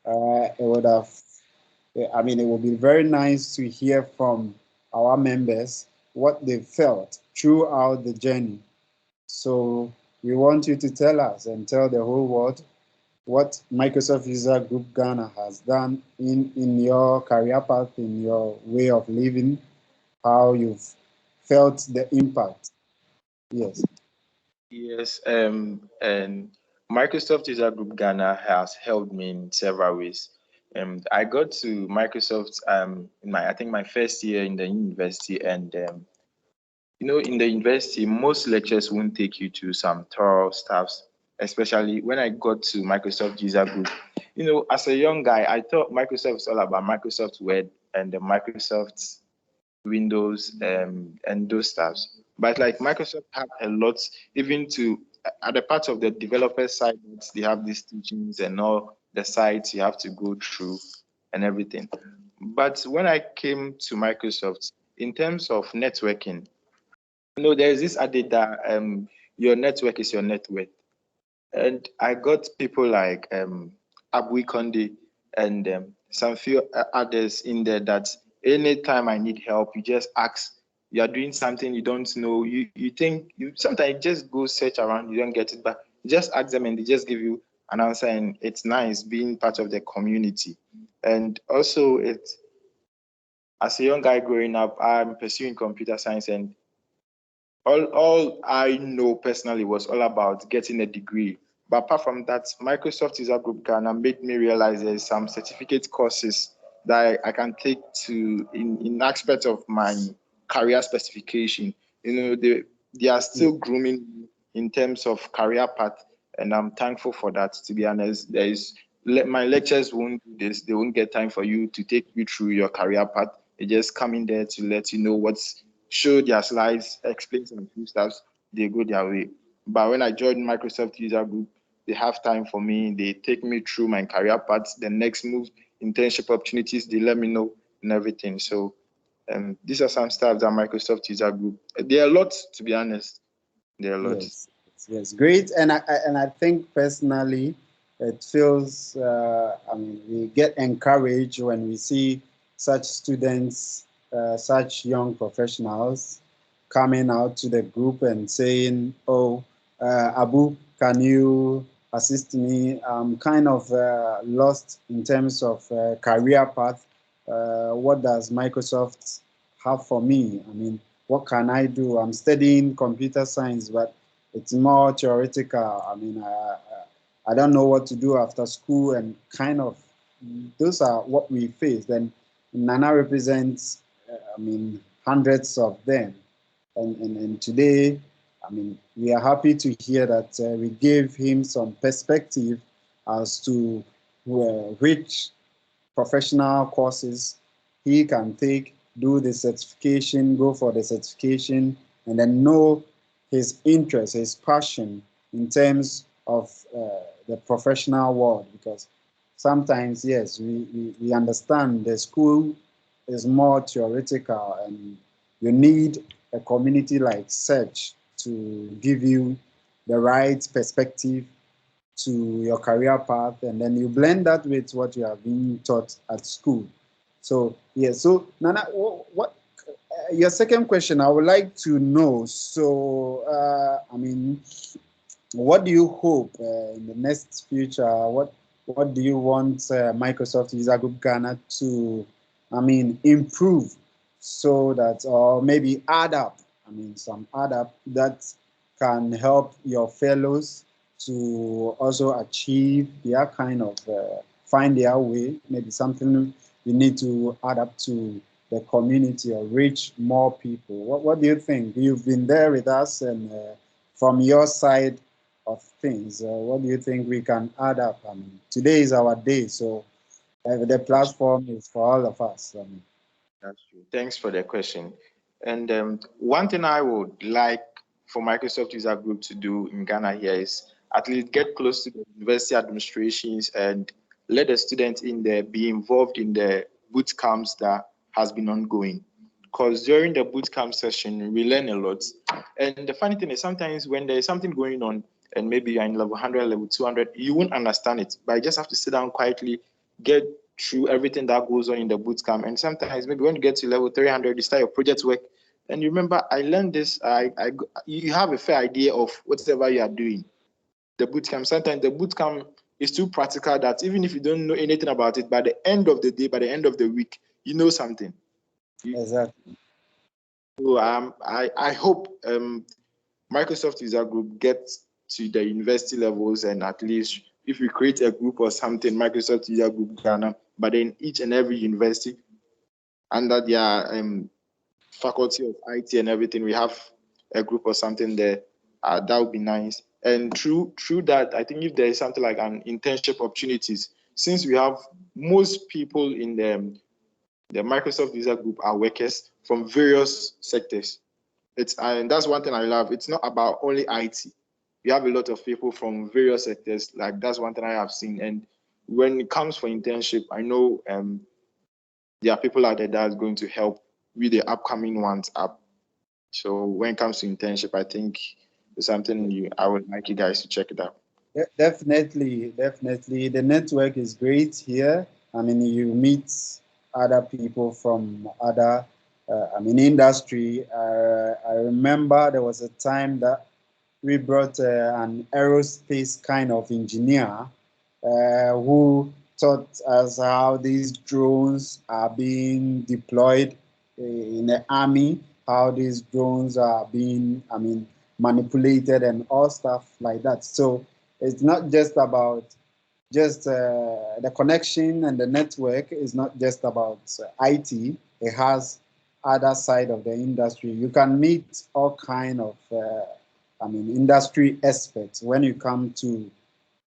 it would be very nice to hear from our members what they felt throughout the journey. So we want you to tell us and tell the whole world what Microsoft User Group Ghana has done in your career path, in your way of living, how you've felt the impact. Yes. Yes, and Microsoft User Group Ghana has helped me in several ways. I got to Microsoft in my first year in the university, and in the university, most lectures won't take you to some thorough stuffs, especially when I got to Microsoft User Group. As a young guy, I thought Microsoft was all about Microsoft Word and the Microsoft Windows and those stuffs. But like Microsoft have a lot, even to at the part of the developer side, they have these teachings and all the sites you have to go through and everything. But when I came to Microsoft, in terms of networking, there's this adage that your network is your net worth. And I got people like Abou, Conde, and some few others in there that anytime I need help, you just ask. You are doing something you don't know. You think sometimes you just go search around, you don't get it, but you just ask them and they just give you an answer, and it's nice being part of the community. And also, as a young guy growing up, I'm pursuing computer science, and all I know personally was all about getting a degree. But apart from that, Microsoft User Group Ghana made me realize there's some certificate courses that I can take to in aspect of my career specification. They are still grooming me in terms of career path, and I'm thankful for that. To be honest, my lectures won't do this. They won't get time for you to take you through your career path. They just come in there to let you know show their slides, explain some few stuff, they go their way. But when I joined Microsoft User Group, they have time for me. They take me through my career paths, the next move, internship opportunities, they let me know and everything. So these are some stuff that Microsoft User Group. There are a lot, to be honest. There are a lot. Yes, great. And I think personally, it feels, we get encouraged when we see such students, such young professionals coming out to the group and saying, oh, Abou, can you assist me? I'm kind of lost in terms of career path. What does Microsoft have for me? What can I do? I'm studying computer science, but it's more theoretical. I don't know what to do after school, and kind of those are what we face. Then Nana represents, hundreds of them. And today, we are happy to hear that we gave him some perspective as to which professional courses he can take, do the certification, go for the certification, and then know his interest, his passion in terms of the professional world. Because sometimes, yes, we understand the school is more theoretical, and you need a community like such to give you the right perspective to your career path, and then you blend that with what you have been taught at school. So, yeah, so Nana, what your second question, I would like to know. So, what do you hope in the next future? What do you want Microsoft User Group Ghana to, improve so that, or maybe add up, some add up that can help your fellows to also achieve their kind of, find their way, maybe something you need to add up to the community or reach more people. What do you think? You've been there with us, and from your side of things, what do you think we can add up? Today is our day, so the platform is for all of us. That's true. Thanks for the question. And one thing I would like for Microsoft User Group to do in Ghana here is at least get close to the university administrations and let the students in there be involved in the boot camps that has been ongoing. Because during the boot camp session, we learn a lot. And the funny thing is, sometimes when there is something going on, and maybe you're in level 100, level 200, you won't understand it. But you just have to sit down quietly, get through everything that goes on in the boot camp. And sometimes maybe when you get to level 300, you start your project work. And you remember, I learned this, you have a fair idea of whatever you are doing. The boot camp, sometimes the boot camp is too practical that even if you don't know anything about it, by the end of the day, by the end of the week, you know something. Exactly. So I hope Microsoft User Group gets to the university levels, and at least if we create a group or something, Microsoft User Group Ghana, but then each and every university under their faculty of IT and everything, we have a group or something there. That would be nice. And through that, I think if there is something like an internship opportunities, since we have most people in the Microsoft user group are workers from various sectors. And that's one thing I love. It's not about only IT. We have a lot of people from various sectors. Like that's one thing I have seen. And when it comes for internship, I know there are people out there that is going to help with the upcoming ones up. So when it comes to internship, I think it's something I would like you guys to check it out. Definitely. The network is great here. I mean, you meet other people from other, industry. I remember there was a time that we brought an aerospace kind of engineer who taught us how these drones are being deployed in the army, how these drones are being, manipulated and all stuff like that. So it's not just about the connection and the network is not just about IT. It has other side of the industry. You can meet all kind of industry experts when you come to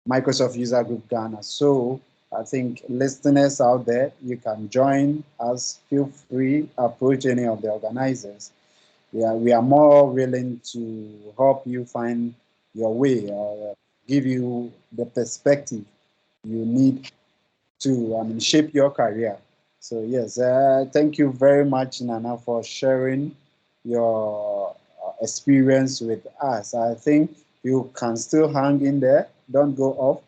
Microsoft User Group Ghana. So I think listeners out there, you can join us. Feel free, approach any of the organizers. We are more willing to help you find your way or give you the perspective you need to shape your career. So yes, thank you very much, Nana, for sharing your experience with us. I think you can still hang in there. Don't go off.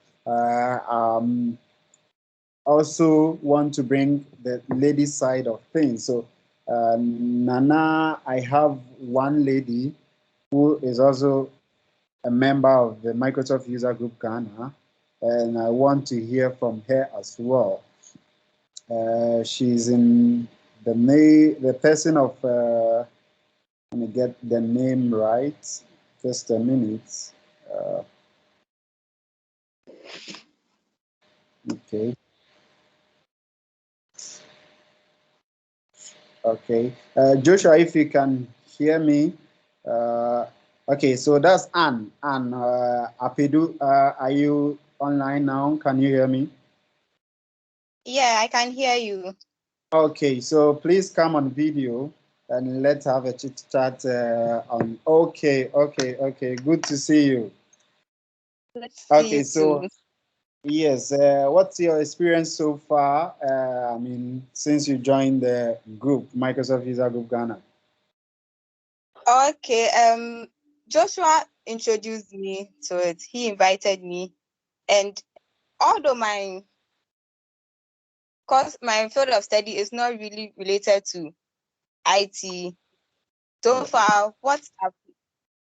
Also want to bring the lady side of things. So Nana, I have one lady who is also a member of the Microsoft User Group Ghana, and I want to hear from her as well. She's in the person of, let me get the name right, just a minute. Okay. Okay. Joshua, if you can hear me. Okay, so that's Anne. Anne, Apeadu, are you online now? Can you hear me? Yeah, I can hear you. Okay, so please come on video and let's have a chit chat on. Okay. Good to see you. Let's see Okay, you so too. yes, what's your experience so far? Since you joined the group, Microsoft User Group Ghana. Okay, Joshua introduced me to it. He invited me, and although my field of study is not really related to IT, so far,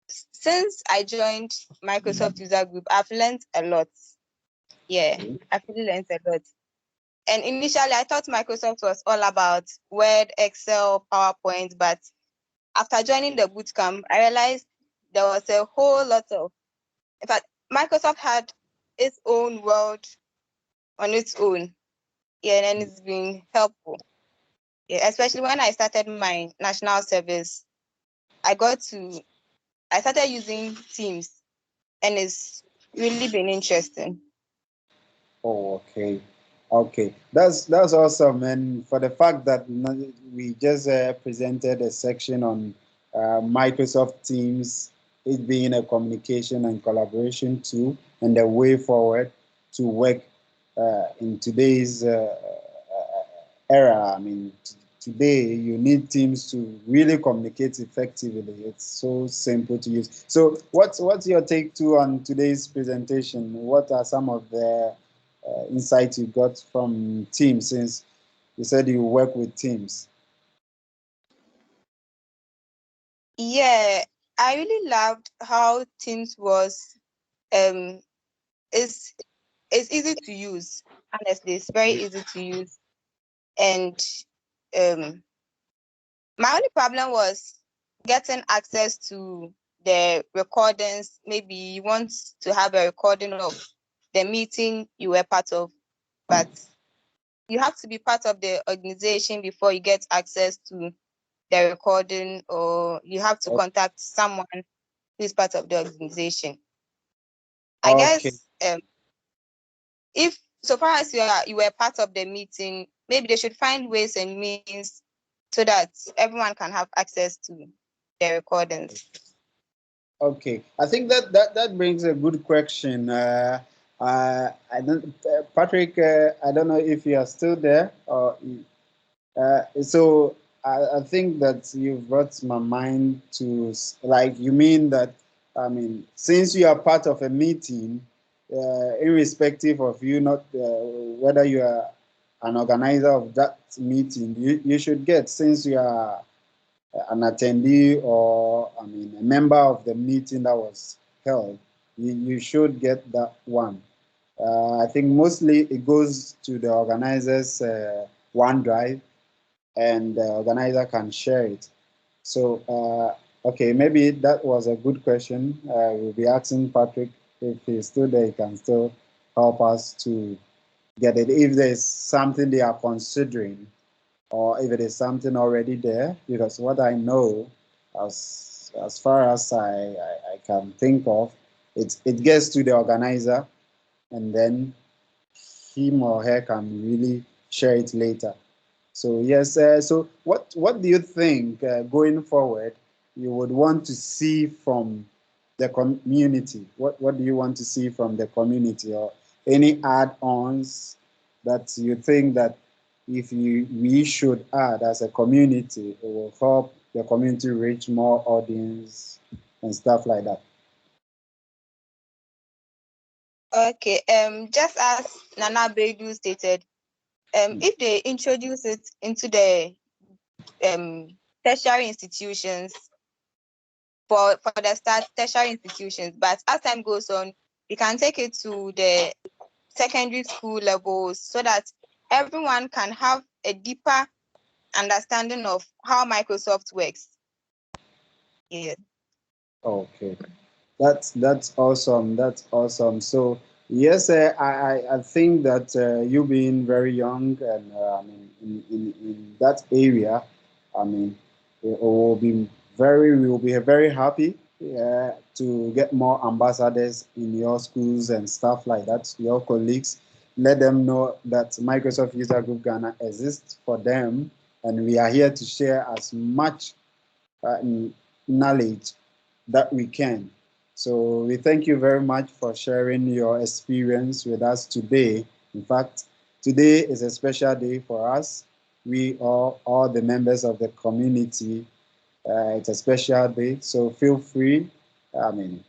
since I joined Microsoft User Group, I've learned a lot. Yeah, I've really learned a lot. And initially, I thought Microsoft was all about Word, Excel, PowerPoint, but after joining the bootcamp, I realized there was a whole lot of, in fact, Microsoft had its own world on its own. Yeah, and it's been helpful. Yeah, especially when I started my national service, I started using Teams, and it's really been interesting. Oh, okay. That's awesome, and for the fact that we just presented a section on Microsoft Teams, it being a communication and collaboration tool, and the way forward to work in today's era. I mean, today you need Teams to really communicate effectively. It's so simple to use. So, what's your take too on today's presentation? What are some of the insights you got from Teams, since you said you work with Teams? Yeah, I really loved how Teams was it's easy to use. Honestly, it's very easy to use. And my only problem was getting access to the recordings. Maybe you want to have a recording of the meeting you were part of, but you have to be part of the organization before you get access to the recording, or you have to contact someone who is part of the organization. I guess if so far as you were part of the meeting, maybe they should find ways and means so that everyone can have access to the recordings. Okay, I think that brings a good question. I don't, Patrick. I don't know if you are still there. Or so I think that you've brought my mind to, like, you mean that, I mean, since you are part of a meeting, irrespective of you not whether you are an organizer of that meeting, you should get, since you are an attendee, or I mean a member of the meeting that was held, you should get that one. I think mostly it goes to the organizers' OneDrive, and the organizer can share it. So, okay, maybe that was a good question. We'll be asking Patrick if he's still there, he can still help us to get it. If there's something they are considering, or if it is something already there, because what I know, as far as I can think of, it gets to the organizer, and then him or her can really share it later. So yes, so what do you think going forward you would want to see from the community? What do you want to see from the community, or any add-ons that you think that if we should add as a community, it will help the community reach more audience and stuff like that? Okay, just as Nana Baidooo stated, if they introduce it into the tertiary institutions, for the start, tertiary institutions, but as time goes on, we can take it to the secondary school levels so that everyone can have a deeper understanding of how Microsoft works. Yeah. Okay, that's awesome. That's awesome. So yes, I think that you being very young, and I mean in that area, I mean we will be very happy to get more ambassadors in your schools and stuff like that. Your colleagues, let them know that Microsoft User Group Ghana exists for them, and we are here to share as much knowledge that we can. So we thank you very much for sharing your experience with us today. In fact, today is a special day for us. We are all the members of the community. It's a special day, so feel free. I mean,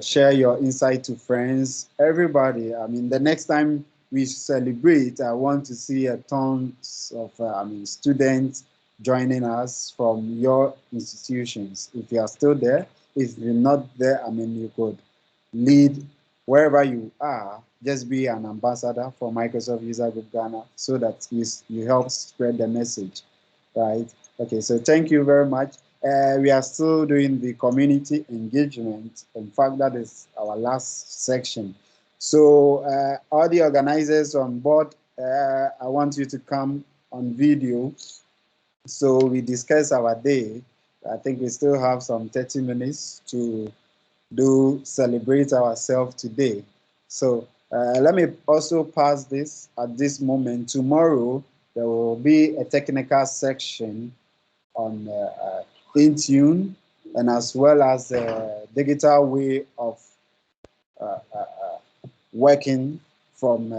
share your insight to friends, everybody. I mean, the next time we celebrate, I want to see a tons of students joining us from your institutions. If you are still there, if you're not there, I mean, you could lead wherever you are. Just be an ambassador for Microsoft User Group Ghana, so that you help spread the message, right? Okay, so thank you very much. We are still doing the community engagement. In fact, that is our last section. So all the organizers on board, I want you to come on video. So we discuss our day. I think we still have some 30 minutes to celebrate ourselves today. So let me also pass this at this moment. Tomorrow, there will be a technical section on Intune, and as well as a digital way of working from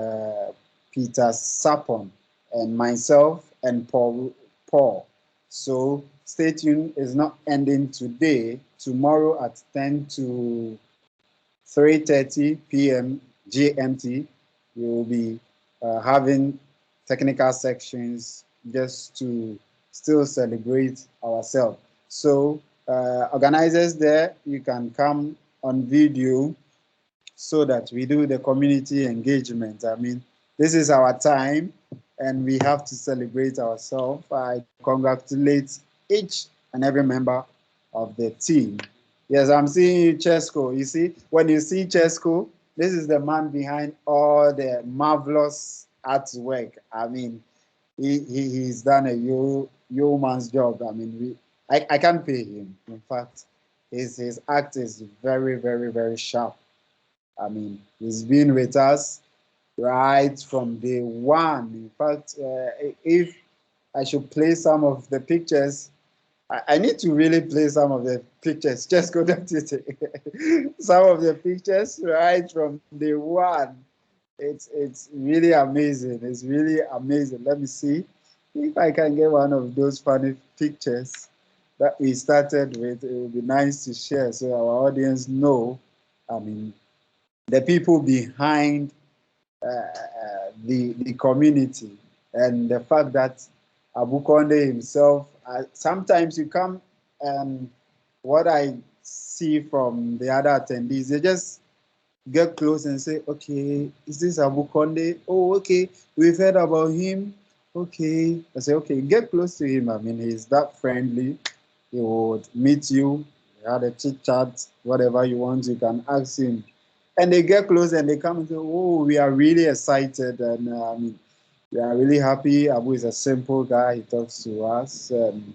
Peter Sapon and myself and Paul. So stay tuned. It's not ending today. Tomorrow at 10 to 3:30 p.m. GMT, we will be having technical sections just to still celebrate ourselves. So organizers there, you can come on video so that we do the community engagement. I mean, this is our time and we have to celebrate ourselves. I congratulate each and every member of the team. Yes, I'm seeing you, Tchesco. You see, when you see Tchesco, this is the man behind all the marvelous artwork. I mean, he's done a yeoman's job. I mean, I can't pay him. In fact, his act is very, very, very sharp. I mean, he's been with us right from day one. In fact, if I should play some of the pictures, I need to really play some of the pictures. Just go down to some of the pictures right from day one. It's really amazing. It's really amazing. Let me see if I can get one of those funny pictures that we started with. It would be nice to share so our audience know. I mean, the people behind the community, and the fact that Abu Conde himself, sometimes you come and what I see from the other attendees, they just get close and say, okay, is this Abu Conde? Oh, okay, we've heard about him. Okay, I say, okay, get close to him. I mean, he's that friendly. He would meet you, had a chit chat, whatever you want, you can ask him. And they get close and they come and say, oh, we are really excited. And I mean, we are really happy. Abu is a simple guy. He talks to us. And,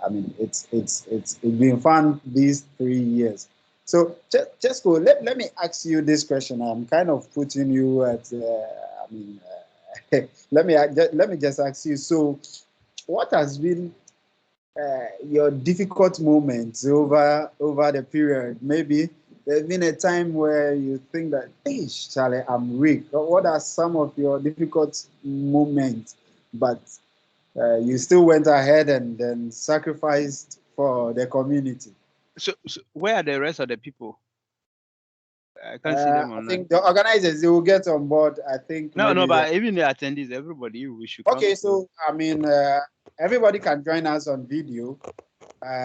I mean, it's been fun these 3 years. So, Tchesco, let me ask you this question. I'm kind of putting you at, I mean, let me just ask you. So, what has been your difficult moments over the period? Maybe there's been a time where you think that, hey, Charlie, I'm weak. What are some of your difficult moments? But you still went ahead and then sacrificed for the community. So where are the rest of the people? I can't see them online. I think the organizers, they will get on board. I think. No, but even the attendees, everybody, we should. Okay, so I mean, everybody can join us on video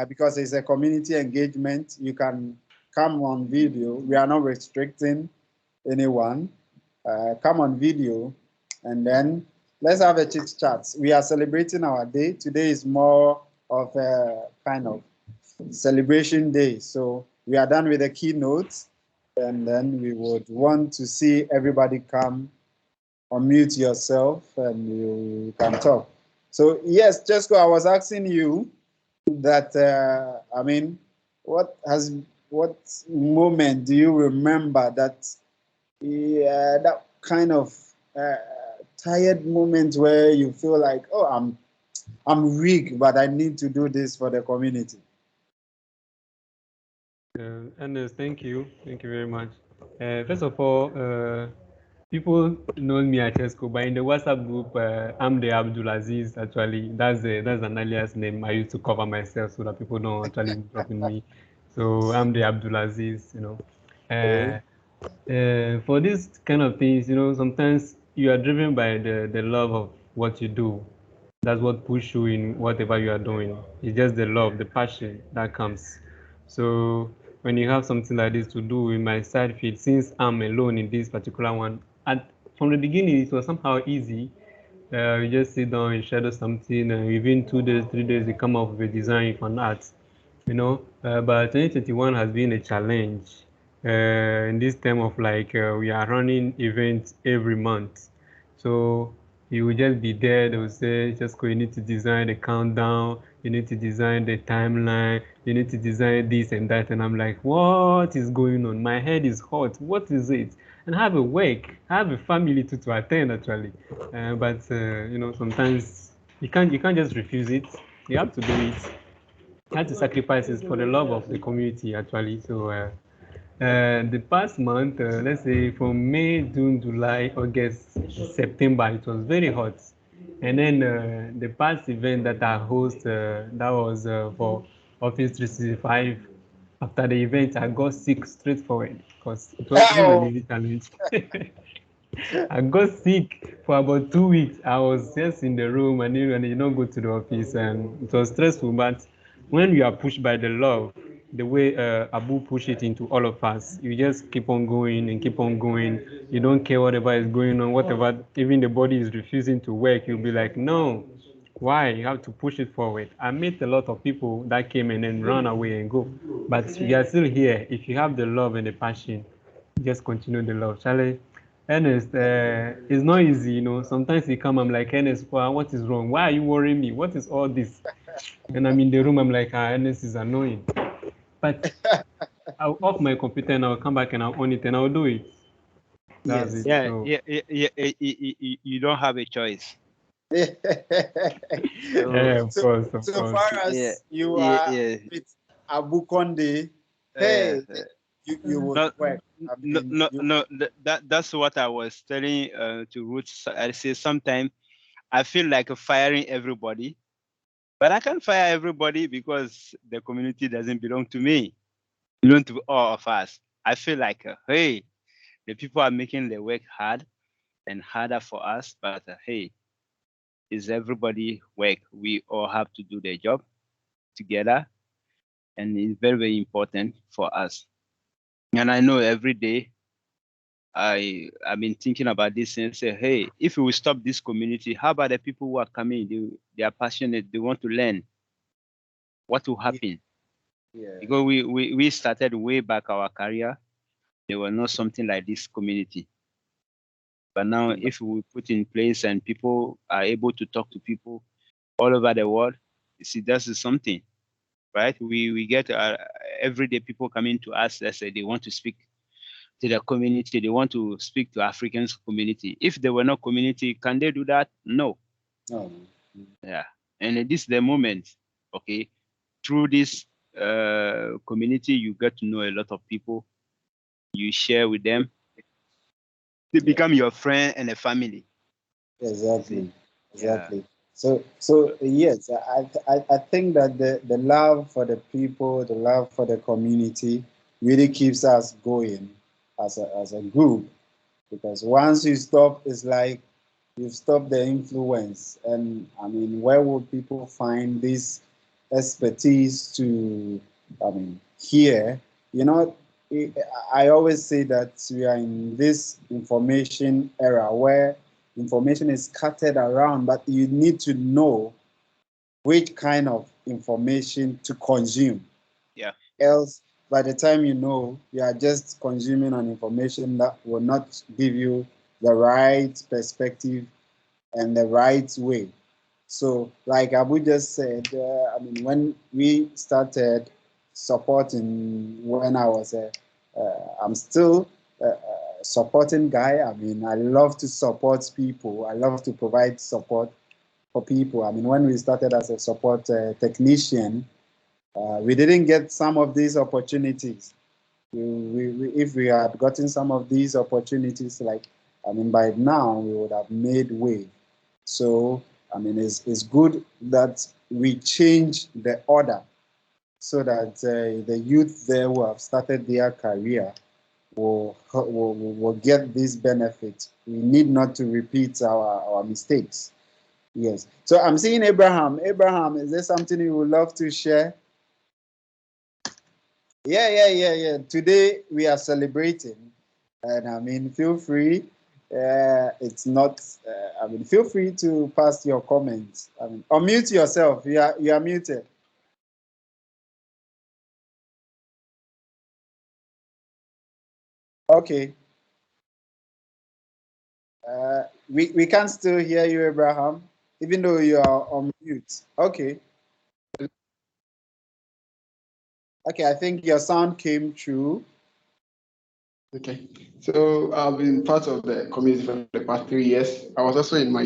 because it's a community engagement. You can come on video. We are not restricting anyone. Come on video, and then let's have a chit chat. We are celebrating our day. Today is more of a kind of celebration day. So we are done with the keynote, and then we would want to see everybody come, unmute yourself, and you can talk. So yes, Tchesco, I was asking you that, I mean, what moment do you remember that, that kind of tired moment where you feel like, oh, I'm weak, but I need to do this for the community? Ernest, thank you very much. First of all, people know me at Tchesco, but in the WhatsApp group, I'm the Abdulaziz. Actually, that's an alias name I used to cover myself so that people don't actually drop in me. So I'm the Abdulaziz. You know, for these kind of things, you know, sometimes you are driven by the love of what you do. That's what pushes you in whatever you are doing. It's just the love, the passion that comes. So when you have something like this to do in my side field, since I'm alone in this particular one, from the beginning it was somehow easy. You just sit down and shadow something, and within 2 days, 3 days, you come up with a design for an art. You know, but 2021 has been a challenge. In this time of like we are running events every month, so you will just be there. They will say, "Just go. You need to design the countdown. You need to design the timeline. You need to design this and that." And I'm like, "What is going on? My head is hot. What is it?" And I have a work. I have a family to attend actually. But you know, sometimes you can't just refuse it. You have to do it. You have to sacrifice it for the love of the community actually. So. The past month, let's say from May, June, July, August, September, it was very hot. And then the past event that I host, that was for Office 365. After the event, I got sick straightforward because it was really challenge. I got sick for about 2 weeks. I was just in the room and you don't go to the office, and it was stressful. But when you are pushed by the love, the way Abou pushed it into all of us, you just keep on going and keep on going. You don't care whatever is going on, whatever, even the body is refusing to work, you'll be like, no, why? You have to push it forward. I met a lot of people that came and then run away and go. But you are still here. If you have the love and the passion, just continue the love. Charlie, Ernest, it's not easy, you know. Sometimes he come, I'm like, Ernest, what is wrong? Why are you worrying me? What is all this? And I'm in the room, I'm like, Ernest is annoying. But I'll off my computer and I'll come back and I'll on it and I'll do it. That's it. Yeah, So, you don't have a choice. yeah, of course, of so course. far as you are with Abou Conde, hey, you would work. I mean, That's what I was telling to Ruth. I say sometimes I feel like firing everybody, but I can't fire everybody because the community doesn't belong to me. It belongs to all of us. I feel like, hey, the people are making the work hard and harder for us, but hey, is everybody work? We all have to do the job together, and it's very, very important for us. And I know every day I've been thinking about this and say, hey, if we stop this community, how about the people who are coming? They are passionate, they want to learn. What will happen? Yeah. Because we started way back our career, there was not something like this community. But now if we put in place and people are able to talk to people all over the world, you see, this is something, right? We get everyday people coming to us that say they want to speak to the community, they want to speak to Africans community. If there were no community, can they do that? No. No. Yeah. And this is the moment, okay? Through this community, you get to know a lot of people. You share with them. They become your friend and a family. Exactly. Exactly. Yeah. So yes, I think that the love for the people, the love for the community really keeps us going as a group, because once you stop, it's like you've stopped the influence. And I mean, where would people find this expertise to, I mean, here? You know, I always say that we are in this information era where information is scattered around, but you need to know which kind of information to consume. Yeah. Else, by the time you know, you are just consuming an information that will not give you the right perspective and the right way. So, like Abu just said, I mean, when we started supporting, when I was I'm still a supporting guy. I mean, I love to support people. I love to provide support for people. I mean, when we started as a support technician, we didn't get some of these opportunities. If we had gotten some of these opportunities, like, I mean, by now we would have made way. So, I mean, it's good that we change the order so that the youth there who have started their career will get this benefit. We need not to repeat our mistakes. Yes. So I'm seeing Abraham. Abraham, is there something you would love to share? Yeah. Today we are celebrating, and I mean, feel free. It's not. I mean, feel free to pass your comments. I mean, unmute yourself. You are muted. Okay. We can still hear you, Abraham, even though you are on mute. Okay. Okay, I think your sound came through. Okay, so I've been part of the community for the past 3 years. I was also in my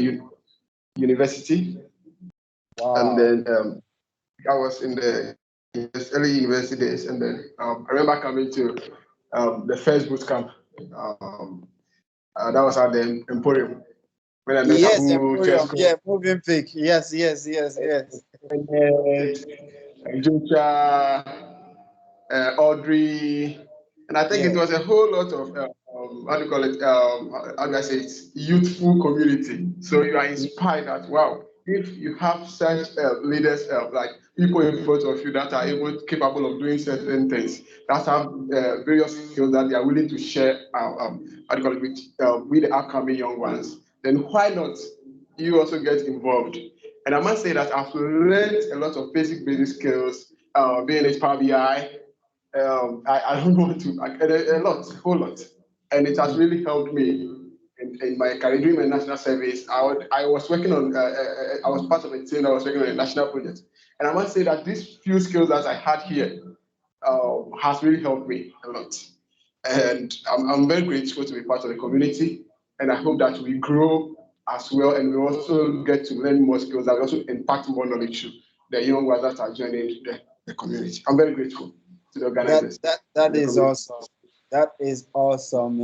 university. Wow. And then I was in the early university days, and then I remember coming to the first boot camp. That was at the Emporium. When I met Abou, Emporium. Tchesco, Yeah, moving pick. Yes. Jocha, Audrey, and I think it was a whole lot of how do you call it? How do I say it? Youthful community. So you are inspired that wow, if you have such leaders like people in front of you that are capable of doing certain things, that have various skills that they are willing to share, how do you call it, with the upcoming young ones, then why not you also get involved? And I must say that I've learned a lot of basic skills, being a Power BI. I don't want to, a whole lot. And it has really helped me in my career during my national service, I was working on, I was part of a team that was working on a national project. And I must say that these few skills that I had here has really helped me a lot. And I'm very grateful to be part of the community. And I hope that we grow as well, and we also get to learn more skills that also impact more knowledge to the young ones that are joining the community. I'm very grateful to the organizers. That is awesome. That is awesome.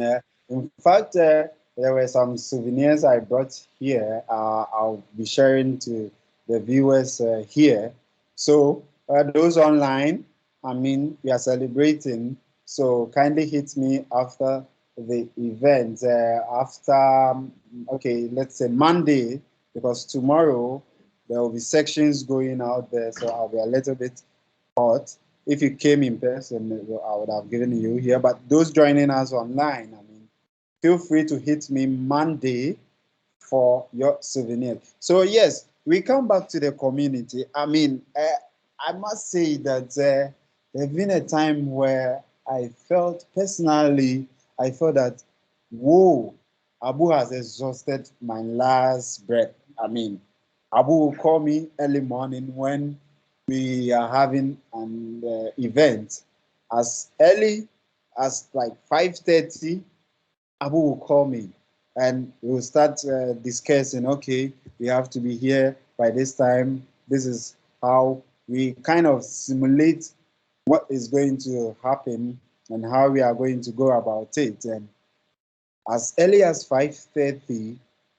In fact, there were some souvenirs I brought here. I'll be sharing to the viewers here. So those online, I mean, we are celebrating. So kindly hit me after the event. Okay, let's say Monday, because tomorrow there will be sections going out there. So I'll be a little bit hot. If you came in person, I would have given you here. But those joining us online, I mean, feel free to hit me Monday for your souvenir. So yes, we come back to the community. I mean, I must say that there's been a time where I felt personally, I felt that, whoa, Abou has exhausted my last breath. I mean, Abou will call me early morning when we are having an event. As early as like 5:30, Abou will call me and we will start discussing, okay, we have to be here by this time. This is how we kind of simulate what is going to happen and how we are going to go about it. And as early as 5:30,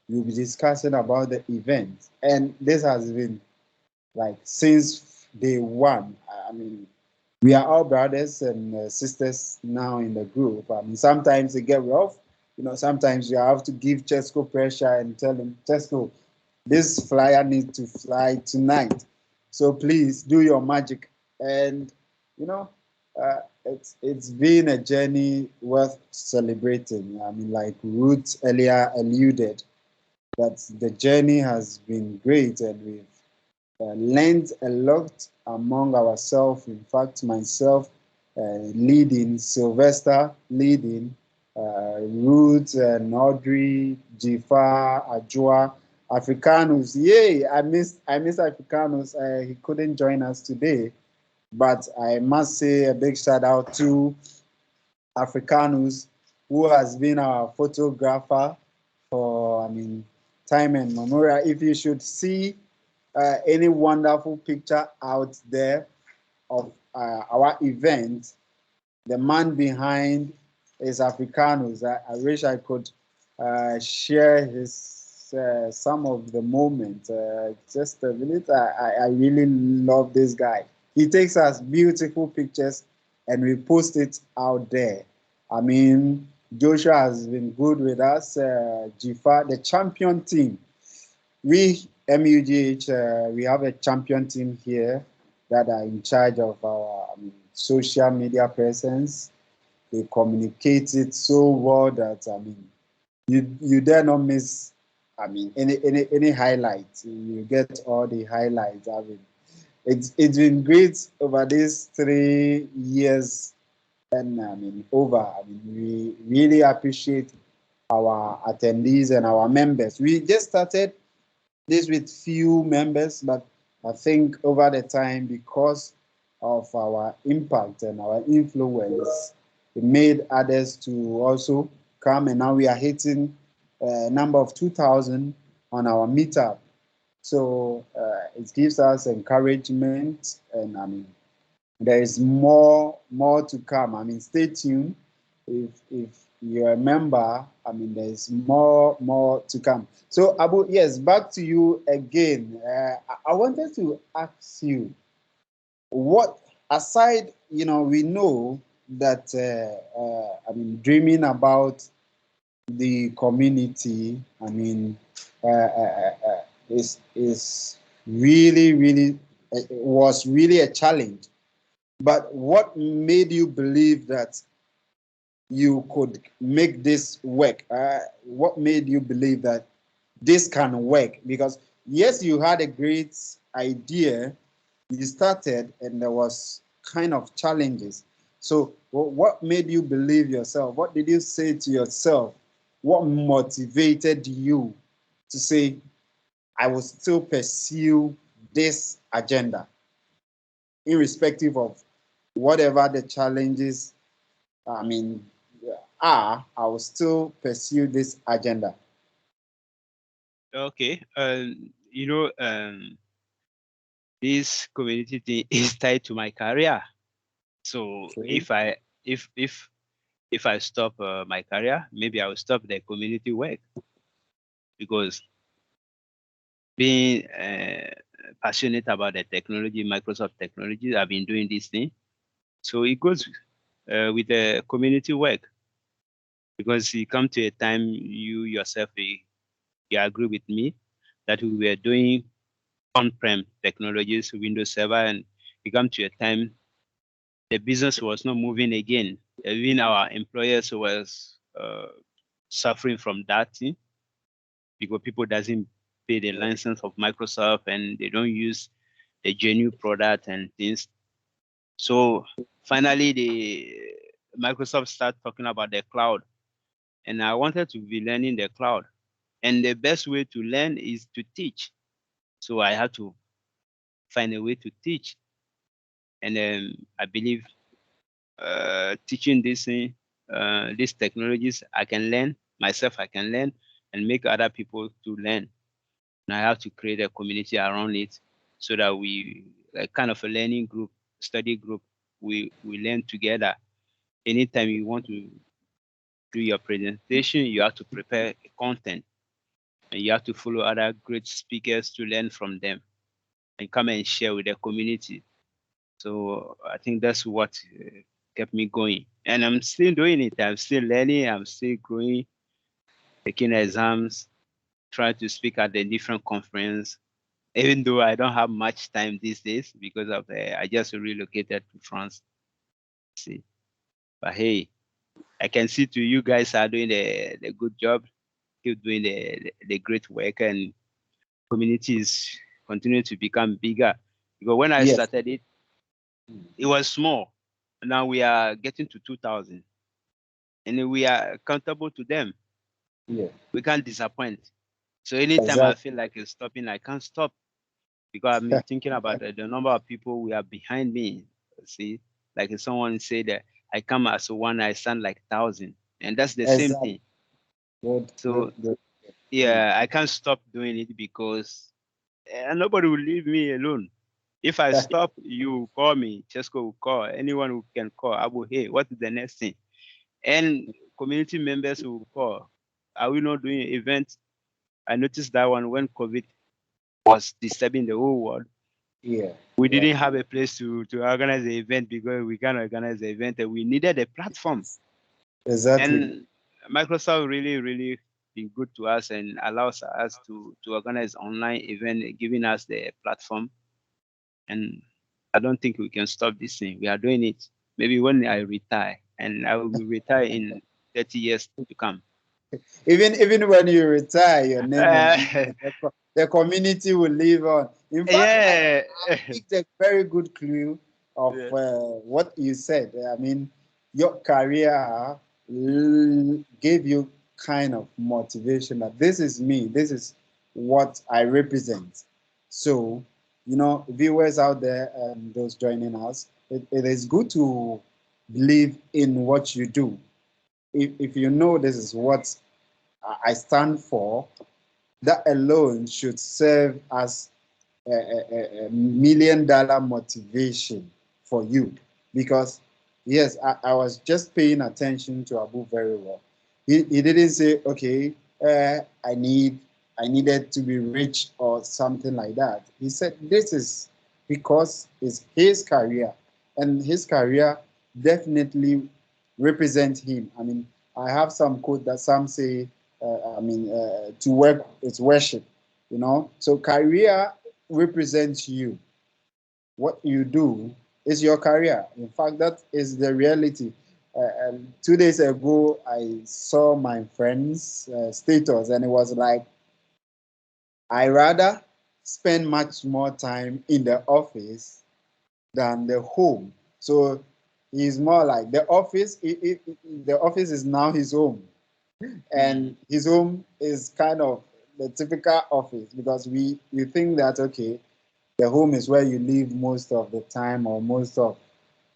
we'll be discussing about the event. And this has been like since day one. I mean, we are all brothers and sisters now in the group. I mean, sometimes they get rough. You know, sometimes you have to give Tchesco pressure and tell him, Tchesco, this flyer needs to fly tonight. So please do your magic. And, you know, it's been a journey worth celebrating. I mean, like Ruth earlier alluded, that the journey has been great and we've learned a lot among ourselves. In fact, myself leading, Silvester leading, Ruth, Audrey, Jifa, Ajua, Africanus. Yay! I miss Africanus. He couldn't join us today, but I must say a big shout out to Africanus, who has been our photographer for, I mean, time and memorial. If you should see any wonderful picture out there of our event, the man behind is Africanus. I wish I could share his some of the moments. Just a minute. I really love this guy. He takes us beautiful pictures and we post it out there. I mean, Joshua has been good with us. Jifa, the champion team. We MUGH, we have a champion team here that are in charge of our social media presence. They communicate it so well that, I mean, you dare not miss, I mean, any highlights. You get all the highlights. I mean, it's been great over these 3 years, and I mean, we really appreciate our attendees and our members. We just started this with few members, but I think over the time, because of our impact and our influence, it made others to also come, and now we are hitting a number of 2,000 on our meetup. So it gives us encouragement, and I mean, there is more to come. I mean, stay tuned. If you remember, I mean, there's more to come. So Abou, yes, back to you again. I wanted to ask you, what aside, you know, we know that I mean, dreaming about the community, I mean, is really was really a challenge. But what made you believe that you could make this work? What made you believe that this can work? Because yes, you had a great idea, you started, and there was kind of challenges. So what made you believe yourself? What did you say to yourself what motivated you to say, I will still pursue this agenda, irrespective of whatever the challenges, I mean, are, I will still pursue this agenda? Okay. This community thing is tied to my career. So Okay. if I stop my career, maybe I will stop the community work, because being passionate about the technology, Microsoft technology, I've been doing this thing. So it goes with the community work, because you come to a time you yourself you agree with me that we were doing on-prem technologies, Windows Server, and we come to a time the business was not moving again. Even our employers was suffering from that thing, because people doesn't pay the license of Microsoft and they don't use the genuine product and things. So finally, the Microsoft started talking about the cloud, and I wanted to be learning the cloud. And the best way to learn is to teach. So I had to find a way to teach. And I believe teaching these technologies, I can learn myself, I can learn and make other people to learn. And I have to create a community around it, so that we, like kind of a learning group, study group, we learn together. Anytime you want to do your presentation, you have to prepare content, and you have to follow other great speakers to learn from them and come and share with the community. So I think that's what kept me going. And I'm still doing it. I'm still learning. I'm still growing, taking exams, trying to speak at the different conference, even though I don't have much time these days because of I just relocated to France. See, but hey, I can see to you guys are doing the good job, keep doing the great work, and communities continue to become bigger. Because when I Yes. started it, it was small. Now we are getting to 2,000, and we are accountable to them. Yeah. We can't disappoint. So anytime I feel like it's stopping, I can't stop, because I'm thinking about the number of people we are behind me. See, like if someone said that I come as one, I stand like 1,000, and that's the same thing. Good. So Good. yeah, I can't stop doing it, because nobody will leave me alone. If I stop, you call me, Tchesco will call, anyone who can call, Abou, hey, what is the next thing? And community members will call. Are we not doing events? I noticed that one when COVID was disturbing the whole world. Yeah. We didn't have a place to organize the event, because we can't organize the event, and we needed a platform. Exactly. And Microsoft really been good to us and allows us to organize online event, giving us the platform. And I don't think we can stop this thing. We are doing it. Maybe when I retire, and I will retire in 30 years to come. Even when you retire, your name the community will live on. In fact, I picked a very good clue of what you said. I mean, your career gave you kind of motivation that this is me, this is what I represent. So, viewers out there and those joining us, it is good to believe in what you do. If you know this is what I stand for, that alone should serve as a $1,000,000 motivation for you. Because, yes, I was just paying attention to Abou very well. He didn't say, okay, I needed to be rich or something like that. He said, this is because it's his career, and his career definitely represents him. I mean, I have some quote that some say, to work is worship, So career represents you. What you do is your career. In fact, that is the reality. 2 days ago, I saw my friend's status, and it was like, I rather spend much more time in the office than the home. So he's more like the office. The office is now his home. And his home is kind of the typical office because we think that, okay, the home is where you live most of the time or most of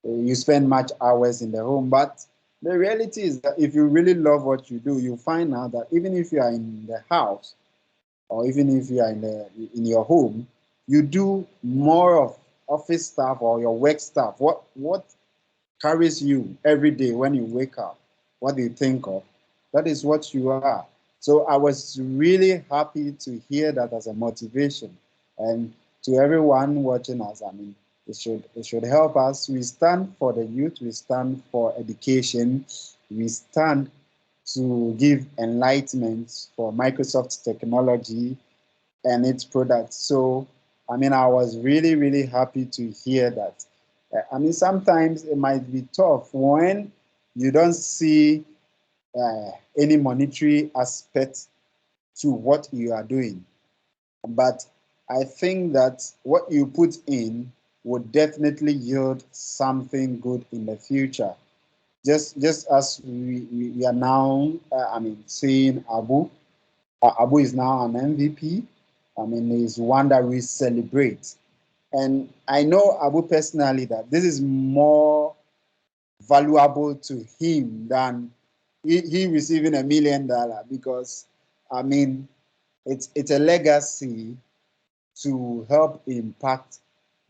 you spend much hours in the home. But the reality is that if you really love what you do, you find out that even if you are in the house or even if you are in your home, you do more of office stuff or your work stuff. What carries you every day when you wake up? What do you think of? That is what you are. So I was really happy to hear that as a motivation. And to everyone watching us, I mean, it should help us. We stand for the youth, we stand for education, we stand to give enlightenment for Microsoft technology and its products. So, I mean, I was really, really happy to hear that. I mean, sometimes it might be tough when you don't see any monetary aspect to what you are doing. But I think that what you put in would definitely yield something good in the future. Just as we are now, I mean, seeing Abou. Abou is now an MVP. I mean, he's one that we celebrate. And I know Abou personally that this is more valuable to him than he receiving $1 million because, I mean, it's a legacy to help impact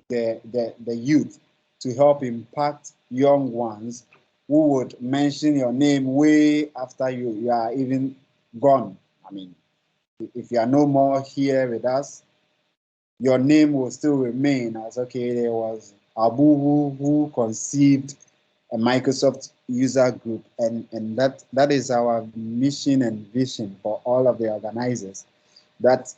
the youth, to help impact young ones who would mention your name way after you are even gone. I mean, if you are no more here with us, your name will still remain as, okay, there was Abou who conceived a Microsoft user group, and that is our mission and vision for all of the organizers, that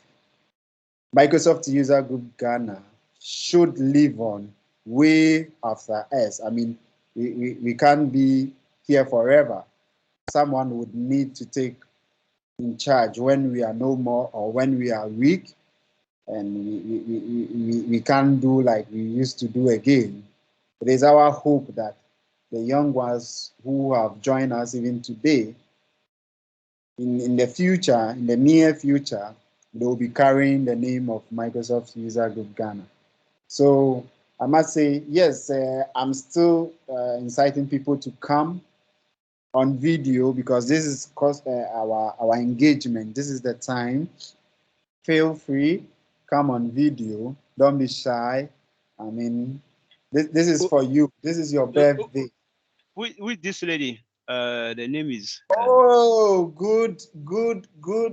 Microsoft user group Ghana should live on way after us. I mean, we can't be here forever. Someone would need to take in charge when we are no more or when we are weak and we can't do like we used to do again. It is our hope that the young ones who have joined us even today, in the future, in the near future, they will be carrying the name of Microsoft User Group Ghana. So I must say, yes, I'm still inciting people to come on video because this is our engagement. This is the time. Feel free, come on video. Don't be shy. I mean, this is for you. This is your birthday. With this lady, the name is. Oh, good.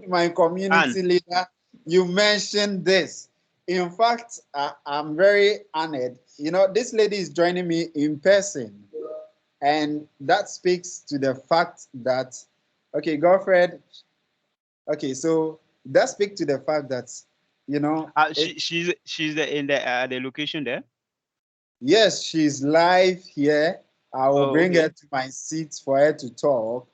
My community Anne. leader, you mentioned this. In fact, I'm very honored. You know, this lady is joining me in person. And that speaks to the fact that, okay, Godfred, okay, so that speaks to the fact that, you know, She's in the location there. yes, she's live here. I will bring her to my seat for her to talk.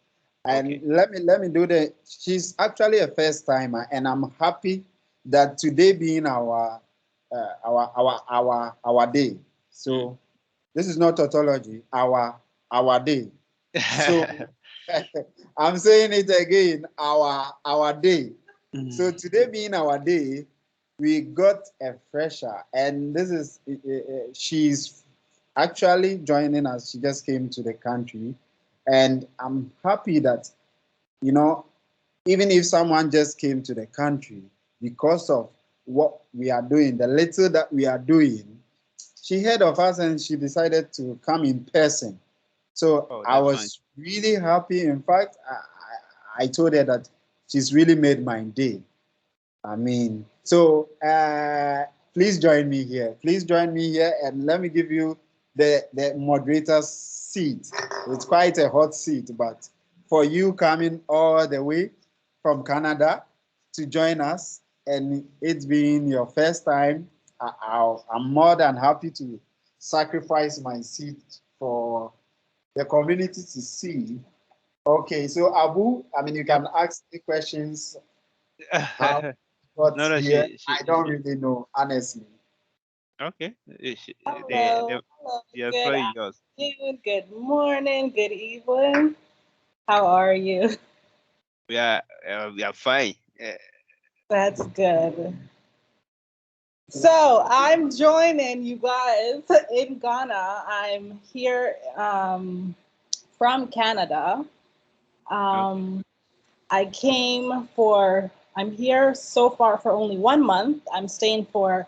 And let me do the. She's actually a first timer, and I'm happy that today being our day. So this is not tautology. Our day. So I'm saying it again. Our day. So today being our day, we got a fresher, and this is she's actually joining us. She just came to the country, and I'm happy that, you know, even if someone just came to the country because of what we are doing, the little that we are doing, she heard of us and she decided to come in person. So I was really happy. In fact, I told her that she's really made my day. I mean, so please join me here. Please join me here, and let me give you the moderator's seat. It's quite a hot seat, but for you coming all the way from Canada to join us, and it's been your first time, I'm more than happy to sacrifice my seat for the community to see. Okay, so Abou, I mean, you can ask the questions. How got here? I don't really know, honestly. Okay. Hello. The Good floor is yours. afternoon, good morning, good evening. How are you? We are fine. That's good. So I'm joining you guys in Ghana. I'm here from Canada. I'm here so far for only 1 month. I'm staying for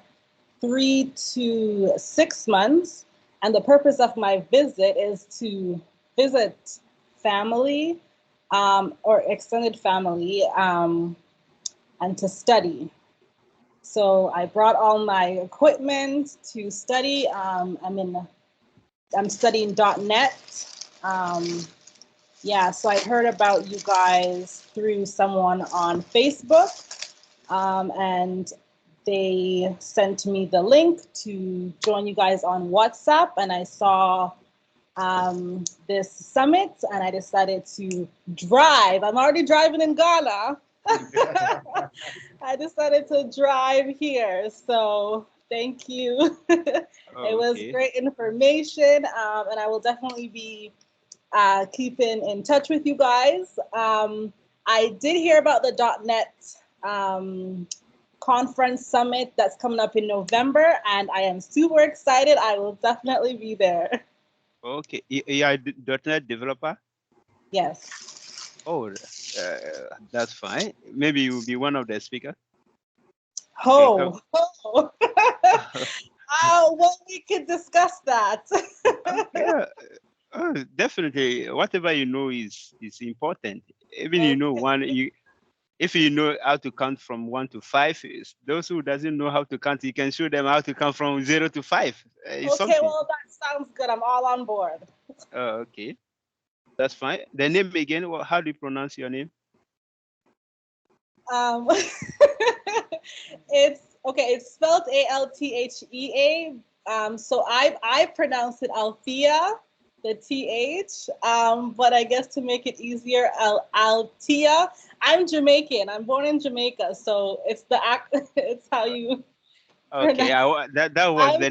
3 to 6 months. And the purpose of my visit is to visit family or extended family and to study. So I brought all my equipment to study. I'm studying .NET. So I heard about you guys through someone on Facebook, and they sent me the link to join you guys on WhatsApp, and I saw this summit, and I decided to drive. I'm already driving in Ghana. I decided to drive here, so thank you. It was great information, and I will definitely be keeping in touch with you guys. I did hear about the .NET conference summit that's coming up in November, and I am super excited. I will definitely be there. Okay, you are .NET developer? Yes. Oh, that's fine. Maybe you will be one of the speakers. Well, we could discuss that. Yeah, definitely. Whatever you know is important. Even if you know how to count from 1 to 5, those who doesn't know how to count, you can show them how to count from 0 to 5. Okay, well, that sounds good. I'm all on board. Okay, that's fine. The name again, how do you pronounce your name? It's spelled Althea. So I pronounce it Althea, the TH. But I guess to make it easier, Althea. I'm Jamaican. I'm born in Jamaica, so it's how you. Okay, that was the